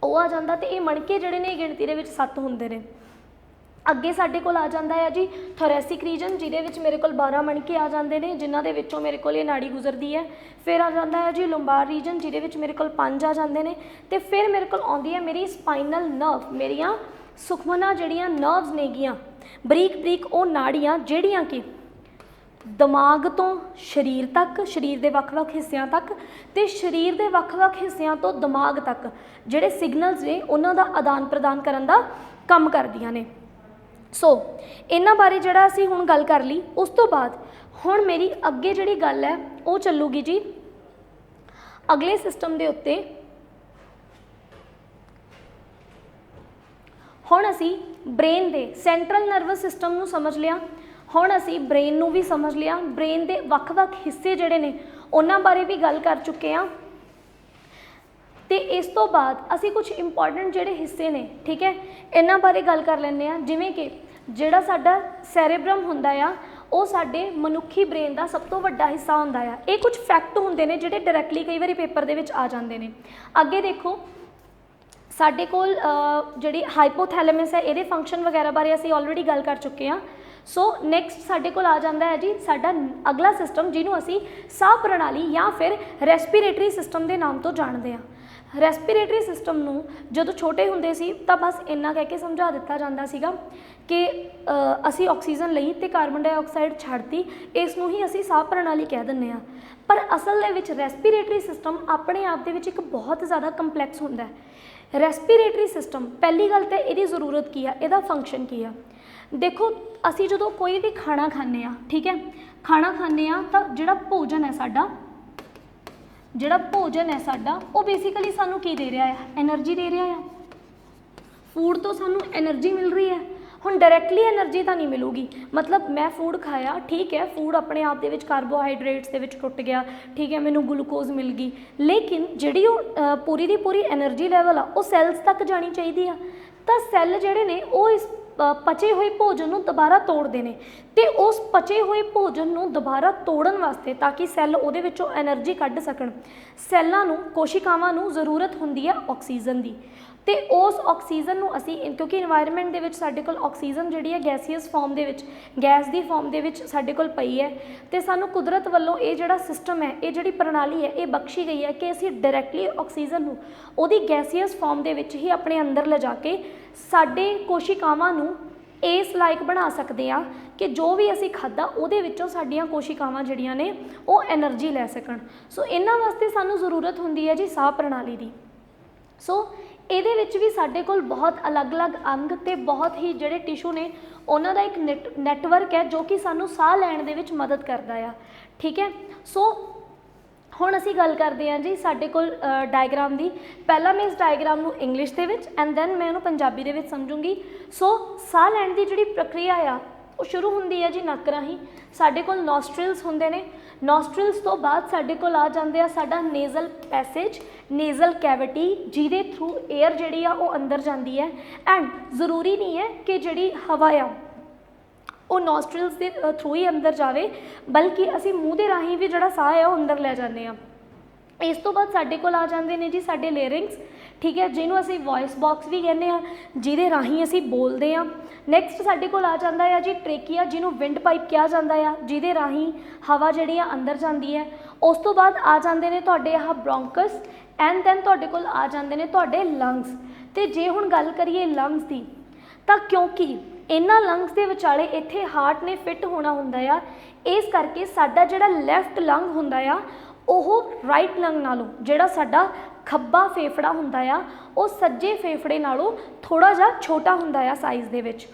ਉਹ ਆ ਜਾਂਦਾ, ਤੇ ਇਹ ਮਣਕੇ ਜਿਹੜੇ ਨੇ ਗਿਣਤੀ ਦੇ ਵਿੱਚ 7 ਹੁੰਦੇ ਨੇ। ਅੱਗੇ ਸਾਡੇ ਕੋਲ ਆ ਜਾਂਦਾ ਹੈ ਜੀ ਥੋਰੈਸਿਕ ਰੀਜਨ, ਜਿਹਦੇ ਵਿੱਚ ਮੇਰੇ ਕੋਲ 12 ਮਣਕੇ ਆ ਜਾਂਦੇ ਨੇ, ਜਿਨ੍ਹਾਂ ਦੇ ਵਿੱਚੋਂ ਮੇਰੇ ਕੋਲ ਇਹ ਨਾੜੀ ਗੁਜ਼ਰਦੀ ਹੈ। ਫਿਰ ਆ ਜਾਂਦਾ ਹੈ ਜੀ ਲੰਬਾਰ ਰੀਜਨ, ਜਿਹਦੇ ਵਿੱਚ ਮੇਰੇ ਕੋਲ 5 ਆ ਜਾਂਦੇ ਨੇ, ਤੇ ਫਿਰ ਮੇਰੇ ਕੋਲ ਆਉਂਦੀ ਹੈ ਮੇਰੀ ਸਪਾਈਨਲ ਨਰਵ, ਮੇਰੀਆਂ ਸੁਖਮਨਾ ਜਿਹੜੀਆਂ ਨਰਵਸ ਨੇਗੀਆਂ, ਬਰੀਕ ਬਰੀਕ ਉਹ ਨਾੜੀਆਂ ਜਿਹੜੀਆਂ ਕਿ ਦਿਮਾਗ ਤੋਂ ਸਰੀਰ ਤੱਕ, ਸਰੀਰ ਦੇ ਵੱਖ-ਵੱਖ ਹਿੱਸਿਆਂ ਤੱਕ, ਤੇ ਸਰੀਰ ਦੇ ਵੱਖ-ਵੱਖ ਹਿੱਸਿਆਂ ਤੋਂ ਦਿਮਾਗ ਤੱਕ ਜਿਹੜੇ ਸਿਗਨਲਸ ਨੇ ਉਹਨਾਂ ਦਾ ਆਦਾਨ ਪ੍ਰਦਾਨ ਕਰਨ ਦਾ ਕੰਮ ਕਰਦੀਆਂ ਨੇ। ਸੋ ਇਹਨਾਂ ਬਾਰੇ ਜਿਹੜਾ ਅਸੀਂ ਹੁਣ ਗੱਲ ਕਰ ਲਈ। ਉਸ ਤੋਂ ਬਾਅਦ ਹੁਣ ਮੇਰੀ ਅੱਗੇ ਜਿਹੜੀ ਗੱਲ ਹੈ ਉਹ ਚੱਲੂਗੀ ਜੀ ਅਗਲੇ ਸਿਸਟਮ ਦੇ ਉੱਤੇ। ਹੁਣ ਅਸੀਂ ਬ੍ਰੇਨ ਦੇ ਸੈਂਟਰਲ ਨਰਵਸ ਸਿਸਟਮ ਨੂੰ ਸਮਝ ਲਿਆ, ਹੁਣ ਅਸੀਂ ਬ੍ਰੇਨ ਨੂੰ ਵੀ ਸਮਝ ਲਿਆ, ਬ੍ਰੇਨ ਦੇ ਵੱਖ-ਵੱਖ ਹਿੱਸੇ ਜਿਹੜੇ ਨੇ ਉਹਨਾਂ ਬਾਰੇ ਵੀ ਗੱਲ ਕਰ ਚੁੱਕੇ ਹਾਂ। ਤੇ ਇਸ ਤੋਂ ਬਾਅਦ ਅਸੀਂ ਕੁਝ ਇੰਪੋਰਟੈਂਟ ਜਿਹੜੇ ਹਿੱਸੇ ਨੇ, ਠੀਕ ਹੈ, ਇਹਨਾਂ ਬਾਰੇ ਗੱਲ ਕਰ ਲੈਂਦੇ ਹਾਂ। ਜਿਵੇਂ ਕਿ ਜਿਹੜਾ ਸਾਡਾ ਸੈਰੇਬਰਮ ਹੁੰਦਾ ਆ ਉਹ ਸਾਡੇ ਮਨੁੱਖੀ ਬ੍ਰੇਨ ਦਾ ਸਭ ਤੋਂ ਵੱਡਾ ਹਿੱਸਾ ਹੁੰਦਾ ਆ। ਇਹ ਕੁਝ ਫੈਕਟ ਹੁੰਦੇ ਨੇ ਜਿਹੜੇ ਡਾਇਰੈਕਟਲੀ ਕਈ ਵਾਰੀ ਪੇਪਰ ਦੇ ਵਿੱਚ ਆ ਜਾਂਦੇ ਨੇ। ਅੱਗੇ ਦੇਖੋ ਸਾਡੇ ਕੋਲ ਜਿਹੜੀ ਹਾਈਪੋਥੈਲੇਮਸ ਹੈ ਇਹਦੇ ਫੰਕਸ਼ਨ ਵਗੈਰਾ ਬਾਰੇ ਅਸੀਂ ਆਲਰੇਡੀ ਗੱਲ ਕਰ ਚੁੱਕੇ ਹਾਂ। ਸੋ ਨੈਕਸਟ ਸਾਡੇ ਕੋਲ ਆ ਜਾਂਦਾ ਹੈ ਜੀ ਸਾਡਾ ਅਗਲਾ ਸਿਸਟਮ, ਜਿਹਨੂੰ ਅਸੀਂ ਸਾਹ ਪ੍ਰਣਾਲੀ ਜਾਂ ਫਿਰ ਰੈਸਪੀਰੇਟਰੀ ਸਿਸਟਮ ਦੇ ਨਾਮ ਤੋਂ ਜਾਣਦੇ ਹਾਂ। ਰੈਸਪੀਰੇਟਰੀ ਸਿਸਟਮ ਨੂੰ ਜਦੋਂ ਛੋਟੇ ਹੁੰਦੇ ਸੀ ਤਾਂ ਬਸ ਇੰਨਾ ਕਹਿ ਕੇ ਸਮਝਾ ਦਿੱਤਾ ਜਾਂਦਾ ਸੀਗਾ ਕਿ ਅਸੀਂ ਆਕਸੀਜਨ ਲਈ ਤੇ ਕਾਰਬਨ ਡਾਈਆਕਸਾਈਡ ਛੱਡਤੀ, ਇਸ ਨੂੰ ਹੀ ਅਸੀਂ ਸਾਹ ਪ੍ਰਣਾਲੀ ਕਹਿ ਦਿੰਦੇ ਹਾਂ। ਪਰ ਅਸਲ ਦੇ ਵਿੱਚ ਰੈਸਪੀਰੇਟਰੀ ਸਿਸਟਮ ਆਪਣੇ ਆਪ ਦੇ ਵਿੱਚ ਇੱਕ ਬਹੁਤ ਜ਼ਿਆਦਾ ਕੰਪਲੈਕਸ ਹੁੰਦਾ ਹੈ। ਰੈਸਪੀਰੇਟਰੀ ਸਿਸਟਮ, ਪਹਿਲੀ ਗੱਲ ਤਾਂ ਇਹਦੀ ਜ਼ਰੂਰਤ ਕੀ ਆ, ਇਹਦਾ ਫੰਕਸ਼ਨ ਕੀ ਆ। ਦੇਖੋ ਅਸੀਂ ਜਦੋਂ ਕੋਈ ਵੀ ਖਾਣਾ ਖਾਂਦੇ ਹਾਂ, ਠੀਕ ਹੈ, ਖਾਣਾ ਖਾਂਦੇ ਹਾਂ ਤਾਂ ਜਿਹੜਾ ਭੋਜਨ ਹੈ ਸਾਡਾ ਉਹ ਬੇਸਿਕਲੀ ਸਾਨੂੰ ਕੀ ਦੇ ਰਿਹਾ ਹੈ, ਐਨਰਜੀ ਦੇ ਰਿਹਾ ਆ। ਫੂਡ ਤੋਂ ਸਾਨੂੰ ਐਨਰਜੀ ਮਿਲ ਰਹੀ ਹੈ। ਹੁਣ ਡਾਇਰੈਕਟਲੀ ਐਨਰਜੀ ਤਾਂ ਨਹੀਂ ਮਿਲੂਗੀ, ਮਤਲਬ ਮੈਂ ਫੂਡ ਖਾਇਆ, ਠੀਕ ਹੈ, ਫੂਡ ਆਪਣੇ ਆਪ ਦੇ ਵਿੱਚ ਕਾਰਬੋਹਾਈਡਰੇਟਸ ਦੇ ਵਿੱਚ ਟੁੱਟ ਗਿਆ, ਠੀਕ ਹੈ, ਮੈਨੂੰ ਗਲੂਕੋਜ਼ ਮਿਲ ਗਈ, ਲੇਕਿਨ ਜਿਹੜੀ ਉਹ ਪੂਰੀ ਦੀ ਪੂਰੀ ਐਨਰਜੀ ਲੈਵਲ ਆ ਉਹ ਸੈਲਸ ਤੱਕ ਜਾਣੀ ਚਾਹੀਦੀ ਆ। ਤਾਂ ਸੈੱਲ ਜਿਹੜੇ ਨੇ ਉਹ ਇਸ ਪਚੇ ਹੋਏ ਭੋਜਨ ਨੂੰ ਦੁਬਾਰਾ ਤੋੜਦੇ ਨੇ, ਤੇ ਉਸ ਪਚੇ ਹੋਏ ਭੋਜਨ ਨੂੰ ਦੁਬਾਰਾ ਤੋੜਨ ਵਾਸਤੇ ਤਾਂ ਕਿ ਸੈੱਲ ਉਹਦੇ ਵਿੱਚੋਂ ਐਨਰਜੀ ਕੱਢ ਸਕਣ, ਸੈੱਲਾਂ ਨੂੰ, ਕੋਸ਼ਿਕਾਵਾਂ ਨੂੰ ਜ਼ਰੂਰਤ ਹੁੰਦੀ ਹੈ ਆਕਸੀਜਨ ਦੀ। ਤੇ ਉਸ ਆਕਸੀਜਨ ਨੂੰ ਅਸੀਂ, ਕਿਉਂਕਿ ਇਨਵਾਇਰਨਮੈਂਟ ਦੇ ਵਿੱਚ ਸਾਡੇ ਕੋਲ ਆਕਸੀਜਨ ਜਿਹੜੀ ਹੈ ਗੈਸੀਅਸ ਫਾਰਮ ਦੇ ਵਿੱਚ, ਗੈਸ ਦੀ ਫਾਰਮ ਦੇ ਵਿੱਚ ਸਾਡੇ ਕੋਲ ਪਈ ਹੈ, ਤੇ ਸਾਨੂੰ ਕੁਦਰਤ ਵੱਲੋਂ ਇਹ ਜਿਹੜਾ ਸਿਸਟਮ ਹੈ, ਇਹ ਜਿਹੜੀ ਪ੍ਰਣਾਲੀ ਹੈ, ਇਹ ਬਖਸ਼ੀ ਗਈ ਹੈ ਕਿ ਅਸੀਂ ਡਾਇਰੈਕਟਲੀ ਆਕਸੀਜਨ ਨੂੰ ਉਹਦੀ ਗੈਸੀਅਸ ਫਾਰਮ ਦੇ ਵਿੱਚ ਹੀ ਆਪਣੇ ਅੰਦਰ ਲਿਜਾ ਕੇ ਸਾਡੇ ਕੋਸ਼ਿਕਾਵਾਂ ਨੂੰ ਇਸ ਲਾਇਕ ਬਣਾ ਸਕਦੇ ਹਾਂ ਕਿ ਜੋ ਵੀ ਅਸੀਂ ਖਾਧਾ ਉਹਦੇ ਵਿੱਚੋਂ ਸਾਡੀਆਂ ਕੋਸ਼ਿਕਾਵਾਂ ਜਿਹੜੀਆਂ ਨੇ ਉਹ ਐਨਰਜੀ ਲੈ ਸਕਣ। ਸੋ ਇਹਨਾਂ ਵਾਸਤੇ ਸਾਨੂੰ ਜ਼ਰੂਰਤ ਹੁੰਦੀ ਹੈ ਜੀ ਸਾਹ ਪ੍ਰਣਾਲੀ ਦੀ। ਸੋ ਇਹਦੇ ਵਿੱਚ ਵੀ ਸਾਡੇ ਕੋਲ ਬਹੁਤ ਅਲੱਗ-ਅਲੱਗ ਅੰਗ ਤੇ ਬਹੁਤ ਹੀ ਜਿਹੜੇ ਟਿਸ਼ੂ ਨੇ ਉਹਨਾਂ ਦਾ ਇੱਕ ਨੈਟਵਰਕ ਹੈ ਜੋ ਕਿ ਸਾਨੂੰ ਸਾਹ ਲੈਣ ਦੇ ਵਿੱਚ ਮਦਦ ਕਰਦਾ ਆ, ਠੀਕ ਹੈ। ਸੋ ਹੁਣ ਅਸੀਂ ਗੱਲ ਕਰਦੇ ਹਾਂ ਜੀ ਸਾਡੇ ਕੋਲ ਡਾਇਗਰਾਮ ਦੀ। ਪਹਿਲਾਂ ਮੈਂ ਇਸ ਡਾਇਗਰਾਮ ਨੂੰ ਇੰਗਲਿਸ਼ ਦੇ ਵਿੱਚ ਐਂਡ ਦੈਨ ਮੈਂ ਉਹਨੂੰ ਪੰਜਾਬੀ ਦੇ ਵਿੱਚ ਸਮਝੂੰਗੀ। ਸੋ ਸਾਹ ਲੈਣ ਦੀ ਜਿਹੜੀ ਪ੍ਰਕਿਰਿਆ ਆ ਉਹ ਸ਼ੁਰੂ ਹੁੰਦੀ ਹੈ ਜੀ ਨੱਕ ਰਾਹੀਂ। ਸਾਡੇ ਕੋਲ ਨੋਸਟ੍ਰਿਲਸ ਹੁੰਦੇ ਨੇ, ਨੋਸਟ੍ਰਿਲਸ ਤੋਂ ਬਾਅਦ ਸਾਡੇ ਕੋਲ ਆ ਜਾਂਦੇ ਆ ਸਾਡਾ ਨੇਜ਼ਲ ਪੈਸੇਜ, ਨੇਜ਼ਲ ਕੈਵਿਟੀ, ਜਿਹਦੇ ਥਰੂ ਏਅਰ ਜਿਹੜੀ ਆ ਉਹ ਅੰਦਰ ਜਾਂਦੀ ਹੈ। ਐਂਡ ਜ਼ਰੂਰੀ ਨਹੀਂ ਹੈ ਕਿ ਜਿਹੜੀ ਹਵਾ ਆ ਉਹ ਨੋਸਟ੍ਰਿਲਸ ਦੇ ਥਰੂ ਹੀ ਅੰਦਰ ਜਾਵੇ, ਬਲਕਿ ਅਸੀਂ ਮੂੰਹ ਦੇ ਰਾਹੀਂ ਵੀ ਜਿਹੜਾ ਸਾਹ ਹੈ ਉਹ ਅੰਦਰ ਲੈ ਜਾਂਦੇ ਹਾਂ। ਇਸ ਤੋਂ ਬਾਅਦ ਸਾਡੇ ਕੋਲ ਆ ਜਾਂਦੇ ਨੇ ਜੀ ਸਾਡੇ ਲੇਰਿੰਗਸ, ਠੀਕ ਹੈ, ਜਿਹਨੂੰ ਅਸੀਂ ਵੌਇਸ ਬਾਕਸ ਵੀ ਕਹਿੰਦੇ ਹਾਂ, ਜਿਹਦੇ ਰਾਹੀਂ ਅਸੀਂ ਬੋਲਦੇ ਹਾਂ। ਨੈਕਸਟ ਸਾਡੇ ਕੋਲ ਆ ਜਾਂਦਾ ਆ ਜੀ ਟ੍ਰੇਕੀਆ, ਜਿਹਨੂੰ ਵਿੰਡ ਪਾਈਪ ਕਿਹਾ ਜਾਂਦਾ ਆ, ਜਿਹਦੇ ਰਾਹੀਂ ਹਵਾ ਜਿਹੜੀ ਆ ਅੰਦਰ ਜਾਂਦੀ ਹੈ। उस तो बाद आ जाते हैं तुहाडे आह ब्रोंकस एंड दैन तुहाडे कोल आ जाते हैं तुहाडे लंग्स। तो जे हुण गल करिए लंग्स की, तो क्योंकि इन्हां लंग्स के विचाले इत्थे हार्ट ने फिट होना हुंदा आ, इस करके साडा जिहड़ा लैफ्ट लंग हुंदा आ ओह राइट लंग नालों जिहड़ा साडा खब्बा फेफड़ा हुंदा आ वो सज्जे फेफड़े नालों थोड़ा जिहा छोटा हुंदा आ साइज़ दे विच।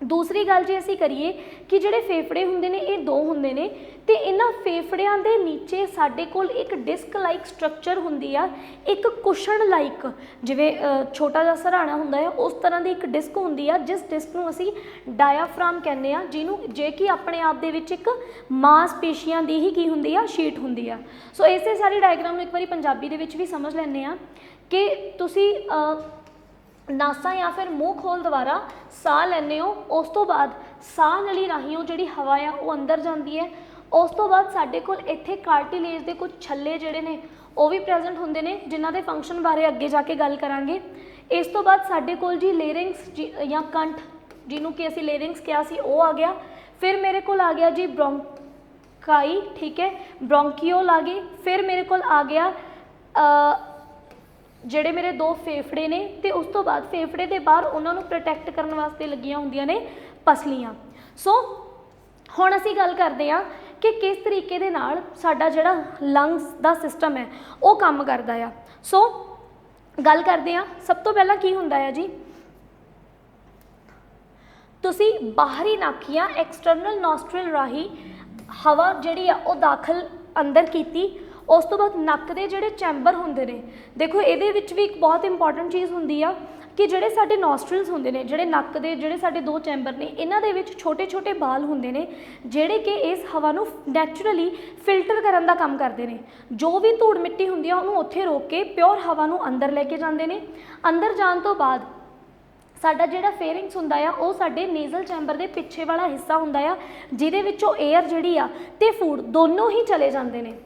दूसरी गल जे असीं करिए कि जिहड़े फेफड़े हुंदे ने ये दो हुंदे ने, ते इन्हां फेफड़ियां दे नीचे साडे कोल एक डिस्क लाइक स्ट्रक्चर हुंदी आ, एक कुशन लाइक जिवें छोटा जिहा सराहना हुंदा है उस तरह की एक डिस्क हुंदी आ, जिस डिस्क नूं असीं डायाफ्राम कहने आ, जिहनूं जे कि अपने आप दे विच एक मांसपेशियां दी ही की हुंदी आ शीट हुंदी आ। सो इसे सारी डायग्राम नूं एक बारी पंजाबी दे विच भी समझ लैंदे आ कि तुसीं नासा या फिर मूँह खोल द्वारा साह लैंदे हो, उस तो बाद साह नली राही वो जिहड़ी हवा आ वो अंदर जाती है। उस तो बाद साडे कोल इत्थे कार्टिलेज के कुछ छल्ले जिहड़े ने वो भी प्रेजेंट होंदे ने, जिन्हां दे फंक्शन बारे अगे जाके गल करांगे। इस तो बाद साडे कोल जी लेरिंग्स या कंठ जिन्हों कि असीं लेरिंग्स कहा सी वो आ गया। फिर मेरे कोल आ गया जी ब्रोंकाई, ठीक है, ब्रोंकियोल आ गए। फिर मेरे कोल आ गया ਜਿਹੜੇ मेरे दो फेफड़े ने, तो उस तो बाद फेफड़े के बाहर उन्होंने प्रोटैक्ट करने वास्ते लगियां होंदियां ने पसलियां। सो हुण असीं गल करते हैं कि किस तरीके दे नाल साडा जिहड़ा लंग्स दा सिस्टम है वो काम करदा आ। सो गल करते हैं सब तो पहला की हुंदा है जी, तुसीं बाहरी नाकियां एक्सटर्नल नॉस्ट्रल राही हवा जिहड़ी आ वो दाखल अंदर कीती। उस तो बाद नक के जोड़े चैंबर होंदे ने, देखो ये भी एक बहुत इंपॉर्टेंट चीज़ होंदी आ कि जोड़े साडे नॉस्ट्रल्स होंदे ने, जोड़े नक के जोड़े साडे दो चैंबर ने, इन्हां दे विच छोटे छोटे बाल होंदे ने जिहड़े कि इस हवा नूं नैचुरली फिल्टर करन दा काम करदे ने। जो भी धूड़ मिट्टी हुंदी आ उहनूं उत्थे रोक के प्योर हवा नूं अंदर लैके जांदे ने। अंदर जाण तो बाद साडा जिहड़ा फेरिंग्स हुंदा आ वो साडे नेज़ल चैंबर दे पिछे वाला हिस्सा हुंदा आ, जिहदे विचों एयर जिहड़ी आ ते फूड दोनों ही चले जांदे ने।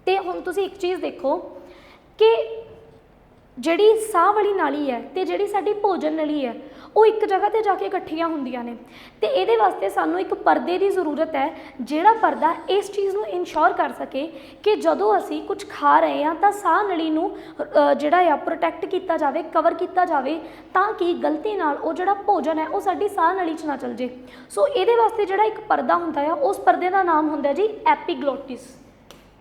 तो हुण तुसीं एक चीज़ देखो कि जिहड़ी साह वाली नाली है तो जिहड़ी साडी भोजन नली है वो एक जगह ते जाके इकट्ठियां हुंदियां ने, तो ये वास्ते सानूं एक परदे की जरूरत है, जिहड़ा परदा इस चीज़ नूं इंश्योर कर सके कि जदों असीं कुछ खा रहे हैं तो साह नली नूं जिहड़ा आ प्रोटैक्ट किया जाए, कवर किया जाए, ताकि गलती नाल वो जिहड़ा भोजन है वो साडी साह नली च ना चल जाए। सो ये वास्ते जिहड़ा एक परदा हुंदा है उस परदे का नाम हुंदा जी एपीग्लोटिस।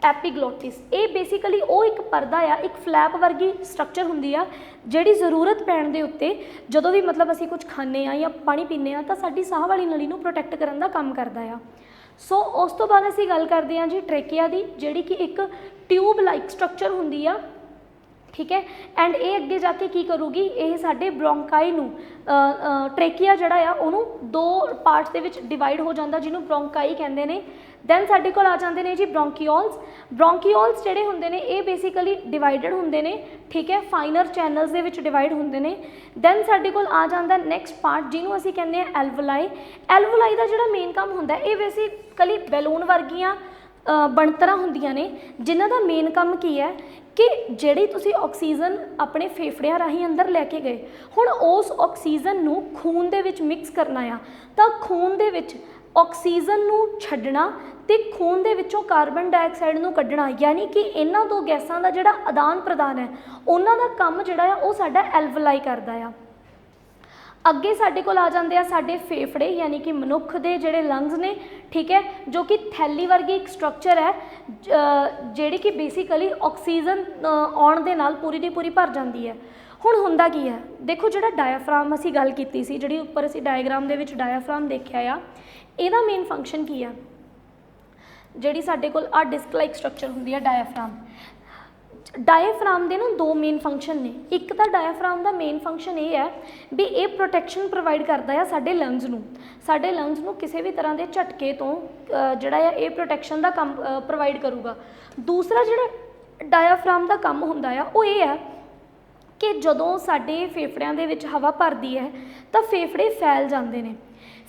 एपीग्लोटिस ये बेसिकली वो एक परदा आ, एक फ्लैप वर्गी स्ट्रक्चर हुंदी आ, जिहड़ी जरूरत पैण दे उत्ते जदों भी मतलब असीं कुछ खाने या पानी पीने तो साडी साह वाली नली नूं प्रोटैक्ट करन दा काम करदा आ। सो उस तो बाद असीं गल करदे हां जी ट्रेकिया दी, जिहड़ी कि एक ट्यूब लाइक स्ट्रक्चर हुंदी आ, ठीक है। एंड ये अगे जाके की करूगी, ये साडे ब्रोंकाई नूं ट्रेकिया जिहड़ा आ उहनूं दो पार्ट्स दे विच डिवाइड हो जांदा, जिहनूं ब्रोंकाई कहंदे ने। दैन साडे कोल आ जांदे ने जी ब्रोंकियोल्स। ब्रोंकियोल्स जिहड़े हुंदे ने ये बेसिकली डिवाइडेड हुंदे ने, ठीक है, फाइनर चैनल्स दे विच डिवाइड हुंदे ने। दैन साडे कोल आ जांदा नैक्सट पार्ट जिहनूं असीं कहंदे आ एल्वोलाई। एल्वोलाई दा जिहड़ा मेन काम हुंदा है ये बेसिकली बैलून वर्गियां ਬਣਤਰਾਂ ਹੁੰਦੀਆਂ ਨੇ, जिन्हां दा मेन काम की है कि ਜਿਹੜੀ ਤੁਸੀਂ ਆਕਸੀਜਨ ਆਪਣੇ ਫੇਫੜਿਆਂ ਰਾਹੀਂ ਅੰਦਰ ਲੈ ਕੇ ਗਏ, ਹੁਣ ਉਸ ਆਕਸੀਜਨ ਨੂੰ ਖੂਨ ਦੇ ਵਿੱਚ ਮਿਕਸ ਕਰਨਾ ਆ, ਤਾਂ ਖੂਨ ਦੇ ਵਿੱਚ ਆਕਸੀਜਨ ਨੂੰ ਛੱਡਣਾ ਤੇ ਖੂਨ ਦੇ ਵਿੱਚੋਂ ਕਾਰਬਨ ਡਾਈਆਕਸਾਈਡ ਨੂੰ ਕੱਢਣਾ, ਯਾਨੀ ਕਿ ਇਹਨਾਂ ਦੋ ਗੈਸਾਂ ਦਾ ਜਿਹੜਾ ਆਦਾਨ ਪ੍ਰਦਾਨ ਹੈ ਉਹਨਾਂ ਦਾ ਕੰਮ ਜਿਹੜਾ ਆ ਉਹ ਸਾਡਾ ਐਲਵੋਲਾਈ ਕਰਦਾ ਆ। ਅੱਗੇ ਸਾਡੇ ਕੋਲ ਆ ਜਾਂਦੇ ਆ ਸਾਡੇ ਫੇਫੜੇ, यानी कि मनुख ਦੇ ਜਿਹੜੇ लंग्स ने, ठीक है, जो कि थैली वर्गी एक स्ट्रक्चर है ਜਿਹੜੀ कि बेसिकली ऑक्सीजन आउण ਦੇ ਨਾਲ पूरी ਦੀ पूरी भर ਜਾਂਦੀ है। ਹੁਣ ਹੁੰਦਾ ਕੀ ਹੈ, ਦੇਖੋ ਜਿਹੜਾ ਡਾਇਆਫਰਾਮ ਅਸੀਂ ਗੱਲ ਕੀਤੀ ਸੀ, ਜਿਹੜੀ ਉੱਪਰ ਅਸੀਂ ਡਾਇਗਰਾਮ ਦੇ ਵਿੱਚ ਡਾਇਆਫਰਾਮ ਦੇਖਿਆ ਆ, ਇਹਦਾ ਮੇਨ ਫੰਕਸ਼ਨ ਕੀ ਆ, ਜਿਹੜੀ ਸਾਡੇ ਕੋਲ ਆ ਡਿਸਕ ਲਾਈਕ ਸਟਰਕਚਰ ਹੁੰਦੀ ਆ ਡਾਇਆਫਰਾਮ। डायफ्राम के ना दो मेन फंक्शन ने, एक तो डायफ्राम का मेन फंक्शन ये है भी ये प्रोटैक्शन प्रोवाइड करता है साडे लंग्स नूं, साडे लंग्स नूं किसी भी तरह के झटके तो जिहड़ा है ये प्रोटैक्शन का काम प्रोवाइड करूगा। दूसरा जिहड़ा डायफ्राम का काम हुंदा है वो ये है कि जदों साडे फेफड़ियां दे विच हवा भरदी है तो फेफड़े फैल जाते हैं,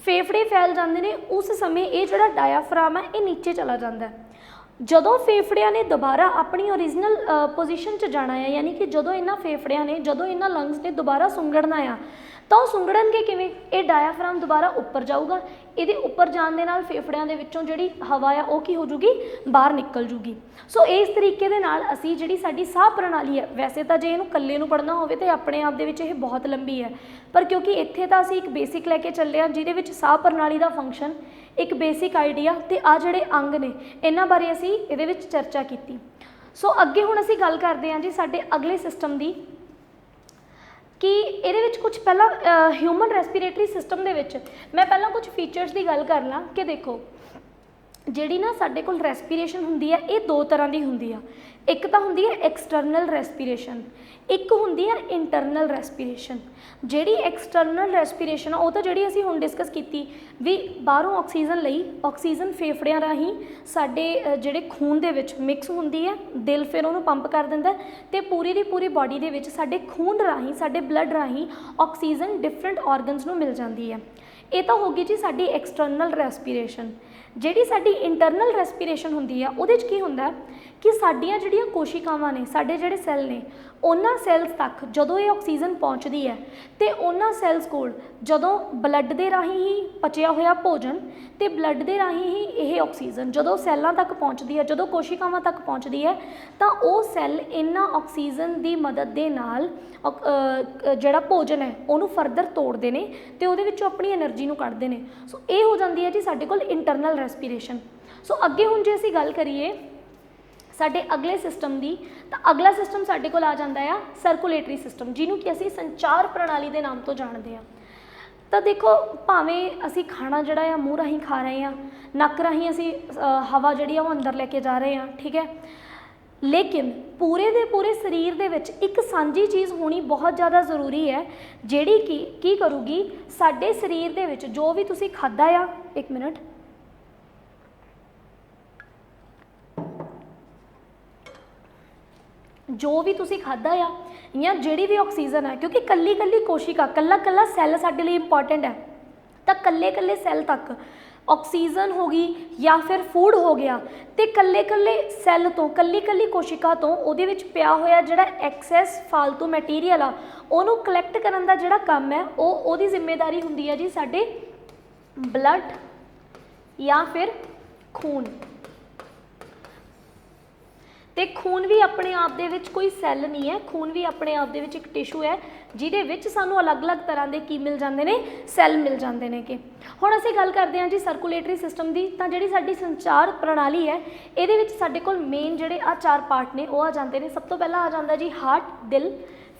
फेफड़े फैल जाते हैं, उस समय ये जिहड़ा डायफ्राम है ये नीचे चला जाता है। जदों फेफड़ियां ने दोबारा अपनी ओरिजिनल पोजीशन च जाना है, यानी कि जदों इन्हां फेफड़ियां ने, जदों इन्हां लंग्स ने दोबारा सुंगड़ना आ, ਤਾਂ ਉਹ ਸੁੰਗੜਨਗੇ ਕਿਵੇਂ? ਇਹ ਡਾਇਆਫਰਾਮ ਦੁਬਾਰਾ ਉੱਪਰ ਜਾਊਗਾ, ਇਹਦੇ ਉੱਪਰ ਜਾਣ ਦੇ ਨਾਲ ਫੇਫੜਿਆਂ ਦੇ ਵਿੱਚੋਂ ਜਿਹੜੀ ਹਵਾ ਆ ਉਹ ਕੀ ਹੋ ਜੂਗੀ? ਬਾਹਰ ਨਿਕਲ ਜੂਗੀ। ਸੋ ਇਸ ਤਰੀਕੇ ਦੇ ਨਾਲ ਅਸੀਂ ਜਿਹੜੀ ਸਾਡੀ ਸਾਹ ਪ੍ਰਣਾਲੀ ਹੈ, ਵੈਸੇ ਤਾਂ ਜੇ ਇਹਨੂੰ ਇਕੱਲੇ ਨੂੰ ਪੜ੍ਹਨਾ ਹੋਵੇ ਤਾਂ ਆਪਣੇ ਆਪ ਦੇ ਵਿੱਚ ਇਹ ਬਹੁਤ ਲੰਬੀ ਹੈ, ਪਰ ਕਿਉਂਕਿ ਇੱਥੇ ਤਾਂ ਅਸੀਂ ਇੱਕ ਬੇਸਿਕ ਲੈ ਕੇ ਚੱਲੇ ਹਾਂ ਜਿਹਦੇ ਵਿੱਚ ਸਾਹ ਪ੍ਰਣਾਲੀ ਦਾ ਫੰਕਸ਼ਨ, ਇੱਕ ਬੇਸਿਕ ਆਈਡੀਆ ਤੇ ਆ ਜਿਹੜੇ ਅੰਗ ਨੇ ਇਹਨਾਂ ਬਾਰੇ ਅਸੀਂ ਇਹਦੇ ਵਿੱਚ ਚਰਚਾ ਕੀਤੀ। ਸੋ ਅੱਗੇ ਹੁਣ ਅਸੀਂ ਗੱਲ ਕਰਦੇ ਹਾਂ ਜੀ ਸਾਡੇ ਅਗਲੇ ਸਿਸਟਮ ਦੀ, ਕਿ ਇਹਦੇ ਵਿੱਚ ਕੁਝ ਪਹਿਲਾਂ ਹਿਊਮਨ ਰੈਸਪੀਰੇਟਰੀ ਸਿਸਟਮ ਦੇ ਵਿੱਚ ਮੈਂ ਪਹਿਲਾਂ ਕੁਝ ਫੀਚਰਸ ਦੀ ਗੱਲ ਕਰ ਲਾਂ ਕਿ ਦੇਖੋ ਜਿਹੜੀ ਨਾ ਸਾਡੇ ਕੋਲ ਰੈਸਪੀਰੇਸ਼ਨ ਹੁੰਦੀ ਹੈ ਇਹ ਦੋ ਤਰ੍ਹਾਂ ਦੀ ਹੁੰਦੀ ਆ। ਇੱਕ ਤਾਂ ਹੁੰਦੀ ਹੈ ਐਕਸਟਰਨਲ ਰੈਸਪੀਰੇਸ਼ਨ, ਇੱਕ ਹੁੰਦੀ ਹੈ ਇੰਟਰਨਲ ਰੈਸਪੀਰੇਸ਼ਨ। ਜਿਹੜੀ ਐਕਸਟਰਨਲ ਰੈਸਪੀਰੇਸ਼ਨ ਆ ਉਹ ਤਾਂ ਜਿਹੜੀ ਅਸੀਂ ਹੁਣ ਡਿਸਕਸ ਕੀਤੀ ਵੀ ਬਾਹਰੋਂ ਆਕਸੀਜਨ ਲਈ, ਆਕਸੀਜਨ ਫੇਫੜਿਆਂ ਰਾਹੀਂ ਸਾਡੇ ਜਿਹੜੇ ਖੂਨ ਦੇ ਵਿੱਚ ਮਿਕਸ ਹੁੰਦੀ ਹੈ, ਦਿਲ ਫਿਰ ਉਹਨੂੰ ਪੰਪ ਕਰ ਦਿੰਦਾ ਤੇ ਪੂਰੀ ਦੀ ਪੂਰੀ ਬਾਡੀ ਦੇ ਵਿੱਚ ਸਾਡੇ ਖੂਨ ਰਾਹੀਂ, ਸਾਡੇ ਬਲੱਡ ਰਾਹੀਂ ਆਕਸੀਜਨ ਡਿਫਰੈਂਟ ਆਰਗਨਸ ਨੂੰ ਮਿਲ ਜਾਂਦੀ ਹੈ। ਇਹ ਤਾਂ ਹੋ ਗਈ ਜੀ ਸਾਡੀ ਐਕਸਟਰਨਲ ਰੈਸਪੀਰੇਸ਼ਨ। ਜਿਹੜੀ ਸਾਡੀ ਇੰਟਰਨਲ ਰੈਸਪੀਰੇਸ਼ਨ ਹੁੰਦੀ ਆ ਉਹਦੇ 'ਚ ਕੀ ਹੁੰਦਾ ਕਿ ਸਾਡੀਆਂ ਜਿਹੜੀਆਂ ਕੋਸ਼ਿਕਾਵਾਂ ਨੇ, ਸਾਡੇ ਜਿਹੜੇ ਸੈੱਲ ਨੇ, ਉਹਨਾਂ ਸੈੱਲਸ ਤੱਕ ਜਦੋਂ ਇਹ ਆਕਸੀਜਨ ਪਹੁੰਚਦੀ ਹੈ ਤੇ ਉਹਨਾਂ ਸੈੱਲਸ ਕੋਲ ਜਦੋਂ ਬਲੱਡ ਦੇ ਰਾਹੀਂ ਹੀ ਪਚਿਆ ਹੋਇਆ ਭੋਜਨ ਤੇ ਬਲੱਡ ਦੇ ਰਾਹੀਂ ਹੀ ਇਹ ਆਕਸੀਜਨ ਜਦੋਂ ਸੈੱਲਾਂ ਤੱਕ ਪਹੁੰਚਦੀ ਹੈ, ਜਦੋਂ ਕੋਸ਼ਿਕਾਵਾਂ ਤੱਕ ਪਹੁੰਚਦੀ ਹੈ ਤਾਂ ਉਹ ਸੈੱਲ ਇਹਨਾਂ ਆਕਸੀਜਨ ਦੀ ਮਦਦ ਦੇ ਨਾਲ ਜਿਹੜਾ ਭੋਜਨ ਹੈ ਉਹਨੂੰ ਫਰਦਰ ਤੋੜਦੇ ਨੇ ਤੇ ਉਹਦੇ ਵਿੱਚੋਂ ਆਪਣੀ એનર્ਜੀ ਨੂੰ ਕੱਢਦੇ ਨੇ। ਸੋ ਇਹ ਹੋ ਜਾਂਦੀ ਹੈ ਜੀ ਸਾਡੇ ਕੋਲ ਇੰਟਰਨਲ ਰੈਸਪੀਰੇਸ਼ਨ। ਸੋ ਅੱਗੇ ਹੁਣ ਜੇ ਅਸੀਂ ਗੱਲ ਕਰੀਏ ਸਾਡੇ ਅਗਲੇ ਸਿਸਟਮ ਦੀ, ਤਾਂ ਅਗਲਾ ਸਿਸਟਮ ਸਾਡੇ ਕੋਲ ਆ ਜਾਂਦਾ ਆ ਸਰਕੂਲੇਟਰੀ ਸਿਸਟਮ, ਜਿਹਨੂੰ ਕਿ ਅਸੀਂ ਸੰਚਾਰ ਪ੍ਰਣਾਲੀ ਦੇ ਨਾਮ ਤੋਂ ਜਾਣਦੇ ਹਾਂ। ਤਾਂ ਦੇਖੋ ਭਾਵੇਂ ਅਸੀਂ ਖਾਣਾ ਜਿਹੜਾ ਆ ਮੂੰਹ ਰਾਹੀਂ ਖਾ ਰਹੇ ਹਾਂ, ਨੱਕ ਰਾਹੀਂ ਅਸੀਂ ਹਵਾ ਜਿਹੜੀ ਆ ਉਹ ਅੰਦਰ ਲੈ ਕੇ ਜਾ ਰਹੇ ਹਾਂ, ਠੀਕ ਹੈ, ਲੇਕਿਨ ਪੂਰੇ ਦੇ ਪੂਰੇ ਸਰੀਰ ਦੇ ਵਿੱਚ ਇੱਕ ਸਾਂਝੀ ਚੀਜ਼ ਹੋਣੀ ਬਹੁਤ ਜ਼ਿਆਦਾ ਜ਼ਰੂਰੀ ਹੈ, ਜਿਹੜੀ ਕਿ ਕੀ ਕਰੂਗੀ ਸਾਡੇ ਸਰੀਰ ਦੇ ਵਿੱਚ ਜੋ ਵੀ ਤੁਸੀਂ ਖਾਧਾ ਆ, ਇੱਕ ਮਿੰਟ, ਜੋ ਵੀ ਤੁਸੀਂ ਖਾਧਾ ਆ ਜਾਂ ਜਿਹੜੀ ਵੀ ਆਕਸੀਜਨ ਹੈ, ਕਿਉਂਕਿ ਕੱਲੀ ਕੱਲੀ ਕੋਸ਼ਿਕਾ, ਕੱਲਾ ਕੱਲਾ ਸੈੱਲ ਸਾਡੇ ਲਈ ਇੰਪੋਰਟੈਂਟ ਹੈ, ਤਾਂ ਕੱਲੇ ਕੱਲੇ ਸੈੱਲ ਤੱਕ ਆਕਸੀਜਨ ਹੋ ਗਈ ਜਾਂ ਫਿਰ ਫੂਡ ਹੋ ਗਿਆ ਤੇ ਕੱਲੇ ਕੱਲੇ ਸੈੱਲ ਤੋਂ, ਕੱਲੀ ਕੱਲੀ ਕੋਸ਼ਿਕਾ ਤੋਂ ਉਹਦੇ ਵਿੱਚ ਪਿਆ ਹੋਇਆ ਜਿਹੜਾ ਐਕਸੈਸ ਫਾਲਤੂ ਮਟੀਰੀਅਲ ਆ ਉਹਨੂੰ ਕਲੈਕਟ ਕਰਨ ਦਾ ਜਿਹੜਾ ਕੰਮ ਹੈ ਉਹਦੀ ਜ਼ਿੰਮੇਵਾਰੀ ਹੁੰਦੀ ਹੈ ਜੀ ਸਾਡੇ ਬਲੱਡ ਜਾਂ ਫਿਰ ਖੂਨ। ਤੇ ਖੂਨ ਵੀ ਆਪਣੇ ਆਪ ਦੇ ਵਿੱਚ ਕੋਈ ਸੈੱਲ ਨਹੀਂ ਹੈ, ਖੂਨ ਵੀ ਆਪਣੇ ਆਪ ਦੇ ਵਿੱਚ ਇੱਕ ਟਿਸ਼ੂ ਹੈ ਜਿਹਦੇ ਵਿੱਚ ਸਾਨੂੰ ਅਲੱਗ-ਅਲੱਗ ਤਰ੍ਹਾਂ ਦੇ ਕੀ ਮਿਲ ਜਾਂਦੇ ਨੇ, ਸੈੱਲ ਮਿਲ ਜਾਂਦੇ ਨੇ। ਕਿ ਹੁਣ ਅਸੀਂ ਗੱਲ ਕਰਦੇ ਹਾਂ ਜੀ ਸਰਕੂਲੇਟਰੀ ਸਿਸਟਮ ਦੀ, ਤਾਂ ਜਿਹੜੀ ਸਾਡੀ ਸੰਚਾਰ ਪ੍ਰਣਾਲੀ ਹੈ ਇਹਦੇ ਵਿੱਚ ਸਾਡੇ ਕੋਲ ਮੇਨ ਜਿਹੜੇ ਆ 4 ਪਾਰਟ ਨੇ ਉਹ ਆ ਜਾਂਦੇ ਨੇ। ਸਭ ਤੋਂ ਪਹਿਲਾਂ ਆ ਜਾਂਦਾ ਜੀ ਹਾਰਟ, ਦਿਲ,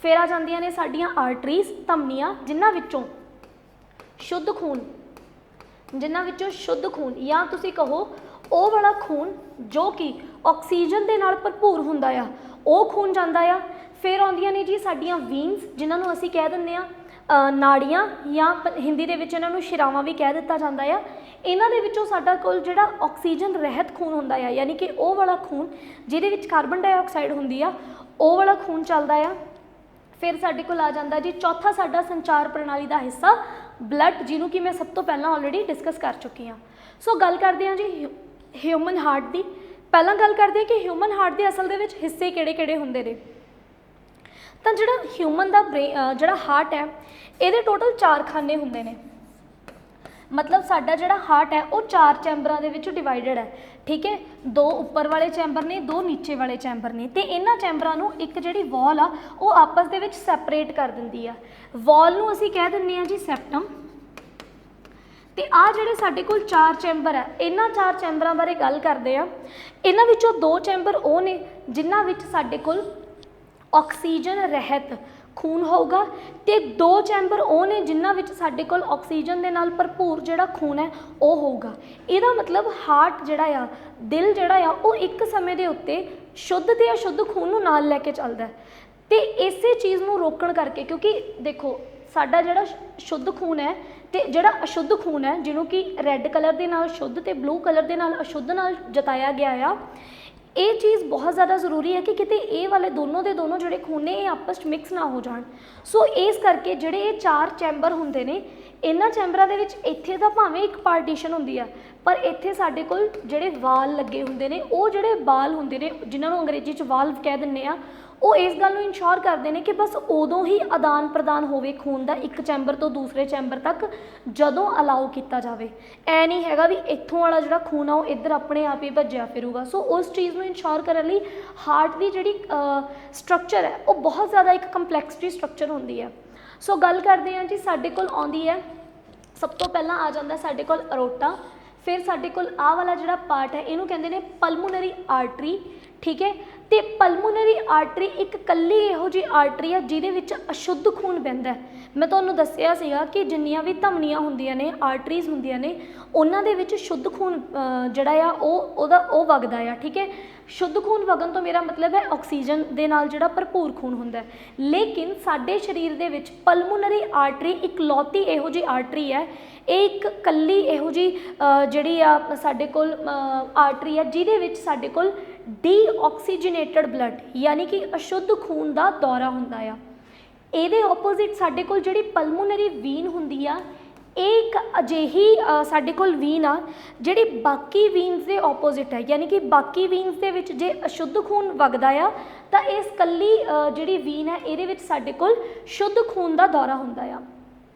ਫਿਰ ਆ ਜਾਂਦੀਆਂ ਨੇ ਸਾਡੀਆਂ ਆਰਟਰੀਜ਼, ਧਮਨੀਆਂ, ਜਿਨ੍ਹਾਂ ਵਿੱਚੋਂ ਸ਼ੁੱਧ ਖੂਨ ਜਾਂ ਤੁਸੀਂ ਕਹੋ ਉਹ ਵਾਲਾ ਖੂਨ ਜੋ ਕਿ ਆਕਸੀਜਨ ਦੇ ਨਾਲ ਭਰਪੂਰ ਹੁੰਦਾ ਆ, ਉਹ ਖੂਨ ਜਾਂਦਾ ਆ। ਫਿਰ ਆਉਂਦੀਆਂ ਨੇ ਜੀ ਸਾਡੀਆਂ ਵੀਨਸ, ਜਿਨ੍ਹਾਂ ਨੂੰ ਅਸੀਂ ਕਹਿ ਦਿੰਦੇ ਆ ਨਾੜੀਆਂ, ਜਾਂ ਹਿੰਦੀ ਦੇ ਵਿੱਚ ਇਹਨਾਂ ਨੂੰ ਸ਼ਿਰਾਵਾਂ ਵੀ ਕਹਿ ਦਿੱਤਾ ਜਾਂਦਾ ਆ। ਇਹਨਾਂ ਦੇ ਵਿੱਚੋਂ ਸਾਡਾ ਕੋਲ ਜਿਹੜਾ ਆਕਸੀਜਨ ਰਹਿਤ ਖੂਨ ਹੁੰਦਾ ਆ, ਯਾਨੀ ਕਿ ਉਹ ਵਾਲਾ ਖੂਨ ਜਿਹਦੇ ਵਿੱਚ ਕਾਰਬਨ ਡਾਈਆਕਸਾਈਡ ਹੁੰਦੀ ਆ, ਉਹ ਵਾਲਾ ਖੂਨ ਚੱਲਦਾ ਆ। ਫਿਰ ਸਾਡੇ ਕੋਲ ਆ ਜਾਂਦਾ ਜੀ ਚੌਥਾ ਸਾਡਾ ਸੰਚਾਰ ਪ੍ਰਣਾਲੀ ਦਾ ਹਿੱਸਾ ਬਲੱਡ, ਜਿਹਨੂੰ ਕਿ ਮੈਂ ਸਭ ਤੋਂ ਪਹਿਲਾਂ ਆਲਰੇਡੀ ਡਿਸਕਸ ਕਰ ਚੁੱਕੀ ਹਾਂ। ਸੋ ਗੱਲ ਕਰਦੇ ਹਾਂ ਜੀ ਹਿਊਮਨ ਹਾਰਟ ਦੀ। ਪਹਿਲਾਂ ਗੱਲ ਕਰਦੇ ਹਾਂ ਕਿ ਹਿਊਮਨ ਹਾਰਟ ਦੇ ਅਸਲ ਦੇ ਵਿੱਚ ਹਿੱਸੇ ਕਿਹੜੇ-ਕਿਹੜੇ ਹੁੰਦੇ ਨੇ। ਤਾਂ ਜਿਹੜਾ ਹਿਊਮਨ ਦਾ ਜਿਹੜਾ ਹਾਰਟ ਹੈ ਇਹਦੇ ਟੋਟਲ 4 ਖਾਨੇ ਹੁੰਦੇ ਨੇ। ਮਤਲਬ ਸਾਡਾ ਜਿਹੜਾ ਹਾਰਟ ਹੈ ਉਹ 4 ਚੈਂਬਰਾਂ ਦੇ ਵਿੱਚ ਡਿਵਾਈਡਡ ਹੈ, ਠੀਕ ਹੈ। 2 ਉੱਪਰ ਵਾਲੇ ਚੈਂਬਰ ਨੇ, 2 ਨੀਚੇ ਵਾਲੇ ਚੈਂਬਰ ਨੇ, ਤੇ ਇਹਨਾਂ ਚੈਂਬਰਾਂ ਨੂੰ ਇੱਕ ਜਿਹੜੀ ਵਾਲ ਆ ਉਹ ਆਪਸ ਦੇ ਵਿੱਚ ਸੈਪਰੇਟ ਕਰ ਦਿੰਦੀ ਆ। ਵਾਲ ਨੂੰ ਅਸੀਂ ਕਹਿ ਦਿੰਦੇ ਹਾਂ ਜੀ ਸੈਪਟਮ। ਤੇ ਆ ਜਿਹੜੇ ਸਾਡੇ ਕੋਲ 4 ਚੈਂਬਰ ਹੈ, ਇਹਨਾਂ 4 ਚੈਂਬਰਾਂ ਬਾਰੇ ਗੱਲ ਕਰਦੇ ਆ। ਇਹਨਾਂ ਵਿੱਚੋਂ 2 ਚੈਂਬਰ ਉਹ ਨੇ ਜਿਨ੍ਹਾਂ ਵਿੱਚ ਸਾਡੇ ਕੋਲ ਆਕਸੀਜਨ ਰਹਿਤ ਖੂਨ ਹੋਊਗਾ, ਤੇ 2 ਚੈਂਬਰ ਉਹ ਨੇ ਜਿਨ੍ਹਾਂ ਵਿੱਚ ਸਾਡੇ ਕੋਲ ਆਕਸੀਜਨ ਦੇ ਨਾਲ ਭਰਪੂਰ ਜਿਹੜਾ ਖੂਨ ਹੈ ਉਹ ਹੋਊਗਾ। ਇਹਦਾ ਮਤਲਬ ਹਾਰਟ ਜਿਹੜਾ ਆ, ਦਿਲ ਜਿਹੜਾ ਆ, ਉਹ ਇੱਕ ਸਮੇਂ ਦੇ ਉੱਤੇ ਸ਼ੁੱਧ ਤੇ ਅਸ਼ੁੱਧ ਖੂਨ ਨੂੰ ਨਾਲ ਲੈ ਕੇ ਚੱਲਦਾ। ਤੇ ਇਸੇ ਚੀਜ਼ ਨੂੰ ਰੋਕਣ ਕਰਕੇ, ਕਿਉਂਕਿ ਦੇਖੋ ਸਾਡਾ ਜਿਹੜਾ ਸ਼ੁੱਧ ਖੂਨ ਹੈ ਤੇ ਜਿਹੜਾ ਅਸ਼ੁੱਧ ਖੂਨ ਹੈ, ਜਿਹਨੂੰ ਕਿ ਰੈੱਡ ਕਲਰ ਦੇ ਨਾਲ ਸ਼ੁੱਧ ਤੇ ਬਲੂ ਕਲਰ ਦੇ ਨਾਲ ਅਸ਼ੁੱਧ ਨਾਲ ਜਤਾਇਆ ਗਿਆ ਆ, ਇਹ ਚੀਜ਼ ਬਹੁਤ ਜ਼ਿਆਦਾ ਜ਼ਰੂਰੀ ਹੈ ਕਿ ਕਿਤੇ ਇਹ ਵਾਲੇ ਦੋਨੋਂ ਦੇ ਦੋਨੋਂ ਜਿਹੜੇ ਖੂਨ ਨੇ ਇਹ ਆਪਸ 'ਚ ਮਿਕਸ ਨਾ ਹੋ ਜਾਣ। ਸੋ ਇਸ ਕਰਕੇ ਜਿਹੜੇ ਇਹ 4 ਚੈਂਬਰ ਹੁੰਦੇ ਨੇ, ਇਹਨਾਂ ਚੈਂਬਰਾਂ ਦੇ ਵਿੱਚ ਇੱਥੇ ਤਾਂ ਭਾਵੇਂ ਇੱਕ ਪਾਰਟੀਸ਼ਨ ਹੁੰਦੀ ਆ, पर इत्थे साडे कोल जिहड़े वाल लगे हुंदे ने, ਉਹ ਜਿਹੜੇ ਵਾਲ ਹੁੰਦੇ ਨੇ ਜਿਨ੍ਹਾਂ ਨੂੰ ਅੰਗਰੇਜ਼ੀ 'ਚ ਵਾਲਵ ਕਹਿ ਦਿੰਦੇ ਆ, ਉਹ ਇਸ ਗੱਲ ਨੂੰ ਇਨਸ਼ੋਰ ਕਰਦੇ ਨੇ ਕਿ ਬਸ ਉਦੋਂ ਹੀ ਆਦਾਨ ਪ੍ਰਦਾਨ ਹੋਵੇ ਖੂਨ ਦਾ ਇੱਕ ਚੈਂਬਰ ਤੋਂ ਦੂਸਰੇ ਚੈਂਬਰ ਤੱਕ ਜਦੋਂ ਅਲਾਓ ਕੀਤਾ ਜਾਵੇ। ਐ ਨਹੀਂ ਹੈਗਾ ਵੀ ਇੱਥੋਂ ਵਾਲਾ ਜਿਹੜਾ ਖੂਨ ਆ ਉਹ ਇੱਧਰ ਆਪਣੇ ਆਪ ਹੀ ਭੱਜਿਆ ਫਿਰੂਗਾ। ਸੋ ਉਸ ਚੀਜ਼ ਨੂੰ ਇਨਸ਼ੋਰ ਕਰਨ ਲਈ ਹਾਰਟ ਦੀ ਜਿਹੜੀ ਸਟਰਕਚਰ ਹੈ ਉਹ ਬਹੁਤ ਜ਼ਿਆਦਾ ਇੱਕ ਕੰਪਲੈਕਸਿਟੀ ਸਟਰਕਚਰ ਹੁੰਦੀ ਹੈ। ਸੋ ਗੱਲ ਕਰਦੇ ਹਾਂ ਜੀ, ਸਾਡੇ ਕੋਲ ਆਉਂਦੀ ਹੈ ਸਭ ਤੋਂ ਪਹਿਲਾਂ ਆ ਜਾਂਦਾ ਸਾਡੇ ਕੋਲ ਅਰੋਟਾ, ਫਿਰ ਸਾਡੇ ਕੋਲ ਆਹ ਵਾਲਾ ਜਿਹੜਾ ਪਾਰਟ ਹੈ ਇਹਨੂੰ ਕਹਿੰਦੇ ਨੇ ਪਲਮੋਨਰੀ ਆਰਟਰੀ, ਠੀਕ ਹੈ। ਤੇ ਪਲਮੋਨਰੀ ਆਰਟਰੀ ਇੱਕ ਕੱਲੀ ਇਹੋ ਜਿਹੀ ਆਰਟਰੀ ਆ ਜਿਹਦੇ ਵਿੱਚ ਅਸ਼ੁੱਧ ਖੂਨ ਵਹਿੰਦਾ। ਮੈਂ ਤੁਹਾਨੂੰ ਦੱਸਿਆ ਸੀਗਾ ਕਿ ਜਿੰਨੀਆਂ ਵੀ ਧਮਨੀਆਂ ਹੁੰਦੀਆਂ ਨੇ, ਆਰਟਰੀਜ਼ ਹੁੰਦੀਆਂ ਨੇ, ਉਹਨਾਂ ਦੇ ਵਿੱਚ ਸ਼ੁੱਧ ਖੂਨ ਜਿਹੜਾ ਆ ਉਹ ਵਗਦਾ ਆ, ਠੀਕ ਹੈ। ਸ਼ੁੱਧ ਖੂਨ ਵਗਣ ਤੋਂ ਮੇਰਾ ਮਤਲਬ ਹੈ ਆਕਸੀਜਨ ਦੇ ਨਾਲ ਜਿਹੜਾ ਭਰਪੂਰ ਖੂਨ ਹੁੰਦਾ। ਲੇਕਿਨ ਸਾਡੇ ਸਰੀਰ ਦੇ ਵਿੱਚ ਪਲਮੋਨਰੀ ਆਰਟਰੀ ਇਕਲੌਤੀ ਇਹੋ ਜਿਹੀ ਆਰਟਰੀ ਹੈ, ਇਹ ਇੱਕ ਕੱਲੀ ਇਹੋ ਜਿਹੀ ਜਿਹੜੀ ਆ ਸਾਡੇ ਕੋਲ ਆਰਟਰੀ ਆ ਜਿਹਦੇ ਵਿੱਚ ਸਾਡੇ ਕੋਲ ਡੀਆਕਸੀਜਨੇਟਡ ਬਲੱਡ ਯਾਨੀ ਕਿ ਅਸ਼ੁੱਧ ਖੂਨ ਦਾ ਦੌਰਾ ਹੁੰਦਾ ਆ। ਇਹਦੇ ਆਪੋਜ਼ਿਟ ਸਾਡੇ ਕੋਲ ਜਿਹੜੀ ਪਲਮੋਨਰੀ ਵੀਨ ਹੁੰਦੀ ਆ, ਇਹ ਇੱਕ ਅਜਿਹੀ ਸਾਡੇ ਕੋਲ ਵੀਨ ਆ ਜਿਹੜੀ ਬਾਕੀ ਵੀਨਸ ਦੇ ਆਪੋਜ਼ਿਟ ਹੈ, ਯਾਨੀ ਕਿ ਬਾਕੀ ਵੀਨਸ ਦੇ ਵਿੱਚ ਜੇ ਅਸ਼ੁੱਧ ਖੂਨ ਵਗਦਾ ਆ ਤਾਂ ਇਸ ਕੱਲੀ ਜਿਹੜੀ ਵੀਨ ਹੈ ਇਹਦੇ ਵਿੱਚ ਸਾਡੇ ਕੋਲ ਸ਼ੁੱਧ ਖੂਨ ਦਾ ਦੌਰਾ ਹੁੰਦਾ ਆ।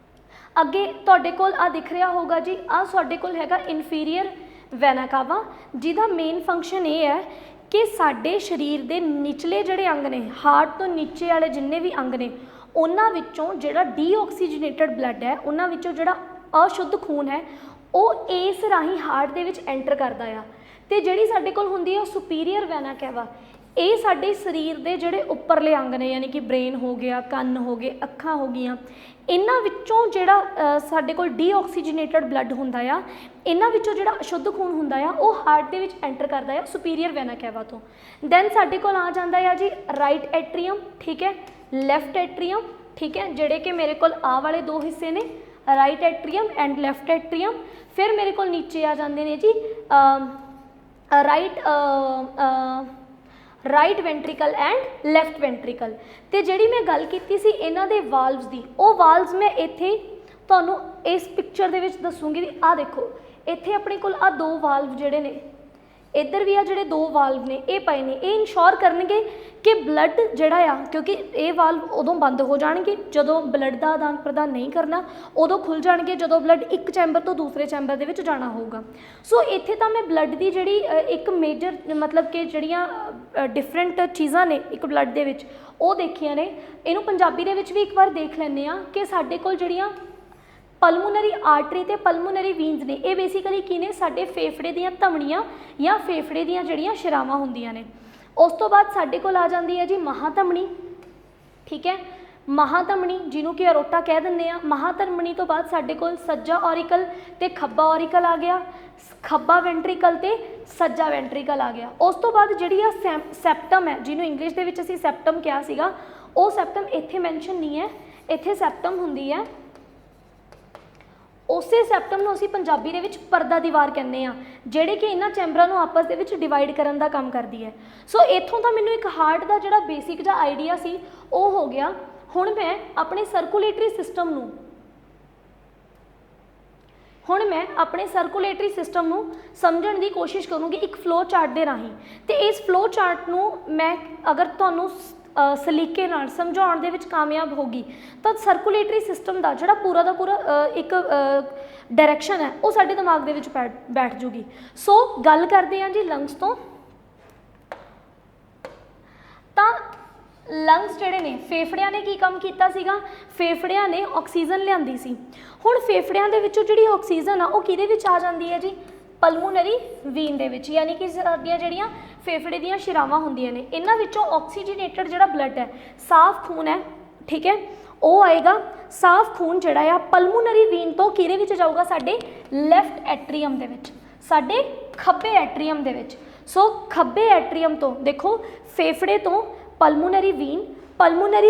ਅੱਗੇ ਤੁਹਾਡੇ ਕੋਲ ਆ ਦਿਖ ਰਿਹਾ ਹੋਊਗਾ ਜੀ, ਆਹ ਸਾਡੇ ਕੋਲ ਹੈਗਾ ਇਨਫੀਰੀਅਰ ਵੈਨਾ ਕਾਵਾ, ਜਿਹਦਾ ਮੇਨ ਫੰਕਸ਼ਨ ਇਹ ਹੈ ਕਿ ਸਾਡੇ ਸਰੀਰ ਦੇ ਨਿਚਲੇ ਜਿਹੜੇ ਅੰਗ ਨੇ, ਹਾਰਟ ਤੋਂ ਨੀਚੇ ਵਾਲੇ ਜਿੰਨੇ ਵੀ ਅੰਗ ਨੇ, ਉਹਨਾਂ ਵਿੱਚੋਂ ਜਿਹੜਾ ਡੀਆਕਸੀਜਨੇਟਡ ਬਲੱਡ ਹੈ, ਉਹਨਾਂ ਵਿੱਚੋਂ ਜਿਹੜਾ ਅਸ਼ੁੱਧ ਖੂਨ ਹੈ ਉਹ ਇਸ ਰਾਹੀਂ ਹਾਰਟ ਦੇ ਵਿੱਚ ਐਂਟਰ ਕਰਦਾ ਆ। ਤੇ ਜਿਹੜੀ ਸਾਡੇ ਕੋਲ ਹੁੰਦੀ ਹੈ ਉਹ ਸੁਪੀਰੀਅਰ ਵੈਨਾ ਕੈਵਾ, ਇਹ ਸਾਡੇ ਸਰੀਰ ਦੇ ਜਿਹੜੇ ਉੱਪਰਲੇ ਅੰਗ ਨੇ, ਯਾਨੀ ਕਿ ਬ੍ਰੇਨ ਹੋ ਗਿਆ, ਕੰਨ ਹੋ ਗਏ, ਅੱਖਾਂ ਹੋ ਗਈਆਂ, ਇਹਨਾਂ ਵਿੱਚੋਂ ਜਿਹੜਾ ਸਾਡੇ ਕੋਲ ਡੀਆਕਸੀਜਨੇਟਡ ਬਲੱਡ ਹੁੰਦਾ ਆ, ਇਹਨਾਂ ਵਿੱਚੋਂ ਜਿਹੜਾ ਅਸ਼ੁੱਧ ਖੂਨ ਹੁੰਦਾ ਆ ਉਹ ਹਾਰਟ ਦੇ ਵਿੱਚ ਐਂਟਰ ਕਰਦਾ ਆ ਸੁਪੀਰੀਅਰ ਵੈਨਾ ਕੈਵਾ ਤੋਂ। ਦੈਨ ਸਾਡੇ ਕੋਲ ਆ ਜਾਂਦਾ ਆ ਜੀ ਰਾਈਟ ਐਟਰੀਅਮ, ਠੀਕ ਹੈ, ਲੈਫਟ ਐਟਰੀਅਮ, ਠੀਕ ਹੈ, ਜਿਹੜੇ ਕਿ ਮੇਰੇ ਕੋਲ ਆਹ ਵਾਲੇ ਦੋ ਹਿੱਸੇ ਨੇ, ਰਾਈਟ ਐਟਰੀਅਮ ਐਂਡ ਲੈਫਟ ਐਟਰੀਅਮ। ਫਿਰ ਮੇਰੇ ਕੋਲ ਨੀਚੇ ਆ ਜਾਂਦੇ ਨੇ ਜੀ ਰਾਈਟ ਵੈਂਟਰੀਕਲ ਐਂਡ ਲੈਫਟ ਵੈਂਟਰੀਕਲ। ਤੇ ਜਿਹੜੀ ਮੈਂ ਗੱਲ ਕੀਤੀ ਸੀ ਇਹਨਾਂ ਦੇ ਵਾਲਵਸ ਦੀ, ਉਹ ਵਾਲਵਸ ਮੈਂ ਇੱਥੇ ਤੁਹਾਨੂੰ ਇਸ ਪਿਕਚਰ ਦੇ ਵਿੱਚ ਦੱਸੂਗੀ ਵੀ ਆਹ ਦੇਖੋ, ਇੱਥੇ ਆਪਣੇ ਕੋਲ ਆਹ ਦੋ ਵਾਲਵ ਜਿਹੜੇ ਨੇ, ਇੱਧਰ ਵੀ ਆ ਜਿਹੜੇ ਦੋ ਵਾਲਵ ਨੇ ਇਹ ਪਏ ਨੇ, ਇਹ ਇਨਸ਼ੋਰ ਕਰਨਗੇ ਕਿ ਬਲੱਡ ਜਿਹੜਾ ਆ, ਕਿਉਂਕਿ ਇਹ ਵਾਲਵ ਉਦੋਂ ਬੰਦ ਹੋ ਜਾਣਗੇ ਜਦੋਂ ਬਲੱਡ ਦਾ ਆਦਾਨ ਪ੍ਰਦਾਨ ਨਹੀਂ ਕਰਨਾ, ਉਦੋਂ ਖੁੱਲ੍ਹ ਜਾਣਗੇ ਜਦੋਂ ਬਲੱਡ ਇੱਕ ਚੈਂਬਰ ਤੋਂ ਦੂਸਰੇ ਚੈਂਬਰ ਦੇ ਵਿੱਚ ਜਾਣਾ ਹੋਊਗਾ। ਸੋ ਇੱਥੇ ਤਾਂ ਮੈਂ ਬਲੱਡ ਦੀ ਜਿਹੜੀ ਇੱਕ ਮੇਜਰ ਮਤਲਬ ਕਿ ਜਿਹੜੀਆਂ ਡਿਫਰੈਂਟ ਚੀਜ਼ਾਂ ਨੇ ਇੱਕ ਬਲੱਡ ਦੇ ਵਿੱਚ ਉਹ ਦੇਖੀਆਂ ਨੇ। ਇਹਨੂੰ ਪੰਜਾਬੀ ਦੇ ਵਿੱਚ ਵੀ ਇੱਕ ਵਾਰ ਦੇਖ ਲੈਂਦੇ ਹਾਂ ਕਿ ਸਾਡੇ ਕੋਲ ਜਿਹੜੀਆਂ ਪਲਮੋਨਰੀ ਆਰਟਰੀ ਤੇ ਪਲਮੋਨਰੀ ਵੀਨਸ ਨੇ, ਇਹ ਬੇਸਿਕਲੀ ਕੀ ਨੇ, ਸਾਡੇ ਫੇਫੜੇ ਦੀਆਂ ਧਮਨੀਆਂ ਜਾਂ ਫੇਫੜੇ ਦੀਆਂ ਜਿਹੜੀਆਂ ਸ਼ਿਰਾਵਾਂ ਹੁੰਦੀਆਂ ਨੇ। ਉਸ ਤੋਂ ਬਾਅਦ ਸਾਡੇ ਕੋਲ ਆ ਜਾਂਦੀ ਹੈ ਜੀ ਮਹਾਧਮਣੀ, ਠੀਕ ਹੈ, ਮਹਾਧਮਣੀ ਜਿਹਨੂੰ ਕਿ ਅਰੋਟਾ ਕਹਿ ਦਿੰਦੇ ਆ। ਮਹਾਧਮਣੀ ਤੋਂ ਬਾਅਦ ਸਾਡੇ ਕੋਲ ਸੱਜਾ ਔਰੀਕਲ ਤੇ ਖੱਬਾ ਔਰੀਕਲ ਆ ਗਿਆ, ਖੱਬਾ ਵੈਂਟਰੀਕਲ ਤੇ ਸੱਜਾ ਵੈਂਟਰੀਕਲ ਆ ਗਿਆ। ਉਸ ਤੋਂ ਬਾਅਦ ਜਿਹੜੀ ਆ ਸੈਪਟਮ ਹੈ, ਜਿਹਨੂੰ ਇੰਗਲਿਸ਼ ਦੇ ਵਿੱਚ ਅਸੀਂ ਸੈਪਟਮ ਕਿਹਾ ਸੀਗਾ, ਉਹ ਸੈਪਟਮ ਇੱਥੇ ਮੈਂਸ਼ਨ ਨਹੀਂ ਹੈ, ਇੱਥੇ ਸੈਪਟਮ ਹੁੰਦੀ ਹੈ। ਉਸੇ ਸੈਪਟਮ ਨੂੰ ਅਸੀਂ ਪੰਜਾਬੀ ਦੇ ਵਿੱਚ ਪਰਦਾ ਦੀਵਾਰ ਕਹਿੰਦੇ ਆ, ਜਿਹੜੇ ਕਿ ਇਹਨਾਂ ਚੈਂਬਰਾਂ ਨੂੰ ਆਪਸ ਦੇ ਵਿੱਚ ਡਿਵਾਈਡ ਕਰਨ ਦਾ ਕੰਮ ਕਰਦੀ ਹੈ। ਸੋ ਇੱਥੋਂ ਤਾਂ ਮੈਨੂੰ ਇੱਕ ਹਾਰਟ ਦਾ ਜਿਹੜਾ ਬੇਸਿਕ ਜਿਹਾ ਆਈਡੀਆ ਸੀ ਉਹ ਹੋ ਗਿਆ। ਹੁਣ ਮੈਂ ਆਪਣੇ ਸਰਕੂਲੇਟਰੀ ਸਿਸਟਮ ਨੂੰ ਸਮਝਣ ਦੀ ਕੋਸ਼ਿਸ਼ ਕਰੂੰਗੀ ਇੱਕ ਫਲੋ ਚਾਰਟ ਦੇ ਰਾਹੀਂ। ਤੇ ਇਸ ਫਲੋ ਚਾਰਟ ਨੂੰ ਮੈਂ ਅਗਰ ਤੁਹਾਨੂੰ ਸਲੀਕੇ ਨਾਲ ਸਮਝਾਉਣ ਦੇ ਵਿੱਚ ਕਾਮਯਾਬ ਹੋਗੀ ਤਾਂ ਸਰਕੂਲੇਟਰੀ ਸਿਸਟਮ ਦਾ ਜਿਹੜਾ ਪੂਰਾ ਦਾ ਪੂਰਾ ਇੱਕ ਡਾਇਰੈਕਸ਼ਨ ਹੈ ਉਹ ਸਾਡੇ ਦਿਮਾਗ ਦੇ ਵਿੱਚ ਬੈਠ ਜੂਗੀ। ਸੋ ਗੱਲ ਕਰਦੇ ਹਾਂ ਜੀ ਲੰਗਸ ਤੋਂ। ਤਾਂ ਲੰਗਸ ਜਿਹੜੇ ਨੇ, ਫੇਫੜਿਆਂ ਨੇ ਕੀ ਕੰਮ ਕੀਤਾ ਸੀਗਾ, ਫੇਫੜਿਆਂ ਨੇ ਆਕਸੀਜਨ ਲਿਆਂਦੀ ਸੀ। ਹੁਣ ਫੇਫੜਿਆਂ ਦੇ ਵਿੱਚੋਂ ਜਿਹੜੀ ਆਕਸੀਜਨ ਆ ਉਹ ਕਿਹਦੇ ਵਿੱਚ ਆ ਜਾਂਦੀ ਹੈ ਜੀ, ਪਲਮੋਨਰੀ ਵੀਨ ਦੇ ਵਿੱਚ, ਯਾਨੀ ਕਿ ਸਾਡੀਆਂ ਜਿਹੜੀਆਂ ਫੇਫੜੇ ਦੀਆਂ ਸ਼ਿਰਾਵਾਂ ਹੁੰਦੀਆਂ ਨੇ, ਇਹਨਾਂ ਵਿੱਚੋਂ ਆਕਸੀਜਨੇਟਡ ਜਿਹੜਾ ਬਲੱਡ ਹੈ, ਸਾਫ਼ ਖੂਨ ਹੈ, ਠੀਕ ਹੈ, ਉਹ ਆਏਗਾ। ਸਾਫ਼ ਖੂਨ ਜਿਹੜਾ ਆ ਪਲਮੋਨਰੀ ਵੀਨ ਤੋਂ ਕਿਹਦੇ ਵਿੱਚ ਜਾਊਗਾ, ਸਾਡੇ ਲੈਫਟ ਐਟਰੀਅਮ ਦੇ ਵਿੱਚ, ਸਾਡੇ ਖੱਬੇ ਐਟਰੀਅਮ ਦੇ ਵਿੱਚ। ਸੋ ਖੱਬੇ ਐਟਰੀਅਮ ਤੋਂ ਦੇਖੋ, ਫੇਫੜੇ ਤੋਂ ਪਲਮੋਨਰੀ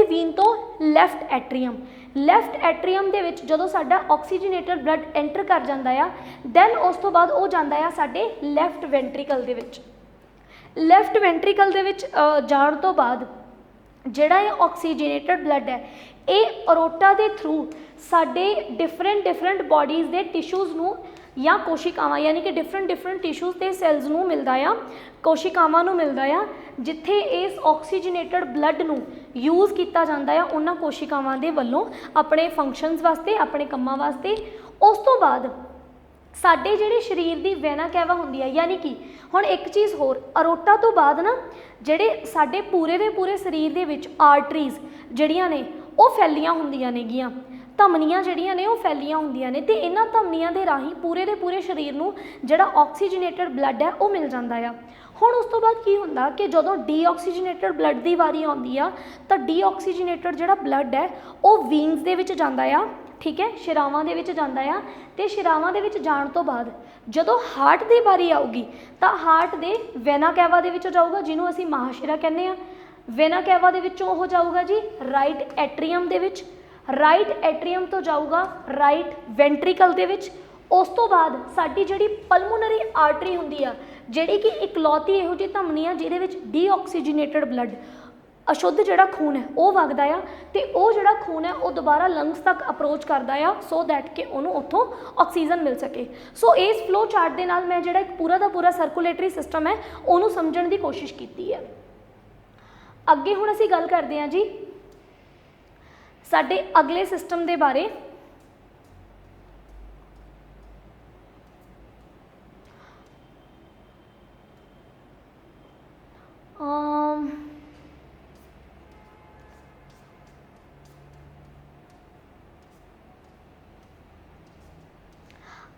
ਵੀਨ ਤੋਂ ਲੈਫਟ ਐਟਰੀਅਮ ਦੇ ਵਿੱਚ ਜਦੋਂ ਸਾਡਾ ਆਕਸੀਜਨੇਟਡ ਬਲੱਡ ਐਂਟਰ ਕਰ ਜਾਂਦਾ ਆ, ਦੈਨ ਉਸ ਤੋਂ ਬਾਅਦ ਉਹ ਜਾਂਦਾ ਆ ਸਾਡੇ ਲੈਫਟ ਵੈਂਟਰੀਕਲ ਦੇ ਵਿੱਚ। ਲੈਫਟ ਵੈਂਟਰੀਕਲ ਦੇ ਵਿੱਚ ਜਾਣ ਤੋਂ ਬਾਅਦ ਜਿਹੜਾ ਇਹ ਆਕਸੀਜਨੇਟਡ ਬਲੱਡ ਹੈ, ਇਹ ਅਰੋਟਾ ਦੇ ਥਰੂ ਸਾਡੇ ਡਿਫਰੈਂਟ ਬੋਡੀਜ਼ ਦੇ ਟਿਸ਼ੂਜ਼ ਨੂੰ या कोशिकावां यानी कि डिफरेंट टिश्यूज़ ते सैल्स नूं मिलदा आ, कोशिकावां नूं मिलदा आ, जिथे इस ऑक्सीजनेटेड ब्लड नूं यूज़ किया जाता है उन्हां कोशिकावां दे वल्लों अपने फंक्शनस वास्ते, अपने कम्मां वास्ते। उस तो बाद साडे जिहड़े शरीर की वैना कैवा हुंदी है, यानी कि हुण एक चीज़ होर, अरोटा तो बाद ना जिहड़े साडे पूरे दे पूरे शरीर दे विच आर्टरीज़ जिहड़ियां ने वो फैलियां हुंदियां नेगियां, धमनियां जिहड़ियां ने वो फैलियां हुंदियां ने, ते इन्हां धमनियां दे राहीं पूरे दे पूरे शरीर नूं जिहड़ा ऑक्सीजनेटेड ब्लड है वो मिल जाता है। हुण उस तो बाद की हुंदा कि जदों डीऑक्सीजनेटेड ब्लड की वारी आउंदी आ तां डीऑक्सीजनेटेड जिहड़ा ब्लड है वो वीन्स दे विच जांदा आ, ठीक है, शिरावां दे विच जांदा आ, ते शिरावां दे विच जाण तो बाद जदों हार्ट की बारी आऊगी तां हार्ट दे वैना कैवा दे विच जाऊगा, जिन्हों असीं महाशिरा कहने आ। वैना कैवा दे विचों हो जाऊगा जी राइट एट्रीयम दे विच, राइट एट्रीयम तो जाऊगा राइट वेंट्रिकल दे विच। उस तो बाद साडी जिहड़ी पल्मोनरी आर्टरी हुंदी आ, जिहड़ी कि इकलौती इहो जी धमनी आ जिहदे विच डीऑक्सीजनेटेड ब्लड अशुद्ध जिहड़ा खून है वो वगदा आ, ते वो जिहड़ा खून है वो दोबारा लंग्स तक अप्रोच करदा आ, सो दैट कि उहनूं उत्थों ऑक्सीजन मिल सके। सो इस फ्लो चार्ट दे नाल मैं जिहड़ा एक पूरा दा पूरा सर्कुलेटरी सिस्टम है उहनूं समझण दी कोशिश कीती है। अगे हुण असीं गल करदे हां जी साडे अगले सिस्टम दे बारे।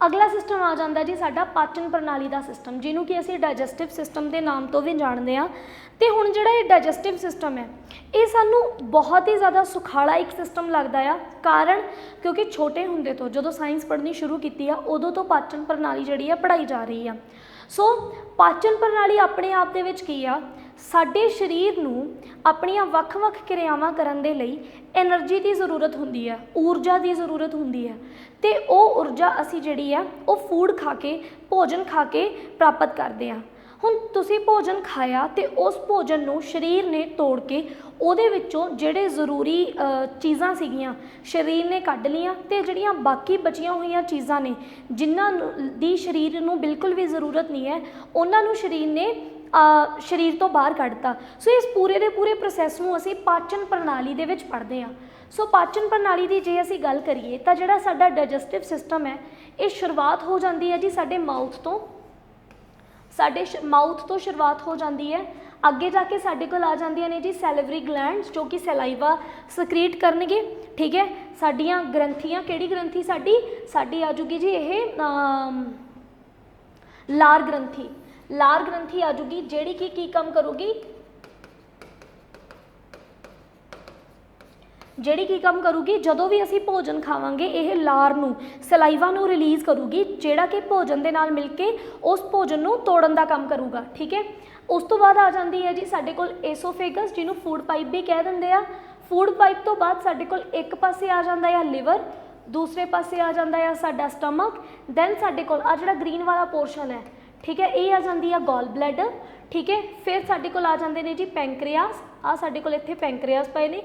अगला सिस्टम आ जाता जी साडा पाचन प्रणाली का सिस्टम, जिन्हों कि असीं डाइजैसटिव सिस्टम के नाम तो भी जानते हैं। तो हुण जिहड़ा ये डाइजैसटिव सिस्टम है ये सानू बहुत ही ज़्यादा सुखाला एक सिस्टम लगता है, कारण क्योंकि छोटे हुंदे तो जो साइंस पढ़नी शुरू की है उदों तो पाचन प्रणाली जिहड़ी है पढ़ाई जा रही है। सो पाचन प्रणाली अपने आप दे विच की आ, साडे शरीर नूं अपनियां वख-वख क्रियावां करन दे लई एनर्जी की जरूरत हुंदी है, ऊर्जा की जरूरत हुंदी है, ते वो ऊर्जा असी जिहड़ी है वो फूड खा के, भोजन खा के प्राप्त करते हैं। हुण तुसीं भोजन खाया तो उस भोजन नूं शरीर ने तोड़ के उहदे विचों जिहड़े जरूरी चीज़ां सीगियां शरीर ने कढ लियां, ते जिहड़ियां बाकी बचियां होईयां चीज़ां ने जिन्हां दी शरीर नूं बिल्कुल भी जरूरत नहीं है उन्हां नूं शरीर ने शरीर तो बाहर कढ़ता। सो इस पूरे दे पूरे प्रोसैस नूं असीं पाचन प्रणाली दे विच पढ़दे हां। सो पाचन प्रणाली की जे असीं गल करिए तां जिहड़ा साडा डाइजैसटिव सिस्टम है ये शुरुआत हो जाती है जी साडे माउथ तो, साडे माउथ तो शुरुआत हो जाती है। अगे जाके साडे कोल आ जांदियां ने जी सैलिवरी ग्लैंड्स जो कि सलाइवा सक्रीट करनगे, ठीक है। साडियां ग्रंथियां, किहड़ी ग्रंथि साडी आ जूगी जी ये लार ग्रंथि, लार ग्रंथि आ जूगी जिहड़ी कि की काम करूगी, जिहड़ी की काम करूगी जदों भी असी भोजन खावांगे यह लार नूं सलाइवा नूं रिलीज़ करूगी, जिहड़ा कि भोजन दे नाल मिल के उस भोजन नूं तोड़न दा काम करूगा, ठीक है। उस तो बाद आ जाती है जी साडे कोल एसोफेगस जिन्हों फूड पाइप भी कह दिंदे आ। फूड पाइप तो बाद साडे कोल एक पासे आ जाता है लिवर, दूसरे पासे आ जाता है साडा स्टमक, दैन साडे कोल आ जिहड़ा ग्रीन वाला पोर्शन है, ठीक है, ये आ जाती है गॉल ब्लैडर, ठीक है। फिर साडे कोल आ जाते हैं जी पैंक्रियास, आ साडे कोल इत्थे पैंक्रियास पए ने।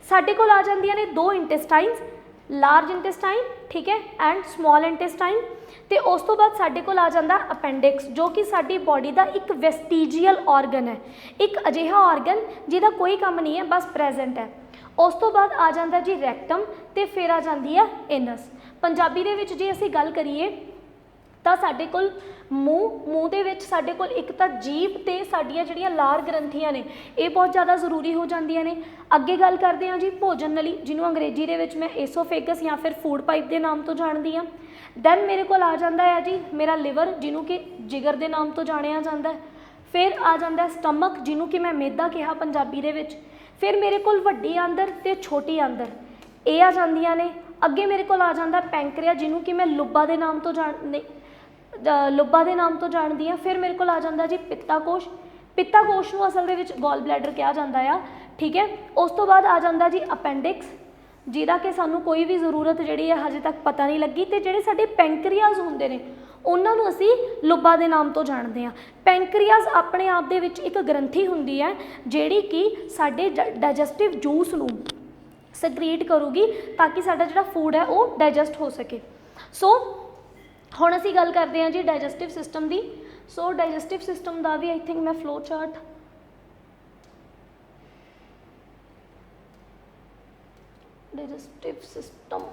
साडे कोल आ जांदियां ने दो इंटेस्टाइन्स, लार्ज इंटेस्टाइन, ठीक है, एंड स्मॉल इंटेस्टाइन। तो उस तो बाद साडे कोल आ जाता अपेंडिक्स जो कि साडी बॉडी का एक वेस्टिजियल ऑर्गन है, एक अजिहा ऑर्गन जिहदा कोई काम नहीं है, बस प्रेजेंट है। उस तो बाद आ जाता जी रैक्टम, तो फिर आ जाती है एनस। पंजाबी दे विच जे असीं गल करिए तो साडे कोल मूँह दे विच साडे कोल एक तो जीभ ते साडियां जिहड़ियां लार ग्रंथियां ने ये बहुत ज़्यादा जरूरी हो जांदियां ने। अगे गल करते हैं जी भोजन नली, जिन्हों अंग्रेजी दे विच मैं एसोफेगस या फिर फूड पाइप के नाम तो जानती हाँ। दैन मेरे को आ जाता है जी मेरा लिवर जिन्हों कि जिगर के नाम तो जानिया जाता है। फिर आ जाता है स्टमक जिन्हों कि मैं मैदा कहा पंजाबी दे विच। फिर मेरे को वड्डी आंदर ते छोटी आंदर ये आ जांदियां ने। अगे मेरे को आ जाता पैंक्रिया जिन्हों कि मैं लुब्बा के नाम तो लुब्बा के नाम तो जानती हाँ। फिर मेरे को आ जाता जी पित्ताकोश, पित्ताकोश को असल दे विच गॉल ब्लैडर कहा जाता है, ठीक है। उस तो बाद आ जाता जी अपेंडिक्स जिहदा कि सानू कोई भी जरूरत जिहड़ी है हजे तक पता नहीं लगी। तो जिहड़े साडे पैंक्रियाज हुंदे ने उन्होंने असी लुब्बा के नाम तो जानते हैं। पैंक्रियाज अपने आप दे विच एक ग्रंथि हुंदी है जिहड़ी कि साडे डाइजैसटिव जूस नूं सक्रीट करूगी ताकि साडा जिहड़ा फूड है वो डाइजैसट हो सके। सो ਹੁਣ ਅਸੀਂ ਗੱਲ ਕਰਦੇ ਹਾਂ ਜੀ ਡਾइजेस्टिव सिस्टम ਦੀ। सो डाइजेस्टिव सिस्टम का भी आई थिंक मैं फ्लो चार्ट डाइजेस्टिव सिस्टम,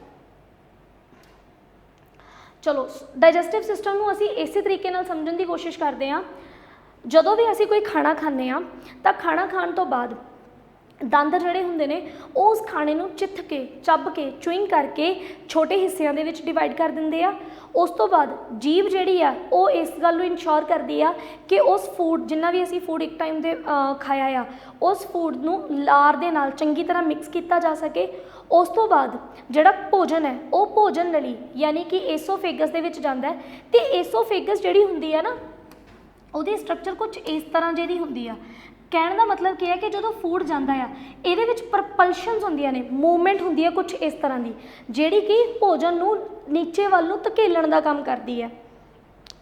चलो डाइजेस्टिव सिस्टम ਨੂੰ ਅਸੀਂ ਇਸੇ ਤਰੀਕੇ ਨਾਲ ਸਮਝਣ ਦੀ ਕੋਸ਼ਿਸ਼ ਕਰਦੇ ਹਾਂ। ਜਦੋਂ ਵੀ ਅਸੀਂ ਕੋਈ ਖਾਣਾ ਖਾਂਦੇ ਹਾਂ ਤਾਂ ਖਾਣਾ ਖਾਣ ਤੋਂ ਬਾਅਦ ਦੰਦ ਜਿਹੜੇ ਹੁੰਦੇ ਨੇ ਉਹ ਉਸ ਖਾਣੇ ਨੂੰ ਚਿੱਥ ਕੇ, ਚੱਬ ਕੇ, ਚੂਇੰਗ ਕਰਕੇ ਛੋਟੇ ਹਿੱਸਿਆਂ ਦੇ ਵਿੱਚ ਡਿਵਾਈਡ ਕਰ ਦਿੰਦੇ ਆ। ਉਸ ਤੋਂ ਬਾਅਦ ਜੀਭ ਜਿਹੜੀ ਆ ਉਹ ਇਸ ਗੱਲ ਨੂੰ ਇਨਸ਼ੋਰ ਕਰਦੀ ਆ ਕਿ ਉਸ ਫੂਡ, ਜਿੰਨਾ ਵੀ ਅਸੀਂ ਫੂਡ ਇੱਕ ਟਾਈਮ ਦੇ ਖਾਇਆ ਆ, ਉਸ ਫੂਡ ਨੂੰ ਲਾਰ ਦੇ ਨਾਲ ਚੰਗੀ ਤਰ੍ਹਾਂ ਮਿਕਸ ਕੀਤਾ ਜਾ ਸਕੇ। ਉਸ ਤੋਂ ਬਾਅਦ ਜਿਹੜਾ ਭੋਜਨ ਹੈ ਉਹ ਭੋਜਨ ਨਲੀ ਯਾਨੀ ਕਿ ਏਸੋਫੇਗਸ ਦੇ ਵਿੱਚ ਜਾਂਦਾ ਹੈ। ਅਤੇ ਏਸੋਫੇਗਸ ਜਿਹੜੀ ਹੁੰਦੀ ਹੈ ਨਾ, ਉਹਦੀ ਸਟਰਕਚਰ ਕੁਝ ਇਸ ਤਰ੍ਹਾਂ ਜਿਹੀ ਹੁੰਦੀ ਆ। ਕਹਿਣ ਦਾ ਮਤਲਬ ਕੀ ਹੈ ਕਿ ਜਦੋਂ ਫੂਡ ਜਾਂਦਾ ਆ ਇਹਦੇ ਵਿੱਚ ਪ੍ਰਪਲਸ਼ਨਸ ਹੁੰਦੀਆਂ ਨੇ, ਮੂਵਮੈਂਟ ਹੁੰਦੀ ਹੈ ਕੁਝ ਇਸ ਤਰ੍ਹਾਂ ਦੀ, ਜਿਹੜੀ ਕਿ ਭੋਜਨ ਨੂੰ ਨੀਚੇ ਵੱਲ ਨੂੰ ਧਕੇਲਣ ਦਾ ਕੰਮ ਕਰਦੀ ਹੈ।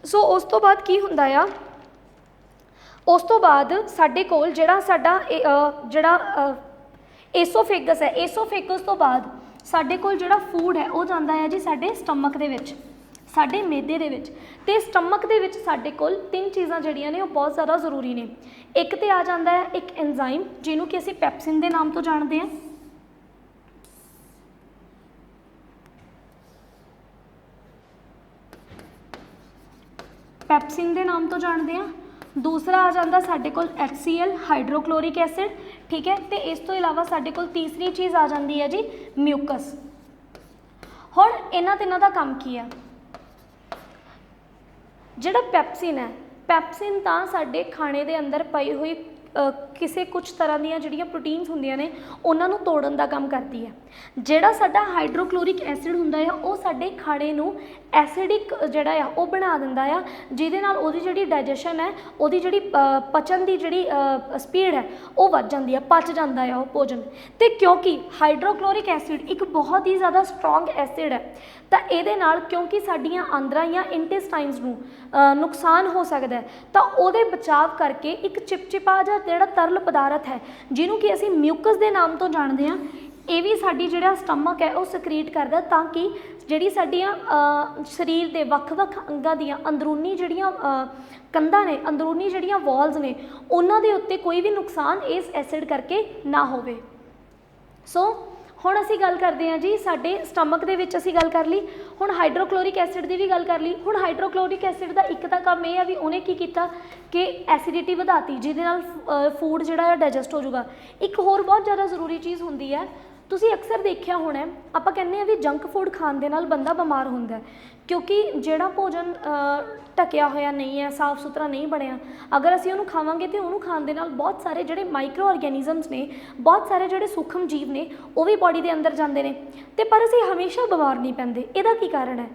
ਸੋ ਉਸ ਤੋਂ ਬਾਅਦ ਕੀ ਹੁੰਦਾ ਆ, ਉਸ ਤੋਂ ਬਾਅਦ ਸਾਡੇ ਕੋਲ ਜਿਹੜਾ ਸਾਡਾ ਜਿਹੜਾ ਏਸੋਫੇਗਸ ਹੈ, ਏਸੋਫੇਗਸ ਤੋਂ ਬਾਅਦ ਸਾਡੇ ਕੋਲ ਜਿਹੜਾ ਫੂਡ ਹੈ ਉਹ ਜਾਂਦਾ ਹੈ ਜੀ ਸਾਡੇ ਸਟਮਕ ਦੇ ਵਿੱਚ, ਸਾਡੇ ਮੈਦੇ ਦੇ ਵਿੱਚ। ਅਤੇ ਸਟਮਕ ਦੇ ਵਿੱਚ ਸਾਡੇ ਕੋਲ 3 ਚੀਜ਼ਾਂ ਜਿਹੜੀਆਂ ਨੇ ਉਹ ਬਹੁਤ ਜ਼ਿਆਦਾ ਜ਼ਰੂਰੀ ਨੇ। ਇੱਕ ਤੇ ਆ ਜਾਂਦਾ ਹੈ ਇੱਕ ਐਂਜ਼ਾਈਮ, ਜਿਹਨੂੰ ਕਿ ਅਸੀਂ ਪੈਪਸਿਨ ਦੇ ਨਾਮ ਤੋਂ ਜਾਣਦੇ ਹਾਂ। ਪੈਪਸਿਨ ਦੇ ਨਾਮ ਤੋਂ ਜਾਣਦੇ ਹਾਂ। ਦੂਸਰਾ ਆ ਜਾਂਦਾ ਸਾਡੇ ਕੋਲ HCl, ਹਾਈਡਰੋਕਲੋਰਿਕ ਐਸਿਡ, ਠੀਕ ਹੈ। ਅਤੇ ਇਸ ਤੋਂ ਇਲਾਵਾ ਸਾਡੇ ਕੋਲ ਤੀਸਰੀ ਚੀਜ਼ ਆ ਜਾਂਦੀ ਹੈ ਜੀ ਮਿਊਕਸ। ਹੁਣ ਇਹਨਾਂ ਤਿੰਨਾਂ ਦਾ ਕੰਮ ਕੀ ਹੈ? ਜਿਹੜਾ ਪੈਪਸਿਨ ਹੈ, ਪੈਪਸਿਨ ਤਾਂ ਸਾਡੇ ਖਾਣੇ ਦੇ ਅੰਦਰ ਪਈ ਹੋਈ ਕਿਸੇ ਕੁਝ ਤਰ੍ਹਾਂ ਦੀਆਂ ਜਿਹੜੀਆਂ ਪ੍ਰੋਟੀਨਸ ਹੁੰਦੀਆਂ ਨੇ ਉਹਨਾਂ ਨੂੰ ਤੋੜਨ ਦਾ ਕੰਮ ਕਰਦੀ ਹੈ। ਜਿਹੜਾ ਸਾਡਾ ਹਾਈਡਰੋਕਲੋਰਿਕ ਐਸਿਡ ਹੁੰਦਾ ਆ ਉਹ ਸਾਡੇ ਖਾਣੇ ਨੂੰ ਐਸਿਡਿਕ ਜਿਹੜਾ ਆ ਉਹ ਬਣਾ ਦਿੰਦਾ ਆ, ਜਿਹਦੇ ਨਾਲ ਉਹਦੀ ਜਿਹੜੀ ਡਾਈਜੈਸ਼ਨ ਹੈ, ਉਹਦੀ ਜਿਹੜੀ ਪਚਣ ਦੀ ਜਿਹੜੀ ਸਪੀਡ ਹੈ ਉਹ ਵੱਧ ਜਾਂਦੀ ਹੈ, ਪਚ ਜਾਂਦਾ ਆ ਉਹ ਭੋਜਨ। ਅਤੇ ਕਿਉਂਕਿ ਹਾਈਡਰੋਕਲੋਰਿਕ ਐਸਿਡ ਇੱਕ ਬਹੁਤ ਹੀ ਜ਼ਿਆਦਾ ਸਟਰੋਂਗ ਐਸਿਡ ਹੈ, ਤਾਂ ਇਹਦੇ ਨਾਲ ਕਿਉਂਕਿ ਸਾਡੀਆਂ ਆਂਦਰਾਂ ਜਾਂ ਇੰਟੈਸਟਾਈਨਸ ਨੂੰ ਨੁਕਸਾਨ ਹੋ ਸਕਦਾ, ਤਾਂ ਉਹਦੇ ਬਚਾਵ ਕਰਕੇ ਇੱਕ ਚਿਪਚਿਪਾ ਜਿਹਾ ਜਿਹੜਾ ਤਰਲ ਪਦਾਰਥ ਹੈ ਜਿਹਨੂੰ ਕਿ ਅਸੀਂ ਮਿਊਕਸ ਦੇ ਨਾਮ ਤੋਂ ਜਾਣਦੇ ਹਾਂ, ਇਹ ਵੀ ਸਾਡੀ ਜਿਹੜਾ ਸਟਮਕ ਹੈ ਉਹ ਸਕਰੀਟ ਕਰਦਾ, ਤਾਂ ਕਿ ਜਿਹੜੀ ਸਾਡੀਆਂ ਸਰੀਰ ਦੇ ਵੱਖ-ਵੱਖ ਅੰਗਾਂ ਦੀਆਂ ਅੰਦਰੂਨੀ ਜਿਹੜੀਆਂ ਕੰਧਾਂ ਨੇ, ਅੰਦਰੂਨੀ ਜਿਹੜੀਆਂ ਵਾਲਸ ਨੇ, ਉਹਨਾਂ ਦੇ ਉੱਤੇ ਕੋਈ ਵੀ ਨੁਕਸਾਨ ਇਸ ਐਸਿਡ ਕਰਕੇ ਨਾ ਹੋਵੇ। ਸੋ ਹੁਣ ਅਸੀਂ ਗੱਲ ਕਰਦੇ ਹਾਂ ਜੀ ਸਾਡੇ ਸਟਮਕ ਦੇ ਵਿੱਚ ਅਸੀਂ ਗੱਲ ਕਰ ਲਈ, ਹੁਣ ਹਾਈਡਰੋਕਲੋਰਿਕ ਐਸਿਡ ਦੀ ਵੀ ਗੱਲ ਕਰ ਲਈ। ਹੁਣ ਹਾਈਡਰੋਕਲੋਰਿਕ ਐਸਿਡ ਦਾ ਇੱਕ ਤਾਂ ਕੰਮ ਇਹ ਆ ਵੀ ਉਹਨੇ ਕੀ ਕੀਤਾ ਕਿ ਐਸਿਡਿਟੀ ਵਧਾਤੀ, ਜਿਹਦੇ ਨਾਲ ਫੂਡ ਜਿਹੜਾ ਆ ਡਾਈਜੈਸਟ ਹੋ ਜਾਊਗਾ। ਇੱਕ ਹੋਰ ਬਹੁਤ ਜ਼ਿਆਦਾ ਜ਼ਰੂਰੀ ਚੀਜ਼ ਹੁੰਦੀ ਹੈ, ਤੁਸੀਂ ਅਕਸਰ ਦੇਖਿਆ ਹੋਣਾ, ਆਪਾਂ ਕਹਿੰਦੇ ਹਾਂ ਵੀ ਜੰਕ ਫੂਡ ਖਾਣ ਦੇ ਨਾਲ ਬੰਦਾ ਬਿਮਾਰ ਹੁੰਦਾ, ਕਿਉਂਕਿ ਜਿਹੜਾ ਭੋਜਨ ਢਕਿਆ ਹੋਇਆ ਨਹੀਂ ਹੈ, ਸਾਫ਼ ਸੁਥਰਾ ਨਹੀਂ ਬਣਿਆ, ਅਗਰ ਅਸੀਂ ਉਹਨੂੰ ਖਾਵਾਂਗੇ ਤਾਂ ਉਹਨੂੰ ਖਾਣ ਦੇ ਨਾਲ ਬਹੁਤ ਸਾਰੇ ਜਿਹੜੇ ਮਾਈਕਰੋ ਆਰਗੈਨਿਜ਼ਮਸ ਨੇ, ਬਹੁਤ ਸਾਰੇ ਜਿਹੜੇ ਸੂਖਮ ਜੀਵ ਨੇ ਉਹ ਵੀ ਬੋਡੀ ਦੇ ਅੰਦਰ ਜਾਂਦੇ ਨੇ, ਅਤੇ ਪਰ ਅਸੀਂ ਹਮੇਸ਼ਾ ਬਿਮਾਰ ਨਹੀਂ ਪੈਂਦੇ। ਇਹਦਾ ਕੀ ਕਾਰਨ ਹੈ?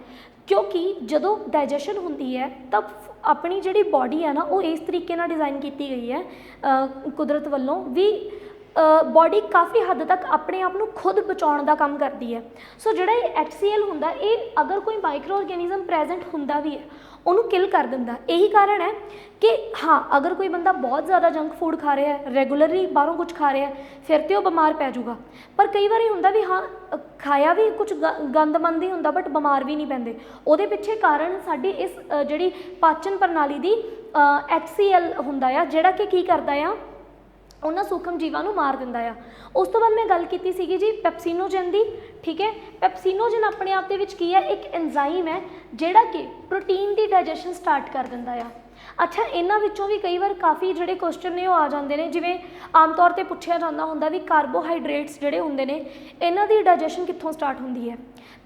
ਕਿਉਂਕਿ ਜਦੋਂ ਡਾਈਜੈਸ਼ਨ ਹੁੰਦੀ ਹੈ ਤਾਂ ਆਪਣੀ ਜਿਹੜੀ ਬੋਡੀ ਹੈ ਨਾ ਉਹ ਇਸ ਤਰੀਕੇ ਨਾਲ ਡਿਜ਼ਾਈਨ ਕੀਤੀ ਗਈ ਹੈ ਕੁਦਰਤ ਵੱਲੋਂ ਵੀ, ਬੋਡੀ ਕਾਫੀ ਹੱਦ ਤੱਕ ਆਪਣੇ ਆਪ ਨੂੰ ਖੁਦ ਬਚਾਉਣ ਦਾ ਕੰਮ ਕਰਦੀ ਹੈ। ਸੋ ਜਿਹੜਾ ਇਹ HCl ਹੁੰਦਾ, ਇਹ ਅਗਰ ਕੋਈ ਮਾਈਕਰੋ ਆਰਗੈਨਿਜ਼ਮ ਪ੍ਰੈਜ਼ੈਂਟ ਹੁੰਦਾ ਵੀ ਹੈ ਉਹਨੂੰ ਕਿਲ ਕਰ ਦਿੰਦਾ। ਇਹੀ ਕਾਰਨ ਹੈ ਕਿ ਹਾਂ, ਅਗਰ ਕੋਈ ਬੰਦਾ ਬਹੁਤ ਜ਼ਿਆਦਾ ਜੰਕ ਫੂਡ ਖਾ ਰਿਹਾ ਹੈ, ਰੈਗੂਲਰਲੀ ਬਾਹਰੋਂ ਕੁਝ ਖਾ ਰਿਹਾ, ਫਿਰ ਤਾਂ ਉਹ ਬਿਮਾਰ ਪੈ ਜਾਊਗਾ। ਪਰ ਕਈ ਵਾਰੀ ਹੁੰਦਾ ਵੀ ਹਾਂ, ਖਾਇਆ ਵੀ ਕੁਝ ਗੰਦਮੰਦ ਹੀ ਹੁੰਦਾ ਬਟ ਬਿਮਾਰ ਵੀ ਨਹੀਂ ਪੈਂਦੇ। ਉਹਦੇ ਪਿੱਛੇ ਕਾਰਨ ਸਾਡੀ ਇਸ ਜਿਹੜੀ ਪਾਚਨ ਪ੍ਰਣਾਲੀ ਦੀ HCl ਹੁੰਦਾ ਆ, ਜਿਹੜਾ ਕਿ ਕੀ ਕਰਦਾ ਆ, ਉਹਨਾਂ ਸੂਖਮ ਜੀਵਾਂ ਨੂੰ ਮਾਰ ਦਿੰਦਾ ਆ। ਉਸ ਤੋਂ ਬਾਅਦ ਮੈਂ ਗੱਲ ਕੀਤੀ ਸੀਗੀ ਜੀ ਪੈਪਸੀਨੋਜਨ ਦੀ, ਠੀਕ ਹੈ। ਪੈਪਸੀਨੋਜਨ ਆਪਣੇ ਆਪ ਦੇ ਵਿੱਚ ਕੀ ਹੈ, ਇੱਕ ਐਂਜ਼ਾਈਮ ਹੈ ਜਿਹੜਾ ਕਿ ਪ੍ਰੋਟੀਨ ਦੀ ਡਾਈਜੈਸ਼ਨ ਸਟਾਰਟ ਕਰ ਦਿੰਦਾ ਆ। ਅੱਛਾ, ਇਹਨਾਂ ਵਿੱਚੋਂ ਵੀ ਕਈ ਵਾਰ ਕਾਫੀ ਜਿਹੜੇ ਕੁਐਸਚਨ ਨੇ ਉਹ ਆ ਜਾਂਦੇ ਨੇ, ਜਿਵੇਂ ਆਮ ਤੌਰ 'ਤੇ ਪੁੱਛਿਆ ਜਾਂਦਾ ਹੁੰਦਾ ਵੀ ਕਾਰਬੋਹਾਈਡਰੇਟਸ ਜਿਹੜੇ ਹੁੰਦੇ ਨੇ ਇਹਨਾਂ ਦੀ ਡਾਈਜੈਸ਼ਨ ਕਿੱਥੋਂ ਸਟਾਰਟ ਹੁੰਦੀ ਹੈ?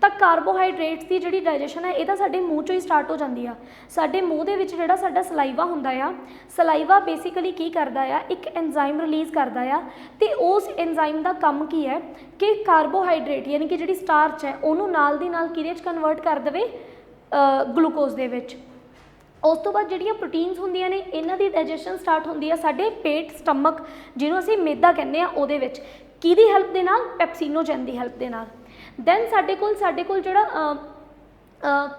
ਤਾਂ ਕਾਰਬੋਹਾਈਡਰੇਟਸ ਦੀ ਜਿਹੜੀ ਡਾਈਜੈਸ਼ਨ ਹੈ ਇਹ ਤਾਂ ਸਾਡੇ ਮੂੰਹ 'ਚੋਂ ਹੀ ਸਟਾਰਟ ਹੋ ਜਾਂਦੀ ਆ। ਸਾਡੇ ਮੂੰਹ ਦੇ ਵਿੱਚ ਜਿਹੜਾ ਸਾਡਾ ਸਲਾਈਵਾ ਹੁੰਦਾ ਆ, ਸਲਾਈਵਾ ਬੇਸਿਕਲੀ ਕੀ ਕਰਦਾ ਆ, ਇੱਕ ਐਂਜ਼ਾਈਮ ਰਿਲੀਜ਼ ਕਰਦਾ ਆ, ਅਤੇ ਉਸ ਐਂਜ਼ਾਈਮ ਦਾ ਕੰਮ ਕੀ ਹੈ ਕਿ ਕਾਰਬੋਹਾਈਡਰੇਟ ਯਾਨੀ ਕਿ ਜਿਹੜੀ ਸਟਾਰਚ ਹੈ ਉਹਨੂੰ ਨਾਲ ਦੀ ਨਾਲ ਕਿਹਦੇ 'ਚ ਕਨਵਰਟ ਕਰ ਦੇਵੇ, ਗਲੂਕੋਜ਼ ਦੇ ਵਿੱਚ। ਉਸ ਤੋਂ ਬਾਅਦ ਜਿਹੜੀਆਂ ਪ੍ਰੋਟੀਨਸ ਹੁੰਦੀਆਂ ਨੇ ਇਹਨਾਂ ਦੀ ਡਾਈਜੈਸ਼ਨ ਸਟਾਰਟ ਹੁੰਦੀ ਆ ਸਾਡੇ ਪੇਟ, ਸਟਮਕ, ਜਿਹਨੂੰ ਅਸੀਂ ਮੈਦਾ ਕਹਿੰਦੇ ਆ, ਉਹਦੇ ਵਿੱਚ। ਕਿਹਦੀ ਹੈਲਪ ਦੇ ਨਾਲ? ਪੈਪਸੀਨੋਜਨ ਦੀ ਹੈਲਪ ਦੇ ਨਾਲ। ਦੈਨ ਸਾਡੇ ਕੋਲ ਜਿਹੜਾ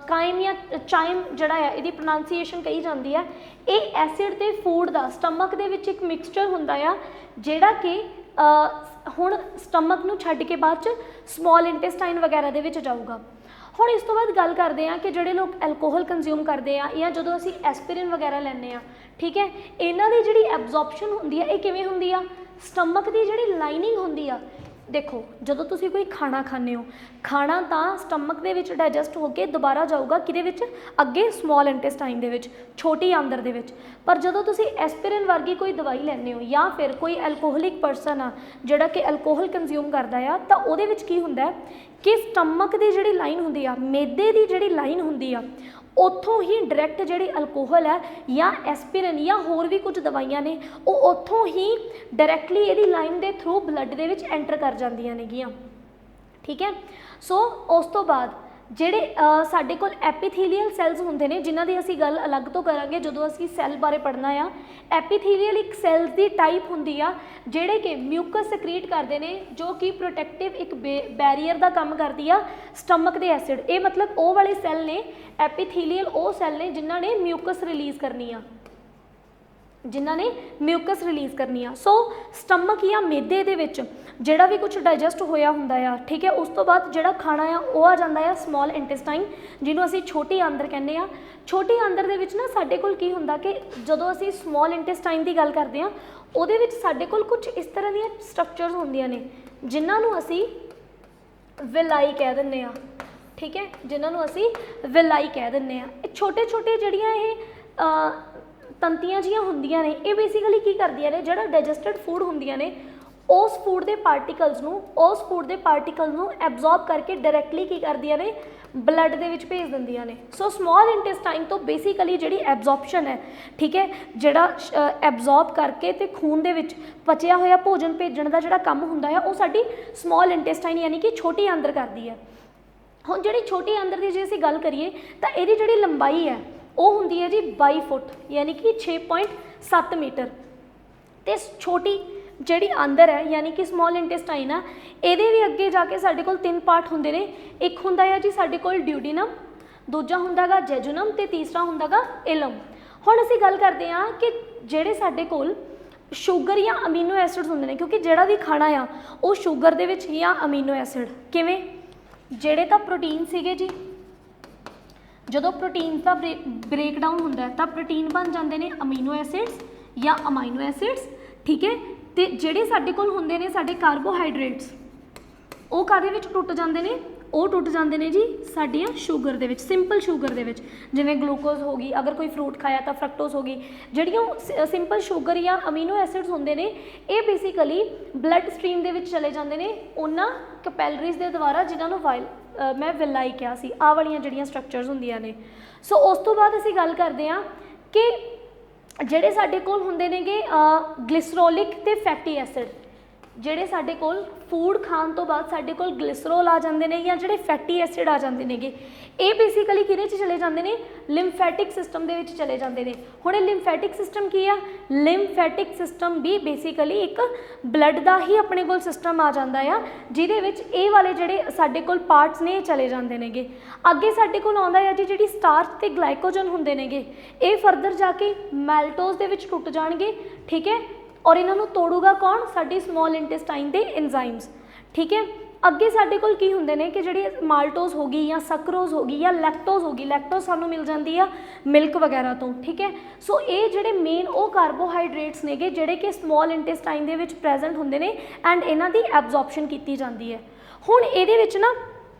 ਕਾਇਮ ਜਾਂ ਚਾਈਮ ਜਿਹੜਾ ਆ, ਇਹਦੀ ਪ੍ਰੋਨਾਂਸੀਏਸ਼ਨ ਕਹੀ ਜਾਂਦੀ ਹੈ, ਇਹ ਐਸਿਡ ਅਤੇ ਫੂਡ ਦਾ ਸਟਮਕ ਦੇ ਵਿੱਚ ਇੱਕ ਮਿਕਸਚਰ ਹੁੰਦਾ ਆ, ਜਿਹੜਾ ਕਿ ਹੁਣ ਸਟਮਕ ਨੂੰ ਛੱਡ ਕੇ ਬਾਅਦ 'ਚ ਸਮੋਲ ਇੰਟੈਸਟਾਈਨ ਵਗੈਰਾ ਦੇ ਵਿੱਚ ਜਾਊਗਾ। ਹੁਣ ਇਸ ਤੋਂ ਬਾਅਦ ਗੱਲ ਕਰਦੇ ਹਾਂ ਕਿ ਜਿਹੜੇ ਲੋਕ ਐਲਕੋਹਲ ਕੰਜ਼ਿਊਮ ਕਰਦੇ ਆ ਜਾਂ ਜਦੋਂ ਅਸੀਂ ਐਸਪਿਰਿਨ ਵਗੈਰਾ ਲੈਂਦੇ ਆ, ਠੀਕ ਹੈ, ਇਹਨਾਂ ਦੀ ਜਿਹੜੀ ਐਬਜ਼ੌਰਪਸ਼ਨ ਹੁੰਦੀ ਆ ਇਹ ਕਿਵੇਂ ਹੁੰਦੀ ਆ? ਸਟਮਕ ਦੀ ਜਿਹੜੀ ਲਾਈਨਿੰਗ ਹੁੰਦੀ ਆ, ਦੇਖੋ ਜਦੋਂ ਤੁਸੀਂ ਕੋਈ ਖਾਣਾ ਖਾਂਦੇ ਹੋ, ਖਾਣਾ ਤਾਂ ਸਟਮਕ ਦੇ ਵਿੱਚ ਡਾਈਜੈਸਟ ਹੋ ਕੇ ਦੁਬਾਰਾ ਜਾਊਗਾ ਕਿਹਦੇ ਵਿੱਚ? ਅੱਗੇ ਸਮੋਲ ਇੰਟੈਸਟਾਈਨ ਦੇ ਵਿੱਚ, ਛੋਟੀ ਆਂਦਰ ਦੇ ਵਿੱਚ। ਪਰ ਜਦੋਂ ਤੁਸੀਂ ਐਸਪਿਰਿਨ ਵਰਗੀ ਕੋਈ ਦਵਾਈ ਲੈਂਦੇ ਹੋ ਜਾਂ ਫਿਰ ਕੋਈ ਐਲਕੋਹਲਿਕ ਪਰਸਨ ਆ ਜਿਹੜਾ ਕਿ ਐਲਕੋਹਲ ਕੰਜ਼ਿਊਮ ਕਰਦਾ ਆ, ਤਾਂ ਉਹਦੇ ਵਿੱਚ ਕੀ ਹੁੰਦਾ ਕਿ ਸਟਮਕ ਦੀ ਜਿਹੜੀ ਲਾਈਨ ਹੁੰਦੀ ਆ, ਮੈਦੇ ਦੀ ਜਿਹੜੀ ਲਾਈਨ ਹੁੰਦੀ ਆ, ਉੱਥੋਂ ਹੀ ਡਾਇਰੈਕਟ ਜਿਹੜੀ ਅਲਕੋਹਲ ਹੈ ਜਾਂ ਐਸਪਿਰਿਨ ਜਾਂ ਹੋਰ ਵੀ ਕੁਝ ਦਵਾਈਆਂ ਨੇ ਉਹ ਉੱਥੋਂ ਹੀ ਡਾਇਰੈਕਟਲੀ ਇਹਦੀ ਲਾਈਨ ਦੇ ਥਰੂ ਬਲੱਡ ਦੇ ਵਿੱਚ ਐਂਟਰ ਕਰ ਜਾਂਦੀਆਂ ਨੇਗੀਆਂ, ਠੀਕ ਹੈ। ਸੋ ਉਸ ਤੋਂ ਬਾਅਦ ਜਿਹੜੇ ਸਾਡੇ ਕੋਲ ਐਪੀਥੀਲੀਅਲ ਸੈਲਸ ਹੁੰਦੇ ਨੇ, ਜਿਨ੍ਹਾਂ ਦੀ ਅਸੀਂ ਗੱਲ ਅਲੱਗ ਤੋਂ ਕਰਾਂਗੇ ਜਦੋਂ ਅਸੀਂ ਸੈੱਲ ਬਾਰੇ ਪੜ੍ਹਨਾ ਆ। ਐਪੀਥੀਲੀਅਲ ਇੱਕ ਸੈਲਸ ਦੀ ਟਾਈਪ ਹੁੰਦੀ ਆ ਜਿਹੜੇ ਕਿ ਮਿਊਕਸ ਸਕਰੀਟ ਕਰਦੇ ਨੇ, ਜੋ ਕਿ ਪ੍ਰੋਟੈਕਟਿਵ ਇੱਕ ਬੈਰੀਅਰ ਦਾ ਕੰਮ ਕਰਦੀ ਆ ਸਟਮਕ ਦੇ ਐਸਿਡ। ਇਹ ਮਤਲਬ ਉਹ ਵਾਲੇ ਸੈੱਲ ਨੇ, ਐਪੀਥੀਲੀਅਲ ਉਹ ਸੈੱਲ ਨੇ ਜਿਨ੍ਹਾਂ ਨੇ ਮਿਊਕਸ ਰਿਲੀਜ਼ ਕਰਨੀ ਆ, ਜਿਨ੍ਹਾਂ ਨੇ ਮਿਊਕਸ ਰਿਲੀਜ਼ ਕਰਨੀ ਆ। ਸੋ ਸਟਮਕ ਜਾਂ ਮੈਦੇ ਦੇ ਵਿੱਚ ਜਿਹੜਾ ਵੀ ਕੁਝ ਡਾਈਜੈਸਟ ਹੋਇਆ ਹੁੰਦਾ ਆ, ਠੀਕ ਹੈ, ਉਸ ਤੋਂ ਬਾਅਦ ਜਿਹੜਾ ਖਾਣਾ ਆ ਉਹ ਆ ਜਾਂਦਾ ਆ ਸਮੋਲ ਇੰਟੈਸਟਾਈਨ, ਜਿਹਨੂੰ ਅਸੀਂ ਛੋਟੀ ਆਂਦਰ ਕਹਿੰਦੇ ਆ। ਛੋਟੀ ਆਂਦਰ ਦੇ ਵਿੱਚ ਨਾ ਸਾਡੇ ਕੋਲ ਕੀ ਹੁੰਦਾ ਕਿ ਜਦੋਂ ਅਸੀਂ ਸਮੋਲ ਇੰਟੈਸਟਾਈਨ ਦੀ ਗੱਲ ਕਰਦੇ ਆ, ਉਹਦੇ ਵਿੱਚ ਸਾਡੇ ਕੋਲ ਕੁਝ ਇਸ ਤਰ੍ਹਾਂ ਦੀਆਂ ਸਟਰਕਚਰਸ ਹੁੰਦੀਆਂ ਨੇ ਜਿਨ੍ਹਾਂ ਨੂੰ ਅਸੀਂ ਵਿਲਾਈ ਕਹਿ ਦਿੰਦੇ ਆ, ਠੀਕ ਹੈ, ਜਿਨ੍ਹਾਂ ਨੂੰ ਅਸੀਂ ਵਿਲਾਈ ਕਹਿ ਦਿੰਦੇ ਆ। ਇਹ ਛੋਟੇ ਛੋਟੇ ਜਿਹੜੀਆਂ ਇਹ ਤੰਤੀਆਂ ਜਿਹੀਆਂ ਹੁੰਦੀਆਂ ਨੇ, ਇਹ ਬੇਸਿਕਲੀ ਕੀ ਕਰਦੀਆਂ ਨੇ, ਜਿਹੜਾ ਡਾਈਜੈਸਟਡ ਫੂਡ ਹੁੰਦੀਆਂ ਨੇ ਉਸ ਫੂਡ ਦੇ ਪਾਰਟੀਕਲਸ ਨੂੰ ਐਬਜ਼ੌਰਬ ਕਰਕੇ ਡਾਇਰੈਕਟਲੀ ਕੀ ਕਰਦੀਆਂ ਨੇ, ਬਲੱਡ ਦੇ ਵਿੱਚ ਭੇਜ ਦਿੰਦੀਆਂ ਨੇ। ਸੋ ਸਮੋਲ ਇੰਟੈਸਟਾਈਨ ਤੋਂ ਬੇਸਿਕਲੀ ਜਿਹੜੀ ਐਬਜ਼ੌਰਪਸ਼ਨ ਹੈ, ਠੀਕ ਹੈ, ਜਿਹੜਾ ਐਬਜ਼ੌਰਬ ਕਰਕੇ ਤੇ ਖੂਨ ਦੇ ਵਿੱਚ ਪਚਿਆ ਹੋਇਆ ਭੋਜਨ ਭੇਜਣ ਦਾ ਜਿਹੜਾ ਕੰਮ ਹੁੰਦਾ ਹੈ ਉਹ ਸਾਡੀ ਸਮੋਲ ਇੰਟੈਸਟਾਈਨ ਯਾਨੀ ਕਿ ਛੋਟੀ ਆਂਦਰ ਕਰਦੀ ਹੈ। ਹੁਣ ਜਿਹੜੀ ਛੋਟੀ ਆਂਦਰ ਦੀ ਜੇ ਅਸੀਂ ਗੱਲ ਕਰੀਏ ਤਾਂ ਇਹਦੀ ਜਿਹੜੀ ਲੰਬਾਈ ਹੈ ਉਹ ਹੁੰਦੀ ਹੈ ਜੀ 22 ਫੁੱਟ ਯਾਨੀ ਕਿ 6.7 ਮੀਟਰ। ਤੇ ਛੋਟੀ ਜਿਹੜੀ ਆਂਦਰ ਹੈ ਯਾਨੀ ਕਿ ਸਮੋਲ ਇੰਟੈਸਟਾਈਨ ਆ, ਇਹਦੇ ਵੀ ਅੱਗੇ ਜਾ ਕੇ ਸਾਡੇ ਕੋਲ 3 ਪਾਰਟ ਹੁੰਦੇ ਨੇ। ਇੱਕ ਹੁੰਦਾ ਹੈ ਜੀ ਸਾਡੇ ਕੋਲ ਡਿਊਡੀਨਮ, ਦੂਜਾ ਹੁੰਦਾ ਗਾ ਜੈਜੂਨਮ ਤੇ ਤੀਸਰਾ ਹੁੰਦਾ ਗਾ ਇਲਮ। ਹੁਣ ਅਸੀਂ ਗੱਲ ਕਰਦੇ ਹਾਂ ਕਿ ਜਿਹੜੇ ਸਾਡੇ ਕੋਲ ਸ਼ੂਗਰ ਜਾਂ ਅਮੀਨੋ ਐਸਿਡਸ ਹੁੰਦੇ ਨੇ, ਕਿਉਂਕਿ ਜਿਹੜਾ ਵੀ ਖਾਣਾ ਆ ਉਹ ਸ਼ੂਗਰ ਦੇ ਵਿੱਚ ਜਾਂ ਅਮੀਨੋ ਐਸਿਡ, ਕਿਵੇਂ, ਜਿਹੜੇ ਤਾਂ ਪ੍ਰੋਟੀਨ ਸੀਗੇ ਜੀ, ਜਦੋਂ ਪ੍ਰੋਟੀਨ ਦਾ ਬ੍ਰੇਕਡਾਊਨ ਹੁੰਦਾ ਤਾਂ ਪ੍ਰੋਟੀਨ ਬਣ ਜਾਂਦੇ ਨੇ ਅਮੀਨੋ ਐਸਿਡਸ ਜਾਂ ਅਮਾਈਨੋ ਐਸਿਡਸ, ਠੀਕ ਹੈ। ਤੇ ਜਿਹੜੇ ਸਾਡੇ ਕੋਲ ਹੁੰਦੇ ਨੇ ਸਾਡੇ ਕਾਰਬੋਹਾਈਡਰੇਟਸ, ਉਹ ਕਾਹਦੇ ਵਿੱਚ ਟੁੱਟ ਜਾਂਦੇ ਨੇ, ਉਹ ਟੁੱਟ ਜਾਂਦੇ ਨੇ ਜੀ ਸਾਡੀਆਂ ਸ਼ੂਗਰ ਦੇ ਵਿੱਚ, ਸਿੰਪਲ ਸ਼ੂਗਰ ਦੇ ਵਿੱਚ, ਜਿਵੇਂ ਗਲੂਕੋਜ਼ ਹੋ ਗਈ, ਅਗਰ ਕੋਈ ਫਰੂਟ ਖਾਇਆ ਤਾਂ ਫਰਕਟੋਜ਼ ਹੋ ਗਈ। ਜਿਹੜੀਆਂ ਸਿੰਪਲ ਸ਼ੂਗਰ ਜਾਂ ਅਮੀਨੋ ਐਸਿਡਸ ਹੁੰਦੇ ਨੇ ਇਹ ਬੇਸਿਕਲੀ ਬਲੱਡ ਸਟਰੀਮ ਦੇ ਵਿੱਚ ਚਲੇ ਜਾਂਦੇ ਨੇ ਉਹਨਾਂ ਕੈਪੈਲਰੀਜ਼ ਦੇ ਦੁਆਰਾ ਜਿਨ੍ਹਾਂ ਨੂੰ ਮੈਂ ਵਿਲਾਈ ਕਿਹਾ ਸੀ, ਆਹ ਵਾਲੀਆਂ ਜਿਹੜੀਆਂ ਸਟਰਕਚਰਸ ਹੁੰਦੀਆਂ ਨੇ। ਸੋ ਉਸ ਤੋਂ ਬਾਅਦ ਅਸੀਂ ਗੱਲ ਕਰਦੇ ਹਾਂ ਕਿ ਜਿਹੜੇ ਸਾਡੇ ਕੋਲ ਹੁੰਦੇ ਨੇਗੇ ਗਲਿਸਰੋਲਿਕ ਤੇ ਫੈਟੀ ਐਸਿਡ, ਜਿਹੜੇ ਸਾਡੇ ਕੋਲ ਫੂਡ ਖਾਣ ਤੋਂ ਬਾਅਦ ਸਾਡੇ ਕੋਲ ਗਲਿਸਰੋਲ ਆ ਜਾਂਦੇ ਨੇ ਜਾਂ ਜਿਹੜੇ ਫੈਟੀ ਐਸਿਡ ਆ ਜਾਂਦੇ ਨੇਗੇ, ਇਹ ਬੇਸਿਕਲੀ ਕਿਹਦੇ 'ਚ ਚਲੇ ਜਾਂਦੇ ਨੇ, ਲਿੰਫੈਟਿਕ ਸਿਸਟਮ ਦੇ ਵਿੱਚ ਚਲੇ ਜਾਂਦੇ ਨੇ। ਹੁਣ ਇਹ ਲਿੰਫੈਟਿਕ ਸਿਸਟਮ ਕੀ ਆ, ਲਿੰਫੈਟਿਕ ਸਿਸਟਮ ਵੀ ਬੇਸਿਕਲੀ ਇੱਕ ਬਲੱਡ ਦਾ ਹੀ ਆਪਣੇ ਕੋਲ ਸਿਸਟਮ ਆ ਜਾਂਦਾ ਆ, ਜਿਹਦੇ ਵਿੱਚ ਇਹ ਵਾਲੇ ਜਿਹੜੇ ਸਾਡੇ ਕੋਲ ਪਾਰਟਸ ਨੇ ਇਹ ਚਲੇ ਜਾਂਦੇ ਨੇਗੇ। ਅੱਗੇ ਸਾਡੇ ਕੋਲ ਆਉਂਦਾ ਆ ਜੀ ਜਿਹੜੀ ਸਟਾਰਚ ਤੇ ਗਲਾਈਕੋਜਨ ਹੁੰਦੇ ਨੇਗੇ, ਇਹ ਫਰਦਰ ਜਾ ਕੇ ਮੈਲਟੋਜ਼ ਦੇ ਵਿੱਚ ਟੁੱਟ ਜਾਣਗੇ, ਠੀਕ ਹੈ, ਔਰ ਇਹਨਾਂ ਨੂੰ ਤੋੜੂਗਾ ਕੌਣ, ਸਾਡੀ ਸਮੋਲ ਇੰਟੈਸਟਾਈਨ ਦੇ ਐਂਜ਼ਾਈਮਸ, ਠੀਕ ਹੈ। ਅੱਗੇ ਸਾਡੇ ਕੋਲ ਕੀ ਹੁੰਦੇ ਨੇ ਕਿ ਜਿਹੜੀ ਮਾਲਟੋਜ਼ ਹੋ ਗਈ ਜਾਂ ਸਕਰੋਜ਼ ਹੋ ਗਈ ਜਾਂ ਲੈਕਟੋਜ਼ ਹੋ ਗਈ, ਲੈਕਟੋਜ਼ ਸਾਨੂੰ ਮਿਲ ਜਾਂਦੀ ਆ ਮਿਲਕ ਵਗੈਰਾ ਤੋਂ, ਠੀਕ ਹੈ। ਸੋ ਇਹ ਜਿਹੜੇ ਮੇਨ ਉਹ ਕਾਰਬੋਹਾਈਡਰੇਟਸ ਨੇਗੇ ਜਿਹੜੇ ਕਿ ਸਮੋਲ ਇੰਟੈਸਟਾਈਨ ਦੇ ਵਿੱਚ ਪ੍ਰੈਜ਼ੈਂਟ ਹੁੰਦੇ ਨੇ ਐਂਡ ਇਹਨਾਂ ਦੀ ਐਬਜ਼ੌਰਪਸ਼ਨ ਕੀਤੀ ਜਾਂਦੀ ਹੈ। ਹੁਣ ਇਹਦੇ ਵਿੱਚ ਨਾ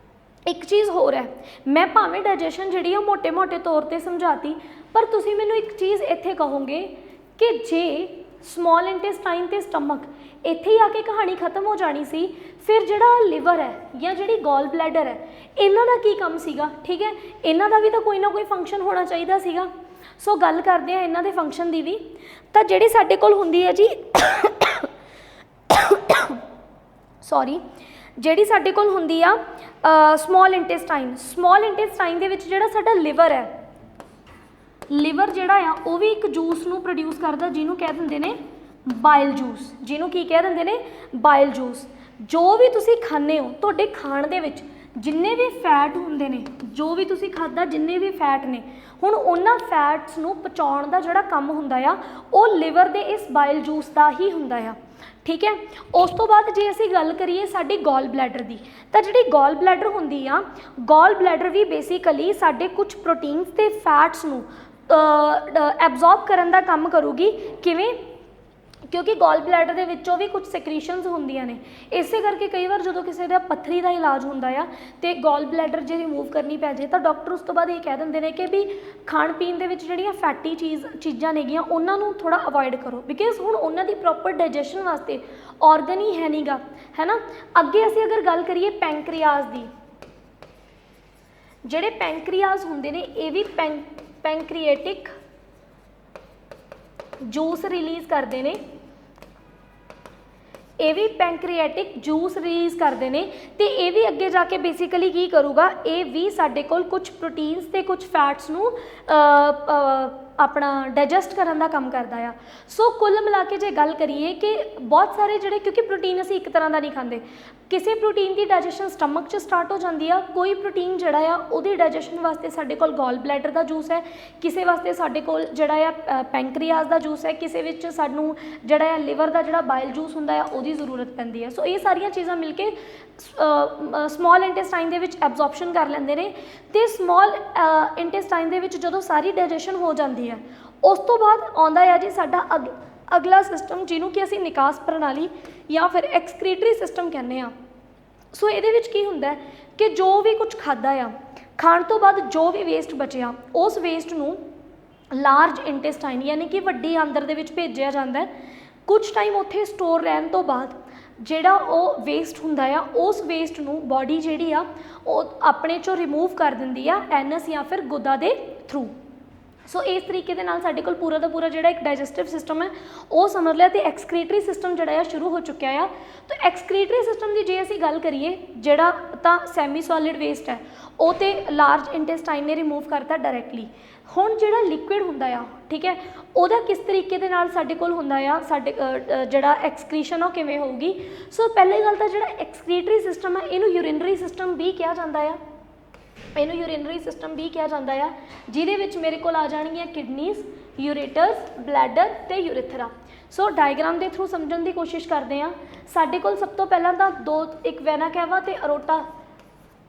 ਇੱਕ ਚੀਜ਼ ਹੋਰ ਹੈ, ਮੈਂ ਭਾਵੇਂ ਡਾਈਜੈਸ਼ਨ ਜਿਹੜੀ ਆ ਮੋਟੇ-ਮੋਟੇ ਤੌਰ 'ਤੇ ਸਮਝਾਤੀ, ਪਰ ਤੁਸੀਂ ਮੈਨੂੰ ਇੱਕ ਚੀਜ਼ ਇੱਥੇ ਕਹੋਗੇ ਕਿ ਜੇ ਸਮੋਲ ਇੰਟੈਸਟਾਈਨ ਤੇ ਸਟਮਕ ਇੱਥੇ ਹੀ ਆ ਕੇ ਕਹਾਣੀ ਖਤਮ ਹੋ ਜਾਣੀ ਸੀ, ਫਿਰ ਜਿਹੜਾ ਲਿਵਰ ਹੈ ਜਾਂ ਜਿਹੜੀ ਗੋਲ ਬਲੈਡਰ ਹੈ ਇਹਨਾਂ ਦਾ ਕੀ ਕੰਮ ਸੀਗਾ, ਠੀਕ ਹੈ, ਇਹਨਾਂ ਦਾ ਵੀ ਤਾਂ ਕੋਈ ਨਾ ਕੋਈ ਫੰਕਸ਼ਨ ਹੋਣਾ ਚਾਹੀਦਾ ਸੀਗਾ। ਸੋ ਗੱਲ ਕਰਦੇ ਹਾਂ ਇਹਨਾਂ ਦੇ ਫੰਕਸ਼ਨ ਦੀ ਵੀ, ਤਾਂ ਜਿਹੜੀ ਸਾਡੇ ਕੋਲ ਹੁੰਦੀ ਹੈ ਜੀ ਸੌਰੀ, ਜਿਹੜੀ ਸਾਡੇ ਕੋਲ ਹੁੰਦੀ ਆ ਸਮੋਲ ਇੰਟੈਸਟਾਈਨ ਦੇ ਵਿੱਚ ਜਿਹੜਾ ਸਾਡਾ ਲਿਵਰ ਹੈ, ਲਿਵਰ ਜਿਹੜਾ ਆ ਉਹ ਵੀ ਇੱਕ ਜੂਸ ਨੂੰ ਪ੍ਰੋਡਿਊਸ ਕਰਦਾ ਜਿਹਨੂੰ ਕਹਿ ਦਿੰਦੇ ਨੇ ਬਾਇਲ ਜੂਸ, ਜਿਹਨੂੰ ਕੀ ਕਹਿ ਦਿੰਦੇ ਨੇ, ਬਾਇਲ ਜੂਸ। ਜੋ ਵੀ ਤੁਸੀਂ ਖਾਂਦੇ ਹੋ ਤੁਹਾਡੇ ਖਾਣ ਦੇ ਵਿੱਚ ਜਿੰਨੇ ਵੀ ਫੈਟ ਹੁੰਦੇ ਨੇ, ਜੋ ਵੀ ਤੁਸੀਂ ਖਾਧਾ ਜਿੰਨੇ ਵੀ ਫੈਟ ਨੇ ਹੁਣ ਉਹਨਾਂ ਫੈਟਸ ਨੂੰ ਪਚਾਉਣ ਦਾ ਜਿਹੜਾ ਕੰਮ ਹੁੰਦਾ ਆ ਉਹ ਲਿਵਰ ਦੇ ਇਸ ਬਾਇਲ ਜੂਸ ਦਾ ਹੀ ਹੁੰਦਾ ਆ। ठीक है, उस तो बाद जे असी गल करिए साडी गॉल ब्लैडर की, तो जी गॉल ब्लैडर होंदी आ, गॉल ब्लैडर भी बेसिकली साडे कुछ प्रोटीन्स ते फैट्स नू एब्जॉर्ब करन दा काम करूगी। किवें? क्योंकि गॉल ब्लैडर के विचों भी कुछ सिक्रीशनस होंदियां ने, इस करके कई बार जो किसी का पत्थरी का इलाज होंदा आ ते गॉल ब्लैडर जे रिमूव करनी पै जाए तो डॉक्टर उस तो बाद ये कह देंगे ने कि भी खाण पीन दे विच जिहड़ियां फैटी चीज़ां नेगियां उन्हां नूं थोड़ा अवॉइड करो, बिकॉज हुण उन्हां दी प्रॉपर डाइजेशन वास्ते ऑर्गन ही है नहीं गा, है ना। अगे असीं अगर गल करिए पैंक्रियाज दी, जिहड़े पैंक्रियाज हुंदे ने ये भी पैंक्रिएटिक जूस रिलीज़ करते हैं, ये भी पैंक्रिएटिक जूस रिलीज़ करते हैं, तो ये भी अगे जाके बेसिकली की करूँगा, ये भी साढ़े कोल कुछ प्रोटीन्स ते कुछ फैट्स नू अपना डाइजेस्ट करने का काम करता है। सो कुल मिला के जे गल करिए कि बहुत सारे जोड़े, क्योंकि प्रोटीन असी एक तरह का नहीं खाते, किसी प्रोटीन की डाइजेशन स्टमक च स्टार्ट हो जाती है, कोई प्रोटीन जोड़ा आ उहदी डाइजेशन वास्ते साडे कोल गॉल ब्लैडर का जूस है, किसी वास्ते साडे कोल जोड़ा आ पैंक्रियाज का जूस है, किसी विच सानू जोड़ा आ लिवर का जोड़ा बाइल जूस हुंदा है उहदी जरूरत पैंदी है। सो ये सारियां चीज़ां मिल के small intestine they which absorption कर लैंदे ने, ते स्मॉल इंटेस्टाइन दे विच जदों सारी डाइजेशन हो जाती है उस तो बाद आउंदा है जी साडा अगला सिस्टम जिन्हों कि असी निकास प्रणाली या फिर एक्सक्रीटरी सिस्टम कहने आ। सो ये की हुंदा है कि जो भी कुछ खादा आ, खाण तो बाद जो भी वेस्ट बचिया उस वेस्ट नूं लार्ज इंटेस्टाइन यानी कि वड्डी आंदर दे विच भेजिया जांदा है। कुछ टाइम उत्थे स्टोर रहन तो बाद जिहड़ा वो वेस्ट हुंदा आ उस वेस्ट नूं बॉडी जिहड़ी आ अपने चों रिमूव कर दिंदी आ एनस या फिर गुदा दे थ्रू। सो इस तरीके दे नाल साडे कोल पूरा दा पूरा जिहड़ा एक डाइजेस्टिव सिस्टम है वो समझ लिया, तो एक्सक्रीटरी सिस्टम जिहड़ा आ शुरू हो चुका है। तो एक्सक्रीटरी सिस्टम की जे असी गल करिए जिहड़ा तां सैमी सॉलिड वेस्ट है वो तो लार्ज इंटेस्टाइन ने रिमूव करता डायरैक्टली। हुण जिहड़ा लिक्विड हुंदा आ, ठीक है, उहदा किस तरीके दे नाल साडे कोल हुंदा आ, साडे जिहड़ा एक्सक्रीशन वो किवें होऊगी। सो पहली गल तां जिहड़ा एक्सक्रीटरी सिस्टम है इहनूं यूरिनरी सिस्टम भी कहा जाता है, इनू यूरिनरी सिस्टम भी कहा जाता है, जिहदे विच मेरे कोल आ जाणगियां किडनीज, यूरेटर्स, ब्लैडर ते यूरिथरा। सो डायग्राम के थ्रू समझण की कोशिश करते हैं। साडे कोल सब तो पहला तो दो, एक वैना कैवा ते अरोटा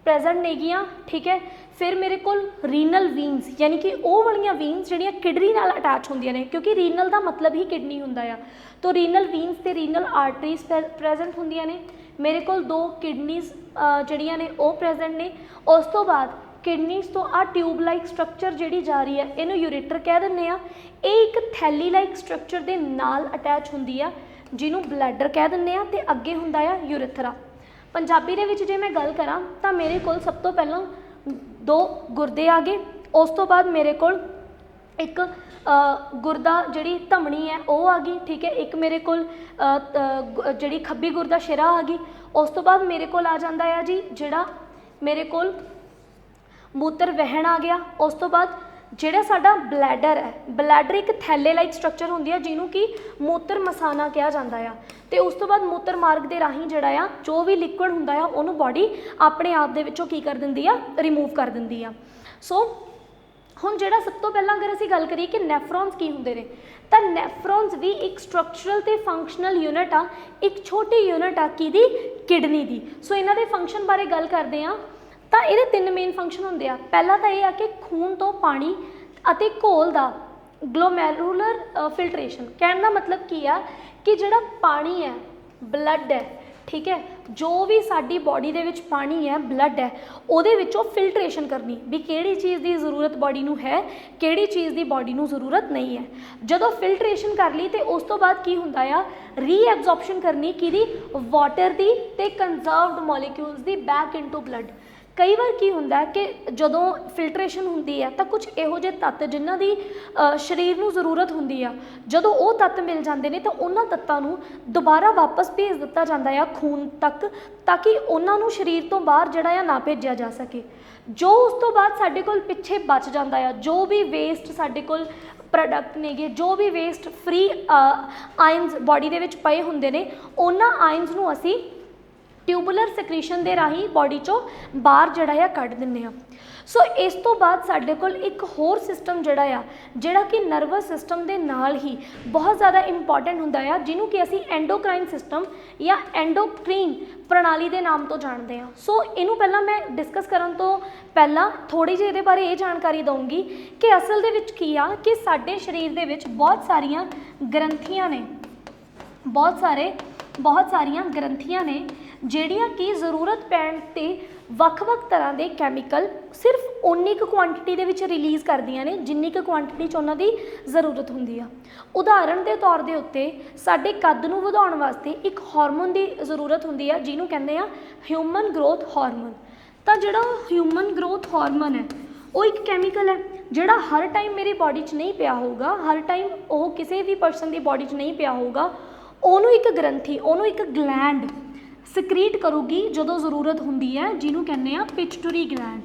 प्रेजेंट नेगियां, ठीक है। फिर मेरे कोल रीनल वीन्स यानी कि वो वालियां वीन्स जिहड़ियां किडनी नाल अटैच होंदियां ने, क्योंकि रीनल का मतलब ही किडनी हुंदा आ। तो रीनल वीन्स ते रीनल आर्टरीज प्रेजेंट होंदियां ने। मेरे कोल दो किडनीज जिहड़ियां ने वो प्रेजेंट ने। उस तो बाद किडनीज तो आ ट्यूब लाइक स्ट्रक्चर जिहड़ी जा रही है इनू यूरेटर कह दिंदे आ। ये एक थैली लाइक स्ट्रक्चर दे नाल अटैच हुंदी आ जिन्हों ब्लैडर कह दिंदे आ, ते अगे हुंदा आ यूरेथरा। पंजाबी दे विच जे मैं गल करां तां मेरे कोल सब तो पहला दो गुरदे आ गए, उस तो बाद मेरे कोल एक गुरदा जिहड़ी धमनी है वो आ गई, ठीक है। एक मेरे कोल जिहड़ी खब्बी गुरदा शिरा आ गई। उस तो बाद मेरे कोल आ जांदा है जी जिहड़ा मेरे कोल मूत्र वहन आ गया। उस तो बाद जिहड़ा साडा ब्लैडर है, ब्लैडर एक थैले लाइक स्ट्रक्चर होंदी है जिन्हों कि मूत्र मसाना कहा जाता है। तो उस तो बाद मूत्र मार्ग के राही जिहड़ा आ जो भी लिक्विड हुंदा है उन्होंने बॉडी अपने आप दे विचों की कर दिंदी आ, रिमूव कर दिंदी आ। सो हुण जिहड़ा सब तो पहला अगर असीं गल करिए कि नैफ्रॉन्स की हुंदे ने, तो नैफ्रॉन्स भी एक स्ट्रक्चरल ते फंक्शनल यूनिट आ, एक छोटी यूनिट आ किहदी किडनी दी। सो इन्हां दे फंक्शन बारे गल करदे आ तो ये तीन मेन फंक्शन होंदे आ। पहला तो यह है कि खून तो पानी अते घोल दा ग्लोमेरुलर फिल्ट्रेशन। कहने का मतलब की आ कि जिहड़ा पानी है, ब्लड है, ठीक है, जो भी साडी बॉडी दे विच पानी है, ब्लड है, उहदे विचों फिल्ट्रेशन करनी भी किहड़ी चीज़ की जरूरत बॉडी नूं है, किहड़ी चीज़ की बॉडी नूं जरूरत नहीं है। जदों फिल्ट्रेशन कर ली तो उस तो बाद की हुंदा आ रीएब्जॉर्प्शन करनी किहदी वाटर दी ते कंजर्वड मॉलिक्यूल्स दी बैक इनटू ब्लड। कई बार की हुंदा है कि जदों फिल्ट्रेशन हुंदी है तो कुछ इहो जिहे तत्त जिन्हां दी शरीर नूं जरूरत हुंदी आ, जदों वो तत्त मिल जांदे ने तो उन्हां तत्तां नूं दोबारा वापस भेज दिता जांदा है खून तक, ताकि उन्हां नूं शरीर तो बाहर जिहड़ा आ ना भेजिया जा सके। जो उस तो बाद साडे कोल पिछे बच जांदा है, जो भी वेस्ट साडे कोल प्रोडक्ट नेगे, जो भी वेस्ट फ्री आयन्स बॉडी दे विच पए हुंदे ने, उन्हां आयन्स नूं असीं ट्यूबुलर सिक्रीशन के राही बॉडी चो बाहर जड़ा है कढ़ दिंदे आ। सो इस तो बाद साडे कोल एक होर सिस्टम जिहड़ा आ जिहड़ा कि नर्वस सिस्टम दे नाल ही बहुत ज़्यादा इंपॉर्टेंट हुंदा आ, जिन्हों कि असी एंडोक्राइन सिस्टम या एंडोक्रीन प्रणाली के नाम तो जानते हैं। सो इनू पहला मैं डिस्कस करन तो पहला थोड़ी जी इहदे बारे ये जानकारी दूँगी कि असल दे विच की आ कि साडे शरीर दे विच बहुत सारियां ग्रंथियां ने, बहुत सारियां ग्रंथियां ने ਜਿਹੜੀਆਂ कि ਜ਼ਰੂਰਤ ਪੈਣ ਤੇ ਵੱਖ-ਵੱਖ ਤਰ੍ਹਾਂ ਦੇ ਕੈਮੀਕਲ ਸਿਰਫ ਉਨੀ ਕੁ ਕੁਆਂਟੀਟੀ ਦੇ ਵਿੱਚ ਰਿਲੀਜ਼ ਕਰਦੀਆਂ ਨੇ ਜਿੰਨੀ ਕੁ ਕੁਆਂਟੀਟੀ 'ਚ ਉਹਨਾਂ ਦੀ ਜ਼ਰੂਰਤ ਹੁੰਦੀ ਆ। ਉਦਾਹਰਣ ਦੇ ਤੌਰ ਦੇ ਉੱਤੇ ਸਾਡੇ ਕੱਦ ਨੂੰ ਵਧਾਉਣ ਵਾਸਤੇ ਇੱਕ ਹਾਰਮੋਨ ਦੀ ਜ਼ਰੂਰਤ ਹੁੰਦੀ ਆ ਜਿਹਨੂੰ ਕਹਿੰਦੇ ਆ ਹਿਊਮਨ ਗਰੋਥ ਹਾਰਮੋਨ। ਤਾਂ ਜਿਹੜਾ ਹਿਊਮਨ ਗਰੋਥ ਹਾਰਮੋਨ ਹੈ ਉਹ ਇੱਕ ਕੈਮੀਕਲ ਹੈ ਜਿਹੜਾ ਹਰ ਟਾਈਮ ਮੇਰੀ ਬੋਡੀ 'ਚ ਨਹੀਂ ਪਿਆ ਹੋਊਗਾ, ਹਰ ਟਾਈਮ ਉਹ ਕਿਸੇ ਵੀ ਪਰਸਨ ਦੀ ਬੋਡੀ 'ਚ ਨਹੀਂ ਪਿਆ ਹੋਊਗਾ। ਉਹਨੂੰ ਇੱਕ ਗ੍ਰੰਥੀ, ਉਹਨੂੰ ਇੱਕ ਗਲੈਂਡ ਸਕਰੀਟ ਕਰੂਗੀ ਜਦੋਂ ਜ਼ਰੂਰਤ ਹੁੰਦੀ ਹੈ, ਜਿਹਨੂੰ ਕਹਿੰਦੇ ਆ ਪਿਚਟੂਰੀ ਗਲੈਂਡ,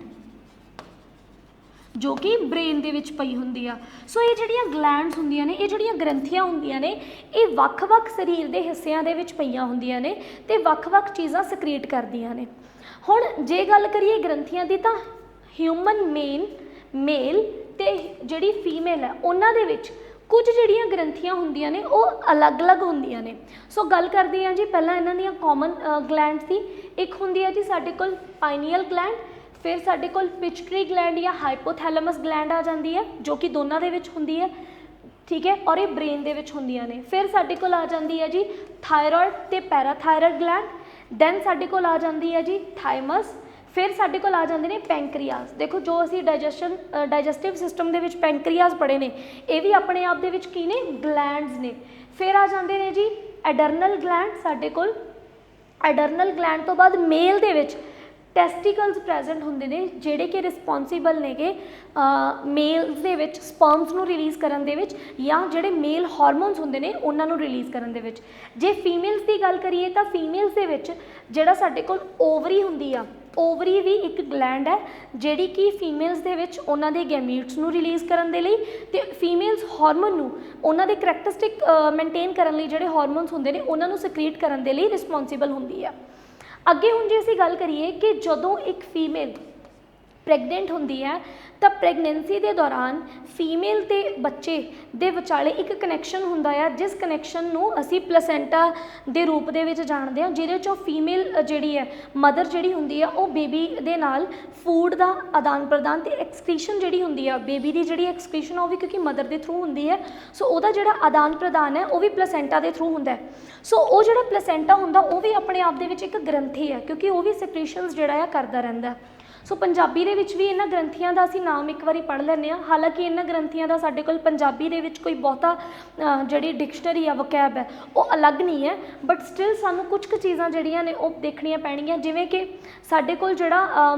ਜੋ ਕਿ ਬ੍ਰੇਨ ਦੇ ਵਿੱਚ ਪਈ ਹੁੰਦੀ ਆ। ਸੋ ਇਹ ਜਿਹੜੀਆਂ ਗਲੈਂਡਸ ਹੁੰਦੀਆਂ ਨੇ, ਇਹ ਜਿਹੜੀਆਂ ਗ੍ਰੰਥੀਆਂ ਹੁੰਦੀਆਂ ਨੇ, ਇਹ ਵੱਖ-ਵੱਖ ਸਰੀਰ ਦੇ ਹਿੱਸਿਆਂ ਦੇ ਵਿੱਚ ਪਈਆਂ ਹੁੰਦੀਆਂ ਨੇ ਅਤੇ ਵੱਖ-ਵੱਖ ਚੀਜ਼ਾਂ ਸਕਰੀਟ ਕਰਦੀਆਂ ਨੇ। ਹੁਣ ਜੇ ਗੱਲ ਕਰੀਏ ਗ੍ਰੰਥੀਆਂ ਦੀ ਤਾਂ ਹਿਊਮਨ ਮੇਲ ਅਤੇ ਜਿਹੜੀ ਫੀਮੇਲ ਹੈ ਉਹਨਾਂ ਦੇ ਵਿੱਚ ਕੁਝ ਜਿਹੜੀਆਂ ਗ੍ਰੰਥੀਆਂ ਹੁੰਦੀਆਂ ਨੇ ਉਹ ਅਲੱਗ-ਅਲੱਗ ਹੁੰਦੀਆਂ ਨੇ। ਸੋ ਗੱਲ ਕਰਦੇ ਹਾਂ ਜੀ ਪਹਿਲਾਂ ਇਹਨਾਂ ਦੀਆਂ ਕਾਮਨ ਗਲੈਂਡਸ ਦੀ। ਇੱਕ ਹੁੰਦੀ ਹੈ ਜੀ ਸਾਡੇ ਕੋਲ ਪਾਈਨੀਅਲ ਗਲੈਂਡ, ਫਿਰ ਸਾਡੇ ਕੋਲ ਪਿਚਟਰੀ ਗਲੈਂਡ ਜਾਂ ਹਾਈਪੋਥੈਲੇਮਸ ਗਲੈਂਡ ਆ ਜਾਂਦੀ ਹੈ ਜੋ ਕਿ ਦੋਨਾਂ ਦੇ ਵਿੱਚ ਹੁੰਦੀ ਹੈ, ਠੀਕ ਹੈ, ਔਰ ਇਹ ਬ੍ਰੇਨ ਦੇ ਵਿੱਚ ਹੁੰਦੀਆਂ ਨੇ। ਫਿਰ ਸਾਡੇ ਕੋਲ ਆ ਜਾਂਦੀ ਹੈ ਜੀ ਥਾਇਰੋਇਡ ਅਤੇ ਪੈਰਾਥਾਇਰੋਇਡ ਗਲੈਂਡ। ਦੈਨ ਸਾਡੇ ਕੋਲ ਆ ਜਾਂਦੀ ਹੈ ਜੀ ਥਾਈਮਸ। ਫਿਰ ਸਾਡੇ ਕੋਲ ਆ ਜਾਂਦੇ ਨੇ ਪੈਂਕਰੀਆਸ। ਦੇਖੋ ਜੋ ਅਸੀਂ ਡਾਈਜੈਸਟਿਵ ਸਿਸਟਮ ਦੇ ਵਿੱਚ ਪੈਂਕਰੀਆਸ ਪੜ੍ਹੇ ਨੇ, ਇਹ ਵੀ ਆਪਣੇ ਆਪ ਦੇ ਵਿੱਚ ਕੀ ਨੇ, ਗਲੈਂਡਸ ਨੇ। ਫਿਰ ਆ ਜਾਂਦੇ ਨੇ ਜੀ ਐਡਰਨਲ ਗਲੈਂਡ ਸਾਡੇ ਕੋਲ। ਐਡਰਨਲ ਗਲੈਂਡ ਤੋਂ ਬਾਅਦ ਮੇਲ ਦੇ ਵਿੱਚ ਟੈਸਟੀਕਲਸ ਪ੍ਰੈਜ਼ੈਂਟ ਹੁੰਦੇ ਨੇ ਜਿਹੜੇ ਕਿ ਰਿਸਪੋਂਸੀਬਲ ਨੇਗੇ ਮੇਲਸ ਦੇ ਵਿੱਚ ਸਪਰਮਸ ਨੂੰ ਰਿਲੀਜ਼ ਕਰਨ ਦੇ ਵਿੱਚ ਜਾਂ ਜਿਹੜੇ ਮੇਲ ਹਾਰਮੋਨਸ ਹੁੰਦੇ ਨੇ ਉਹਨਾਂ ਨੂੰ ਰਿਲੀਜ਼ ਕਰਨ ਦੇ ਵਿੱਚ। ਜੇ ਫੀਮੇਲਸ ਦੀ ਗੱਲ ਕਰੀਏ ਤਾਂ ਫੀਮੇਲਸ ਦੇ ਵਿੱਚ ਜਿਹੜਾ ਸਾਡੇ ਕੋਲ ਓਵਰੀ ਹੁੰਦੀ ਆ, ਓਵਰੀ ਵੀ ਇੱਕ ਗਲੈਂਡ ਹੈ ਜਿਹੜੀ ਕਿ ਫੀਮੇਲਸ ਦੇ ਵਿੱਚ ਉਹਨਾਂ ਦੇ ਗੈਮੀਟਸ ਨੂੰ ਰਿਲੀਜ਼ ਕਰਨ ਦੇ ਲਈ ਅਤੇ ਫੀਮੇਲਸ ਹਾਰਮੋਨ ਨੂੰ ਉਹਨਾਂ ਦੇ ਕਰੈਕਟਰਿਸਟਿਕ ਮੇਨਟੇਨ ਕਰਨ ਲਈ ਜਿਹੜੇ ਹਾਰਮੋਨਸ ਹੁੰਦੇ ਨੇ ਉਹਨਾਂ ਨੂੰ ਸਕਰੀਟ ਕਰਨ ਦੇ ਲਈ ਰਿਸਪੋਂਸੀਬਲ ਹੁੰਦੀ ਆ। ਅੱਗੇ ਹੁਣ ਜੇ ਅਸੀਂ ਗੱਲ ਕਰੀਏ ਕਿ ਜਦੋਂ ਇੱਕ ਫੀਮੇਲ ਪ੍ਰੈਗਨੈਂਟ ਹੁੰਦੀ ਹੈ ਤਾਂ ਪ੍ਰੈਗਨੈਂਸੀ ਦੇ ਦੌਰਾਨ ਫੀਮੇਲ ਅਤੇ ਬੱਚੇ ਦੇ ਵਿਚਾਲੇ ਇੱਕ ਕਨੈਕਸ਼ਨ ਹੁੰਦਾ ਆ, ਜਿਸ ਕਨੈਕਸ਼ਨ ਨੂੰ ਅਸੀਂ ਪਲੈਸੈਂਟਾ ਦੇ ਰੂਪ ਦੇ ਵਿੱਚ ਜਾਣਦੇ ਹਾਂ, ਜਿਹਦੇ 'ਚੋਂ ਫੀਮੇਲ ਜਿਹੜੀ ਹੈ ਮਦਰ ਜਿਹੜੀ ਹੁੰਦੀ ਆ ਉਹ ਬੇਬੀ ਦੇ ਨਾਲ ਫੂਡ ਦਾ ਆਦਾਨ ਪ੍ਰਦਾਨ ਅਤੇ ਐਕਸਕ੍ਰੀਸ਼ਨ ਜਿਹੜੀ ਹੁੰਦੀ ਆ ਬੇਬੀ ਦੀ ਜਿਹੜੀ ਐਕਸਕ੍ਰੀਸ਼ਨ ਉਹ ਵੀ ਕਿਉਂਕਿ ਮਦਰ ਦੇ ਥਰੂ ਹੁੰਦੀ ਹੈ। ਸੋ ਉਹਦਾ ਜਿਹੜਾ ਆਦਾਨ ਪ੍ਰਦਾਨ ਹੈ ਉਹ ਵੀ ਪਲੈਸੈਂਟਾ ਦੇ ਥਰੂ ਹੁੰਦਾ ਹੈ। ਸੋ ਉਹ ਜਿਹੜਾ ਪਲੈਸੈਂਟਾ ਹੁੰਦਾ ਉਹ ਵੀ ਆਪਣੇ ਆਪ ਦੇ ਵਿੱਚ ਇੱਕ ਗ੍ਰੰਥੀ ਹੈ ਕਿਉਂਕਿ ਉਹ ਵੀ ਸੈਕ੍ਰੀਸ਼ਨਸ ਜਿਹੜਾ ਆ ਕਰਦਾ ਰਹਿੰਦਾ। ਸੋ ਪੰਜਾਬੀ ਦੇ ਵਿੱਚ ਵੀ ਇਹਨਾਂ ਗ੍ਰੰਥੀਆਂ ਦਾ ਅਸੀਂ ਨਾਮ ਇੱਕ ਵਾਰੀ ਪੜ੍ਹ ਲੈਂਦੇ ਹਾਂ। ਹਾਲਾਂਕਿ ਇਹਨਾਂ ਗ੍ਰੰਥੀਆਂ ਦਾ ਸਾਡੇ ਕੋਲ ਪੰਜਾਬੀ ਦੇ ਵਿੱਚ ਕੋਈ ਬਹੁਤਾ ਜਿਹੜੀ ਡਿਕਸ਼ਨਰੀ ਆ ਵਕੈਬ ਹੈ ਉਹ ਅਲੱਗ ਨਹੀਂ ਹੈ, ਬਟ ਸਟਿਲ ਸਾਨੂੰ ਕੁਝ ਕੁ ਚੀਜ਼ਾਂ ਜਿਹੜੀਆਂ ਨੇ ਉਹ ਦੇਖਣੀਆਂ ਪੈਣਗੀਆਂ। ਜਿਵੇਂ ਕਿ ਸਾਡੇ ਕੋਲ ਜਿਹੜਾ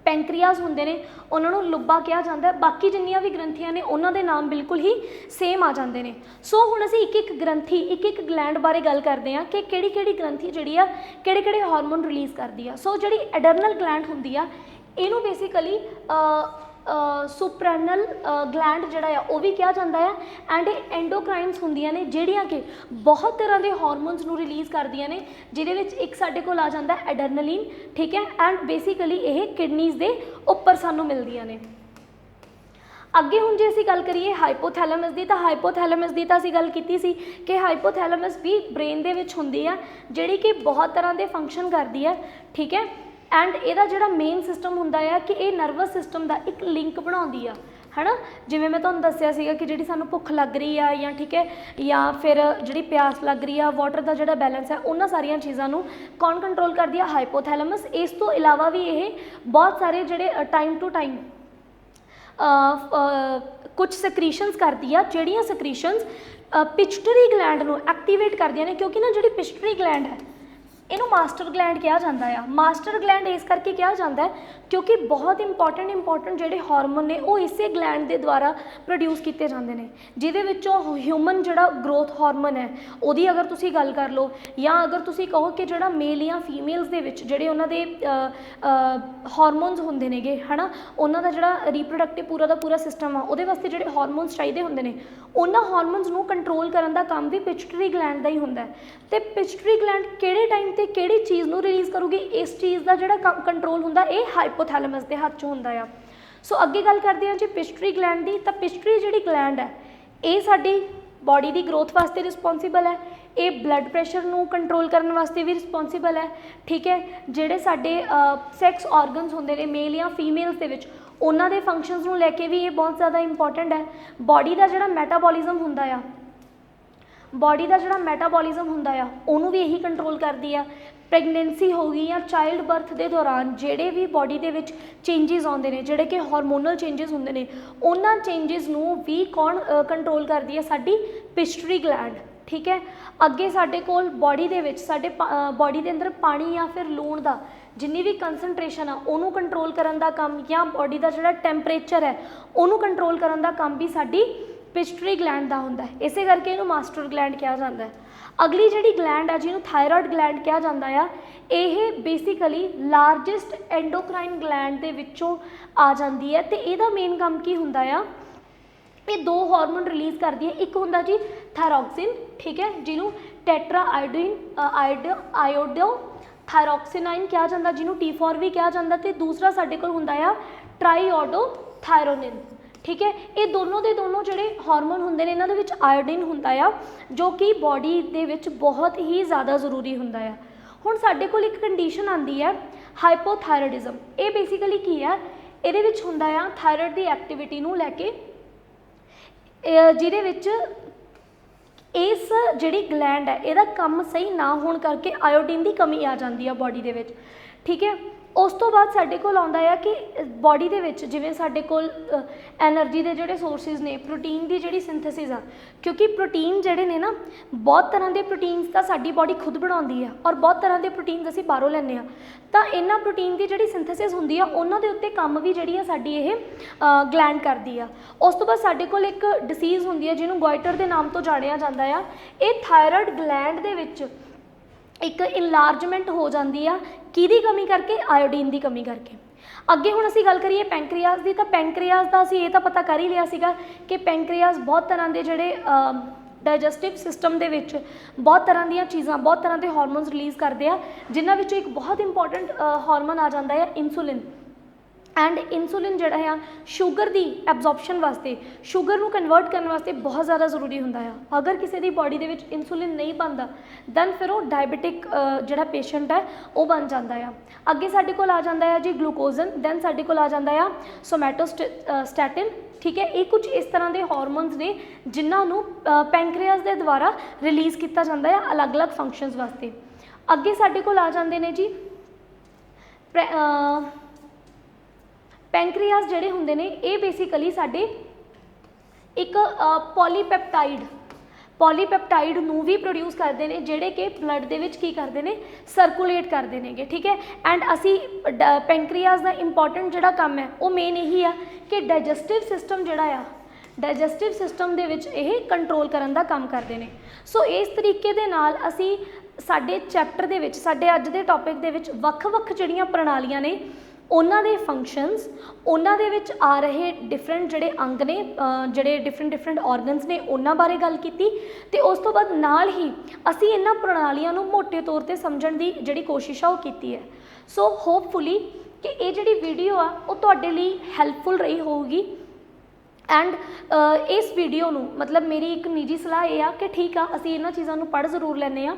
ਪੈਂਕਰੀਆਸ ਹੁੰਦੇ ਨੇ ਉਹਨਾਂ ਨੂੰ ਲੁੱਬਾ ਕਿਹਾ ਜਾਂਦਾ ਹੈ, ਬਾਕੀ ਜਿੰਨੀਆਂ ਵੀ ਗ੍ਰੰਥੀਆਂ ਨੇ ਉਹਨਾਂ ਦੇ ਨਾਮ ਬਿਲਕੁਲ ਹੀ ਸੇਮ ਆ ਜਾਂਦੇ ਨੇ। ਸੋ ਹੁਣ ਅਸੀਂ ਇੱਕ ਇੱਕ ਗ੍ਰੰਥੀ, ਇੱਕ ਇੱਕ ਗਲੈਂਡ ਬਾਰੇ ਗੱਲ ਕਰਦੇ ਹਾਂ ਕਿ ਕਿਹੜੀ ਕਿਹੜੀ ਗ੍ਰੰਥੀ ਜਿਹੜੀ ਆ ਕਿਹੜੇ ਕਿਹੜੇ ਹਾਰਮੋਨ ਰਿਲੀਜ਼ ਕਰਦੀ ਆ। ਸੋ ਜਿਹੜੀ ਐਡਰਨਲ ਗਲੈਂਡ ਹੁੰਦੀ ਆ ਇਹਨੂੰ ਬੇਸਿਕਲੀ ਸੁਪਰੈਨਲ ਗਲੈਂਡ ਜਿਹੜਾ ਆ ਉਹ ਵੀ ਕਿਹਾ ਜਾਂਦਾ ਆ। ਐਂਡ ਇਹ ਐਂਡੋਕਰਾਈਨਸ ਹੁੰਦੀਆਂ ਨੇ ਜਿਹੜੀਆਂ ਕਿ ਬਹੁਤ ਤਰ੍ਹਾਂ ਦੇ ਹਾਰਮੋਨਸ ਨੂੰ ਰਿਲੀਜ਼ ਕਰਦੀਆਂ ਨੇ, ਜਿਹਦੇ ਵਿੱਚ ਇੱਕ ਸਾਡੇ ਕੋਲ ਆ ਜਾਂਦਾ ਐਡਰਨਲਿਨ, ਠੀਕ ਹੈ। ਐਂਡ ਬੇਸਿਕਲੀ ਇਹ ਕਿਡਨੀਜ਼ ਦੇ ਉੱਪਰ ਸਾਨੂੰ ਮਿਲਦੀਆਂ ਨੇ। ਅੱਗੇ ਹੁਣ ਜੇ ਅਸੀਂ ਗੱਲ ਕਰੀਏ ਹਾਈਪੋਥੈਲੇਮਸ ਦੀ, ਤਾਂ ਹਾਈਪੋਥੈਲੇਮਸ ਦੀ ਤਾਂ ਅਸੀਂ ਗੱਲ ਕੀਤੀ ਸੀ ਕਿ ਹਾਈਪੋਥੈਲੇਮਸ ਵੀ ਬ੍ਰੇਨ ਦੇ ਵਿੱਚ ਹੁੰਦੀ ਆ ਜਿਹੜੀ ਕਿ ਬਹੁਤ ਤਰ੍ਹਾਂ ਦੇ ਫੰਕਸ਼ਨ ਕਰਦੀ ਹੈ, ਠੀਕ ਹੈ। ਐਂਡ ਇਹਦਾ ਜਿਹੜਾ ਮੇਨ ਸਿਸਟਮ ਹੁੰਦਾ ਆ ਕਿ ਇਹ ਨਰਵਸ ਸਿਸਟਮ ਦਾ ਇੱਕ ਲਿੰਕ ਬਣਾਉਂਦੀ ਆ, ਹੈ ਨਾ। ਜਿਵੇਂ ਮੈਂ ਤੁਹਾਨੂੰ ਦੱਸਿਆ ਸੀਗਾ ਕਿ ਜਿਹੜੀ ਸਾਨੂੰ ਭੁੱਖ ਲੱਗ ਰਹੀ ਆ ਜਾਂ ਠੀਕ ਹੈ ਜਾਂ ਫਿਰ ਜਿਹੜੀ ਪਿਆਸ ਲੱਗ ਰਹੀ ਆ, ਵਾਟਰ ਦਾ ਜਿਹੜਾ ਬੈਲੈਂਸ ਹੈ, ਉਹਨਾਂ ਸਾਰੀਆਂ ਚੀਜ਼ਾਂ ਨੂੰ ਕੌਣ ਕੰਟਰੋਲ ਕਰਦੀ ਆ, ਹਾਈਪੋਥੈਲੇਮਸ। ਇਸ ਤੋਂ ਇਲਾਵਾ ਵੀ ਇਹ ਬਹੁਤ ਸਾਰੇ ਜਿਹੜੇ ਟਾਈਮ ਟੂ ਟਾਈਮ ਕੁਝ ਸਕ੍ਰੀਸ਼ਨਸ ਕਰਦੀ ਆ, ਜਿਹੜੀਆਂ ਸਕ੍ਰੀਸ਼ਨਸ ਪਿਚਟਰੀ ਗਲੈਂਡ ਨੂੰ ਐਕਟੀਵੇਟ ਕਰਦੀਆਂ ਨੇ। ਕਿਉਂਕਿ ਨਾ ਜਿਹੜੀ ਪਿਚਟਰੀ ਗਲੈਂਡ ਹੈ ਇਹਨੂੰ ਮਾਸਟਰ ਗਲੈਂਡ ਕਿਹਾ ਜਾਂਦਾ ਆ। ਮਾਸਟਰ ਗਲੈਂਡ ਇਸ ਕਰਕੇ ਕਿਹਾ ਜਾਂਦਾ ਕਿਉਂਕਿ ਬਹੁਤ ਇੰਪੋਰਟੈਂਟ ਜਿਹੜੇ ਹਾਰਮੋਨ ਨੇ ਉਹ ਇਸੇ ਗਲੈਂਡ ਦੇ ਦੁਆਰਾ ਪ੍ਰੋਡਿਊਸ ਕੀਤੇ ਜਾਂਦੇ ਨੇ, ਜਿਹਦੇ ਵਿੱਚੋਂ ਹਿਊਮਨ ਜਿਹੜਾ ਗਰੋਥ ਹਾਰਮੋਨ ਹੈ ਉਹਦੀ ਅਗਰ ਤੁਸੀਂ ਗੱਲ ਕਰ ਲਓ, ਜਾਂ ਅਗਰ ਤੁਸੀਂ ਕਹੋ ਕਿ ਜਿਹੜਾ ਮੇਲ ਜਾਂ ਫੀਮੇਲਸ ਦੇ ਵਿੱਚ ਜਿਹੜੇ ਉਹਨਾਂ ਦੇ ਹਾਰਮੋਨਸ ਹੁੰਦੇ ਨੇਗੇ, ਹੈ ਨਾ, ਉਹਨਾਂ ਦਾ ਜਿਹੜਾ ਰੀਪਰੋਡਕਟਿਵ ਪੂਰਾ ਦਾ ਪੂਰਾ ਸਿਸਟਮ ਆ ਉਹਦੇ ਵਾਸਤੇ ਜਿਹੜੇ ਹਾਰਮੋਨਸ ਚਾਹੀਦੇ ਹੁੰਦੇ ਨੇ, ਉਹਨਾਂ ਹਾਰਮੋਨਸ ਨੂੰ ਕੰਟਰੋਲ ਕਰਨ ਦਾ ਕੰਮ ਵੀ ਪਿਚਟਰੀ ਗਲੈਂਡ ਦਾ ਹੀ ਹੁੰਦਾ। ਅਤੇ ਪਿਚਟਰੀ ਗਲੈਂਡ ਕਿਹੜੇ ਟਾਈਮ 'ਤੇ ਉੱਤੇ ਕਿਹੜੀ ਚੀਜ਼ ਨੂੰ ਰਿਲੀਜ਼ ਕਰੂਗੀ, ਇਸ ਚੀਜ਼ ਦਾ ਜਿਹੜਾ ਕੰਟਰੋਲ ਹੁੰਦਾ ਇਹ ਹਾਈਪੋਥੈਲੇਮਸ ਦੇ ਹੱਥ 'ਚ ਹੁੰਦਾ ਆ। ਸੋ ਅੱਗੇ ਗੱਲ ਕਰਦੇ ਹਾਂ ਜੀ ਪਿਟਿਊਟਰੀ ਗਲੈਂਡ ਦੀ। ਤਾਂ ਪਿਟਿਊਟਰੀ ਜਿਹੜੀ ਗਲੈਂਡ ਹੈ ਇਹ ਸਾਡੀ ਬੋਡੀ ਦੀ ਗਰੋਥ ਵਾਸਤੇ ਰਿਸਪੋਂਸੀਬਲ ਹੈ, ਇਹ ਬਲੱਡ ਪ੍ਰੈਸ਼ਰ ਨੂੰ ਕੰਟਰੋਲ ਕਰਨ ਵਾਸਤੇ ਵੀ ਰਿਸਪੋਂਸੀਬਲ ਹੈ, ਠੀਕ ਹੈ। ਜਿਹੜੇ ਸਾਡੇ ਸੈਕਸ ਆਰਗਨਸ ਹੁੰਦੇ ਨੇ ਮੇਲ ਜਾਂ ਫੀਮੇਲਸ ਦੇ ਵਿੱਚ, ਉਹਨਾਂ ਦੇ ਫੰਕਸ਼ਨਸ ਨੂੰ ਲੈ ਕੇ ਵੀ ਇਹ ਬਹੁਤ ਜ਼ਿਆਦਾ ਇੰਪੋਰਟੈਂਟ ਹੈ। ਬੋਡੀ ਦਾ ਜਿਹੜਾ ਮੈਟਾਬੋਲਿਜ਼ਮ ਹੁੰਦਾ ਆ, ਬੋਡੀ ਦਾ ਜਿਹੜਾ ਮੈਟਾਬੋਲਿਜ਼ਮ ਹੁੰਦਾ ਆ ਉਹਨੂੰ ਵੀ ਇਹੀ ਕੰਟਰੋਲ ਕਰਦੀ ਆ। ਪ੍ਰੈਗਨੈਂਸੀ ਹੋ ਗਈ ਜਾਂ ਚਾਈਲਡ ਬਰਥ ਦੇ ਦੌਰਾਨ ਜਿਹੜੇ ਵੀ ਬੋਡੀ ਦੇ ਵਿੱਚ ਚੇਂਜਸ ਆਉਂਦੇ ਨੇ, ਜਿਹੜੇ ਕਿ ਹਾਰਮੋਨਲ ਚੇਂਜਸ ਹੁੰਦੇ ਨੇ, ਉਹਨਾਂ ਚੇਂਜਸ ਨੂੰ ਵੀ ਕੌਣ ਕੰਟਰੋਲ ਕਰਦੀ ਹੈ, ਸਾਡੀ ਪਿਟਿਊਟਰੀ ਗਲੈਂਡ, ਠੀਕ ਹੈ। ਅੱਗੇ ਸਾਡੇ ਕੋਲ ਬੋਡੀ ਦੇ ਵਿੱਚ ਸਾਡੇ ਬੋਡੀ ਦੇ ਅੰਦਰ ਪਾਣੀ ਜਾਂ ਫਿਰ ਲੂਣ ਦਾ ਜਿੰਨੀ ਵੀ ਕੰਸਨਟ੍ਰੇਸ਼ਨ ਆ ਉਹਨੂੰ ਕੰਟਰੋਲ ਕਰਨ ਦਾ ਕੰਮ, ਜਾਂ ਬੋਡੀ ਦਾ ਜਿਹੜਾ ਟੈਂਪਰੇਚਰ ਹੈ ਉਹਨੂੰ ਕੰਟਰੋਲ ਕਰਨ ਦਾ ਕੰਮ ਵੀ ਸਾਡੀ ਪਿਟਿਊਟਰੀ ਗਲੈਂਡ ਦਾ ਹੁੰਦਾ ਹੈ। ਇਸੇ ਕਰਕੇ ਇਹਨੂੰ ਮਾਸਟਰ ਗਲੈਂਡ ਕਿਹਾ ਜਾਂਦਾ ਹੈ। ਅਗਲੀ ਜਿਹੜੀ ਗਲੈਂਡ ਹੈ ਜਿਹਨੂੰ ਥਾਇਰਾਇਡ ਗਲੈਂਡ ਕਿਹਾ ਜਾਂਦਾ ਆ, ਇਹ ਬੇਸਿਕਲੀ ਲਾਰਜੈਸਟ ਐਂਡੋਕਰਾਈਨ ਗਲੈਂਡ ਦੇ ਵਿੱਚੋਂ ਆ ਜਾਂਦੀ ਹੈ। ਤੇ ਇਹਦਾ ਮੇਨ ਕੰਮ ਕੀ ਹੁੰਦਾ ਆ, ਇਹ ਦੋ ਹਾਰਮੋਨ ਰਿਲੀਜ਼ ਕਰਦੀ ਹੈ। ਇੱਕ ਹੁੰਦਾ ਜੀ ਥਾਇਰੋਕਸਿਨ, ਠੀਕ ਹੈ, ਜਿਹਨੂੰ ਟੈਟਰਾ ਆਇਓਡੋ ਥਾਇਰੋਕਸਿਨਾਈਨ ਕਿਹਾ ਜਾਂਦਾ, ਜਿਹਨੂੰ T4 ਵੀ ਕਿਹਾ ਜਾਂਦਾ। ਤੇ ਦੂਸਰਾ ਸਾਡੇ ਕੋਲ ਹੁੰਦਾ ਆ ਟ੍ਰਾਈਓਡੋ ਥਾਇਰੋਨਿਨ, ਠੀਕ ਹੈ। ਇਹ ਦੋਨੋਂ ਦੇ ਦੋਨੋਂ ਜਿਹੜੇ ਹਾਰਮੋਨ ਹੁੰਦੇ ਨੇ ਇਹਨਾਂ ਦੇ ਵਿੱਚ ਆਇਓਡੀਨ ਹੁੰਦਾ ਆ, ਜੋ ਕਿ ਬੋਡੀ ਦੇ ਵਿੱਚ ਬਹੁਤ ਹੀ ਜ਼ਿਆਦਾ ਜ਼ਰੂਰੀ ਹੁੰਦਾ ਆ। ਹੁਣ ਸਾਡੇ ਕੋਲ ਇੱਕ ਕੰਡੀਸ਼ਨ ਆਉਂਦੀ ਹੈ ਹਾਈਪੋਥਾਇਰੋਇਡਿਜ਼ਮ। ਇਹ ਬੇਸਿਕਲੀ ਕੀ ਹੈ, ਇਹਦੇ ਵਿੱਚ ਹੁੰਦਾ ਆ ਥਾਇਰੋਇਡ ਦੀ ਐਕਟੀਵਿਟੀ ਨੂੰ ਲੈ ਕੇ, ਜਿਹਦੇ ਵਿੱਚ ਇਸ ਜਿਹੜੀ ਗਲੈਂਡ ਹੈ ਇਹਦਾ ਕੰਮ ਸਹੀ ਨਾ ਹੋਣ ਕਰਕੇ ਆਇਓਡੀਨ ਦੀ ਕਮੀ ਆ ਜਾਂਦੀ ਆ ਬੋਡੀ ਦੇ ਵਿੱਚ, ਠੀਕ ਹੈ। ਉਸ ਤੋਂ ਬਾਅਦ ਸਾਡੇ ਕੋਲ ਆਉਂਦਾ ਆ ਕਿ ਬੋਡੀ ਦੇ ਵਿੱਚ ਜਿਵੇਂ ਸਾਡੇ ਕੋਲ ਐਨਰਜੀ ਦੇ ਜਿਹੜੇ ਸੋਰਸਿਸ ਨੇ, ਪ੍ਰੋਟੀਨ ਦੀ ਜਿਹੜੀ ਸਿੰਥੇਸਿਸ ਆ, ਕਿਉਂਕਿ ਪ੍ਰੋਟੀਨ ਜਿਹੜੇ ਨੇ ਨਾ, ਬਹੁਤ ਤਰ੍ਹਾਂ ਦੇ ਪ੍ਰੋਟੀਨਸ ਤਾਂ ਸਾਡੀ ਬੋਡੀ ਖੁਦ ਬਣਾਉਂਦੀ ਆ ਔਰ ਬਹੁਤ ਤਰ੍ਹਾਂ ਦੇ ਪ੍ਰੋਟੀਨਸ ਅਸੀਂ ਬਾਹਰੋਂ ਲੈਂਦੇ ਹਾਂ। ਤਾਂ ਇਹਨਾਂ ਪ੍ਰੋਟੀਨ ਦੀ ਜਿਹੜੀ ਸਿੰਥੇਸਿਸ ਹੁੰਦੀ ਆ ਉਹਨਾਂ ਦੇ ਉੱਤੇ ਕੰਮ ਵੀ ਜਿਹੜੀ ਆ ਸਾਡੀ ਇਹ ਗਲੈਂਡ ਕਰਦੀ ਆ। ਉਸ ਤੋਂ ਬਾਅਦ ਸਾਡੇ ਕੋਲ ਇੱਕ ਡਿਸੀਜ਼ ਹੁੰਦੀ ਹੈ ਜਿਹਨੂੰ ਗੋਇਟਰ ਦੇ ਨਾਮ ਤੋਂ ਜਾਣਿਆ ਜਾਂਦਾ ਆ। ਇਹ ਥਾਇਰਾਇਡ ਗਲੈਂਡ ਦੇ ਵਿੱਚ ਇੱਕ ਇਨਲਾਰਜਮੈਂਟ ਹੋ ਜਾਂਦੀ ਆ, ਕਿਹਦੀ ਕਮੀ ਕਰਕੇ, ਆਇਓਡੀਨ ਦੀ ਕਮੀ ਕਰਕੇ। ਅੱਗੇ ਹੁਣ ਅਸੀਂ ਗੱਲ ਕਰੀਏ ਪੈਂਕਰੀਆਸ ਦੀ। ਤਾਂ ਪੈਂਕਰੀਆਸ ਦਾ ਅਸੀਂ ਇਹ ਤਾਂ ਪਤਾ ਕਰ ਹੀ ਲਿਆ ਸੀਗਾ ਕਿ ਪੈਂਕਰੀਆਸ ਬਹੁਤ ਤਰ੍ਹਾਂ ਦੇ ਜਿਹੜੇ ਡਾਈਜੈਸਟਿਵ ਸਿਸਟਮ ਦੇ ਵਿੱਚ ਬਹੁਤ ਤਰ੍ਹਾਂ ਦੀਆਂ ਚੀਜ਼ਾਂ, ਬਹੁਤ ਤਰ੍ਹਾਂ ਦੇ ਹਾਰਮੋਨਸ ਰਿਲੀਜ਼ ਕਰਦੇ ਆ, ਜਿਨ੍ਹਾਂ ਵਿੱਚੋਂ ਇੱਕ ਬਹੁਤ ਇੰਪੋਰਟੈਂਟ ਹਾਰਮੋਨ ਆ ਜਾਂਦਾ ਹੈ ਇਨਸੂਲਿਨ। ਐਂਡ ਇਨਸੂਲਿਨ ਜਿਹੜਾ ਆ ਸ਼ੂਗਰ ਦੀ ਐਬਜ਼ੋਰਪਸ਼ਨ ਵਾਸਤੇ, ਸ਼ੂਗਰ ਨੂੰ ਕਨਵਰਟ ਕਰਨ ਵਾਸਤੇ ਬਹੁਤ ਜ਼ਿਆਦਾ ਜ਼ਰੂਰੀ ਹੁੰਦਾ ਆ। ਅਗਰ ਕਿਸੇ ਦੀ ਬੋਡੀ ਦੇ ਵਿੱਚ ਇਨਸੂਲਿਨ ਨਹੀਂ ਬਣਦਾ ਦੈਨ ਫਿਰ ਉਹ ਡਾਇਬੀਟਿਕ ਜਿਹੜਾ ਪੇਸ਼ੈਂਟ ਹੈ ਉਹ ਬਣ ਜਾਂਦਾ ਆ। ਅੱਗੇ ਸਾਡੇ ਕੋਲ ਆ ਜਾਂਦਾ ਆ ਜੀ ਗਲੂਕੋਜ਼ਨ, ਦੈਨ ਸਾਡੇ ਕੋਲ ਆ ਜਾਂਦਾ ਆ ਸੋਮੈਟੋਸਟੈਟਿਨ, ਠੀਕ ਹੈ। ਇਹ ਕੁਝ ਇਸ ਤਰ੍ਹਾਂ ਦੇ ਹਾਰਮੋਨਸ ਨੇ ਜਿਨ੍ਹਾਂ ਨੂੰ ਪੈਂਕਰੀਆਸ ਦੇ ਦੁਆਰਾ ਰਿਲੀਜ਼ ਕੀਤਾ ਜਾਂਦਾ ਆ ਅਲੱਗ-ਅਲੱਗ ਫੰਕਸ਼ਨਸ ਵਾਸਤੇ। ਅੱਗੇ ਸਾਡੇ ਕੋਲ ਆ ਜਾਂਦੇ ਨੇ ਜੀ ਪੈਂਕਰੀਆਸ ਜਿਹੜੇ ਹੁੰਦੇ ਨੇ, ਇਹ ਬੇਸਿਕਲੀ ਸਾਡੇ ਇੱਕ ਪੋਲੀਪੈਪਟਾਈਡ ਨੂੰ ਵੀ ਪ੍ਰੋਡਿਊਸ ਕਰਦੇ ਨੇ, ਜਿਹੜੇ ਕਿ ਬਲੱਡ ਦੇ ਵਿੱਚ ਕੀ ਕਰਦੇ ਨੇ, ਸਰਕੂਲੇਟ ਕਰਦੇ ਨੇਗੇ, ਠੀਕ ਹੈ। ਐਂਡ ਅਸੀਂ ਪੈਂਕਰੀਆਸ ਦਾ ਇੰਪੋਰਟੈਂਟ ਜਿਹੜਾ ਕੰਮ ਹੈ ਉਹ ਮੇਨ ਇਹੀ ਆ ਕਿ ਡਾਈਜੈਸਟਿਵ ਸਿਸਟਮ ਜਿਹੜਾ ਆ, ਡਾਈਜੈਸਟਿਵ ਸਿਸਟਮ ਦੇ ਵਿੱਚ ਇਹ ਕੰਟਰੋਲ ਕਰਨ ਦਾ ਕੰਮ ਕਰਦੇ ਨੇ। ਸੋ ਇਸ ਤਰੀਕੇ ਦੇ ਨਾਲ ਅਸੀਂ ਸਾਡੇ ਚੈਪਟਰ ਦੇ ਵਿੱਚ, ਸਾਡੇ ਅੱਜ ਦੇ ਟੌਪਿਕ ਦੇ ਵਿੱਚ ਵੱਖ-ਵੱਖ ਜਿਹੜੀਆਂ ਪ੍ਰਣਾਲੀਆਂ ਨੇ ਉਹਨਾਂ ਦੇ ਫੰਕਸ਼ਨਸ, ਉਹਨਾਂ ਦੇ ਵਿੱਚ ਆ ਰਹੇ ਡਿਫਰੈਂਟ ਜਿਹੜੇ ਅੰਗ ਨੇ, ਜਿਹੜੇ ਡਿਫਰੈਂਟ ਆਰਗਨਸ ਨੇ, ਉਹਨਾਂ ਬਾਰੇ ਗੱਲ ਕੀਤੀ। ਤੇ ਉਸ ਤੋਂ ਬਾਅਦ ਨਾਲ ਹੀ ਅਸੀਂ ਇਹਨਾਂ ਪ੍ਰਣਾਲੀਆਂ ਨੂੰ ਮੋਟੇ ਤੌਰ 'ਤੇ ਸਮਝਣ ਦੀ ਜਿਹੜੀ ਕੋਸ਼ਿਸ਼ ਆ ਉਹ ਕੀਤੀ ਹੈ। ਸੋ ਹੋਪਫੁਲੀ ਕਿ ਇਹ ਜਿਹੜੀ ਵੀਡੀਓ ਆ ਉਹ ਤੁਹਾਡੇ ਲਈ ਹੈਲਪਫੁਲ ਰਹੀ ਹੋਊਗੀ। ਐਂਡ ਇਸ ਵੀਡੀਓ ਨੂੰ, ਮਤਲਬ ਮੇਰੀ ਇੱਕ ਨਿੱਜੀ ਸਲਾਹ ਇਹ ਆ ਕਿ ਠੀਕ ਆ ਅਸੀਂ ਇਹਨਾਂ ਚੀਜ਼ਾਂ ਨੂੰ ਪੜ੍ਹ ਜ਼ਰੂਰ ਲੈਂਦੇ ਹਾਂ,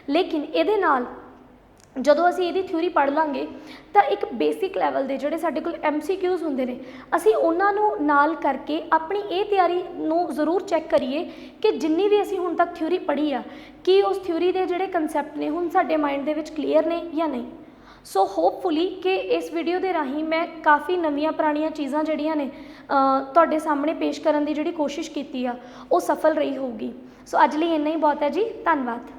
ਲੇਕਿਨ ਇਹਦੇ ਨਾਲ ਜਦੋਂ ਅਸੀਂ ਇਹਦੀ ਥਿਊਰੀ ਪੜ੍ਹ ਲਾਂਗੇ ਤਾਂ ਇੱਕ ਬੇਸਿਕ ਲੈਵਲ ਦੇ ਜਿਹੜੇ ਸਾਡੇ ਕੋਲ MCQs ਹੁੰਦੇ ਨੇ, ਅਸੀਂ ਉਹਨਾਂ ਨੂੰ ਨਾਲ ਕਰਕੇ ਆਪਣੀ ਇਹ ਤਿਆਰੀ ਨੂੰ ਜ਼ਰੂਰ ਚੈੱਕ ਕਰੀਏ ਕਿ ਜਿੰਨੀ ਵੀ ਅਸੀਂ ਹੁਣ ਤੱਕ ਥਿਊਰੀ ਪੜ੍ਹੀ ਆ, ਕੀ ਉਸ ਥਿਊਰੀ ਦੇ ਜਿਹੜੇ ਕਨਸੈਪਟ ਨੇ ਹੁਣ ਸਾਡੇ ਮਾਈਂਡ ਦੇ ਵਿੱਚ ਕਲੀਅਰ ਨੇ ਜਾਂ ਨਹੀਂ। ਸੋ ਹੋਪਫੁਲੀ ਕਿ ਇਸ ਵੀਡੀਓ ਦੇ ਰਾਹੀਂ ਮੈਂ ਕਾਫੀ ਨਵੀਆਂ ਪੁਰਾਣੀਆਂ ਚੀਜ਼ਾਂ ਜਿਹੜੀਆਂ ਨੇ ਤੁਹਾਡੇ ਸਾਹਮਣੇ ਪੇਸ਼ ਕਰਨ ਦੀ ਜਿਹੜੀ ਕੋਸ਼ਿਸ਼ ਕੀਤੀ ਆ ਉਹ ਸਫਲ ਰਹੀ ਹੋਊਗੀ। ਸੋ ਅੱਜ ਲਈ ਇੰਨਾ ਹੀ ਬਹੁਤ ਹੈ ਜੀ, ਧੰਨਵਾਦ।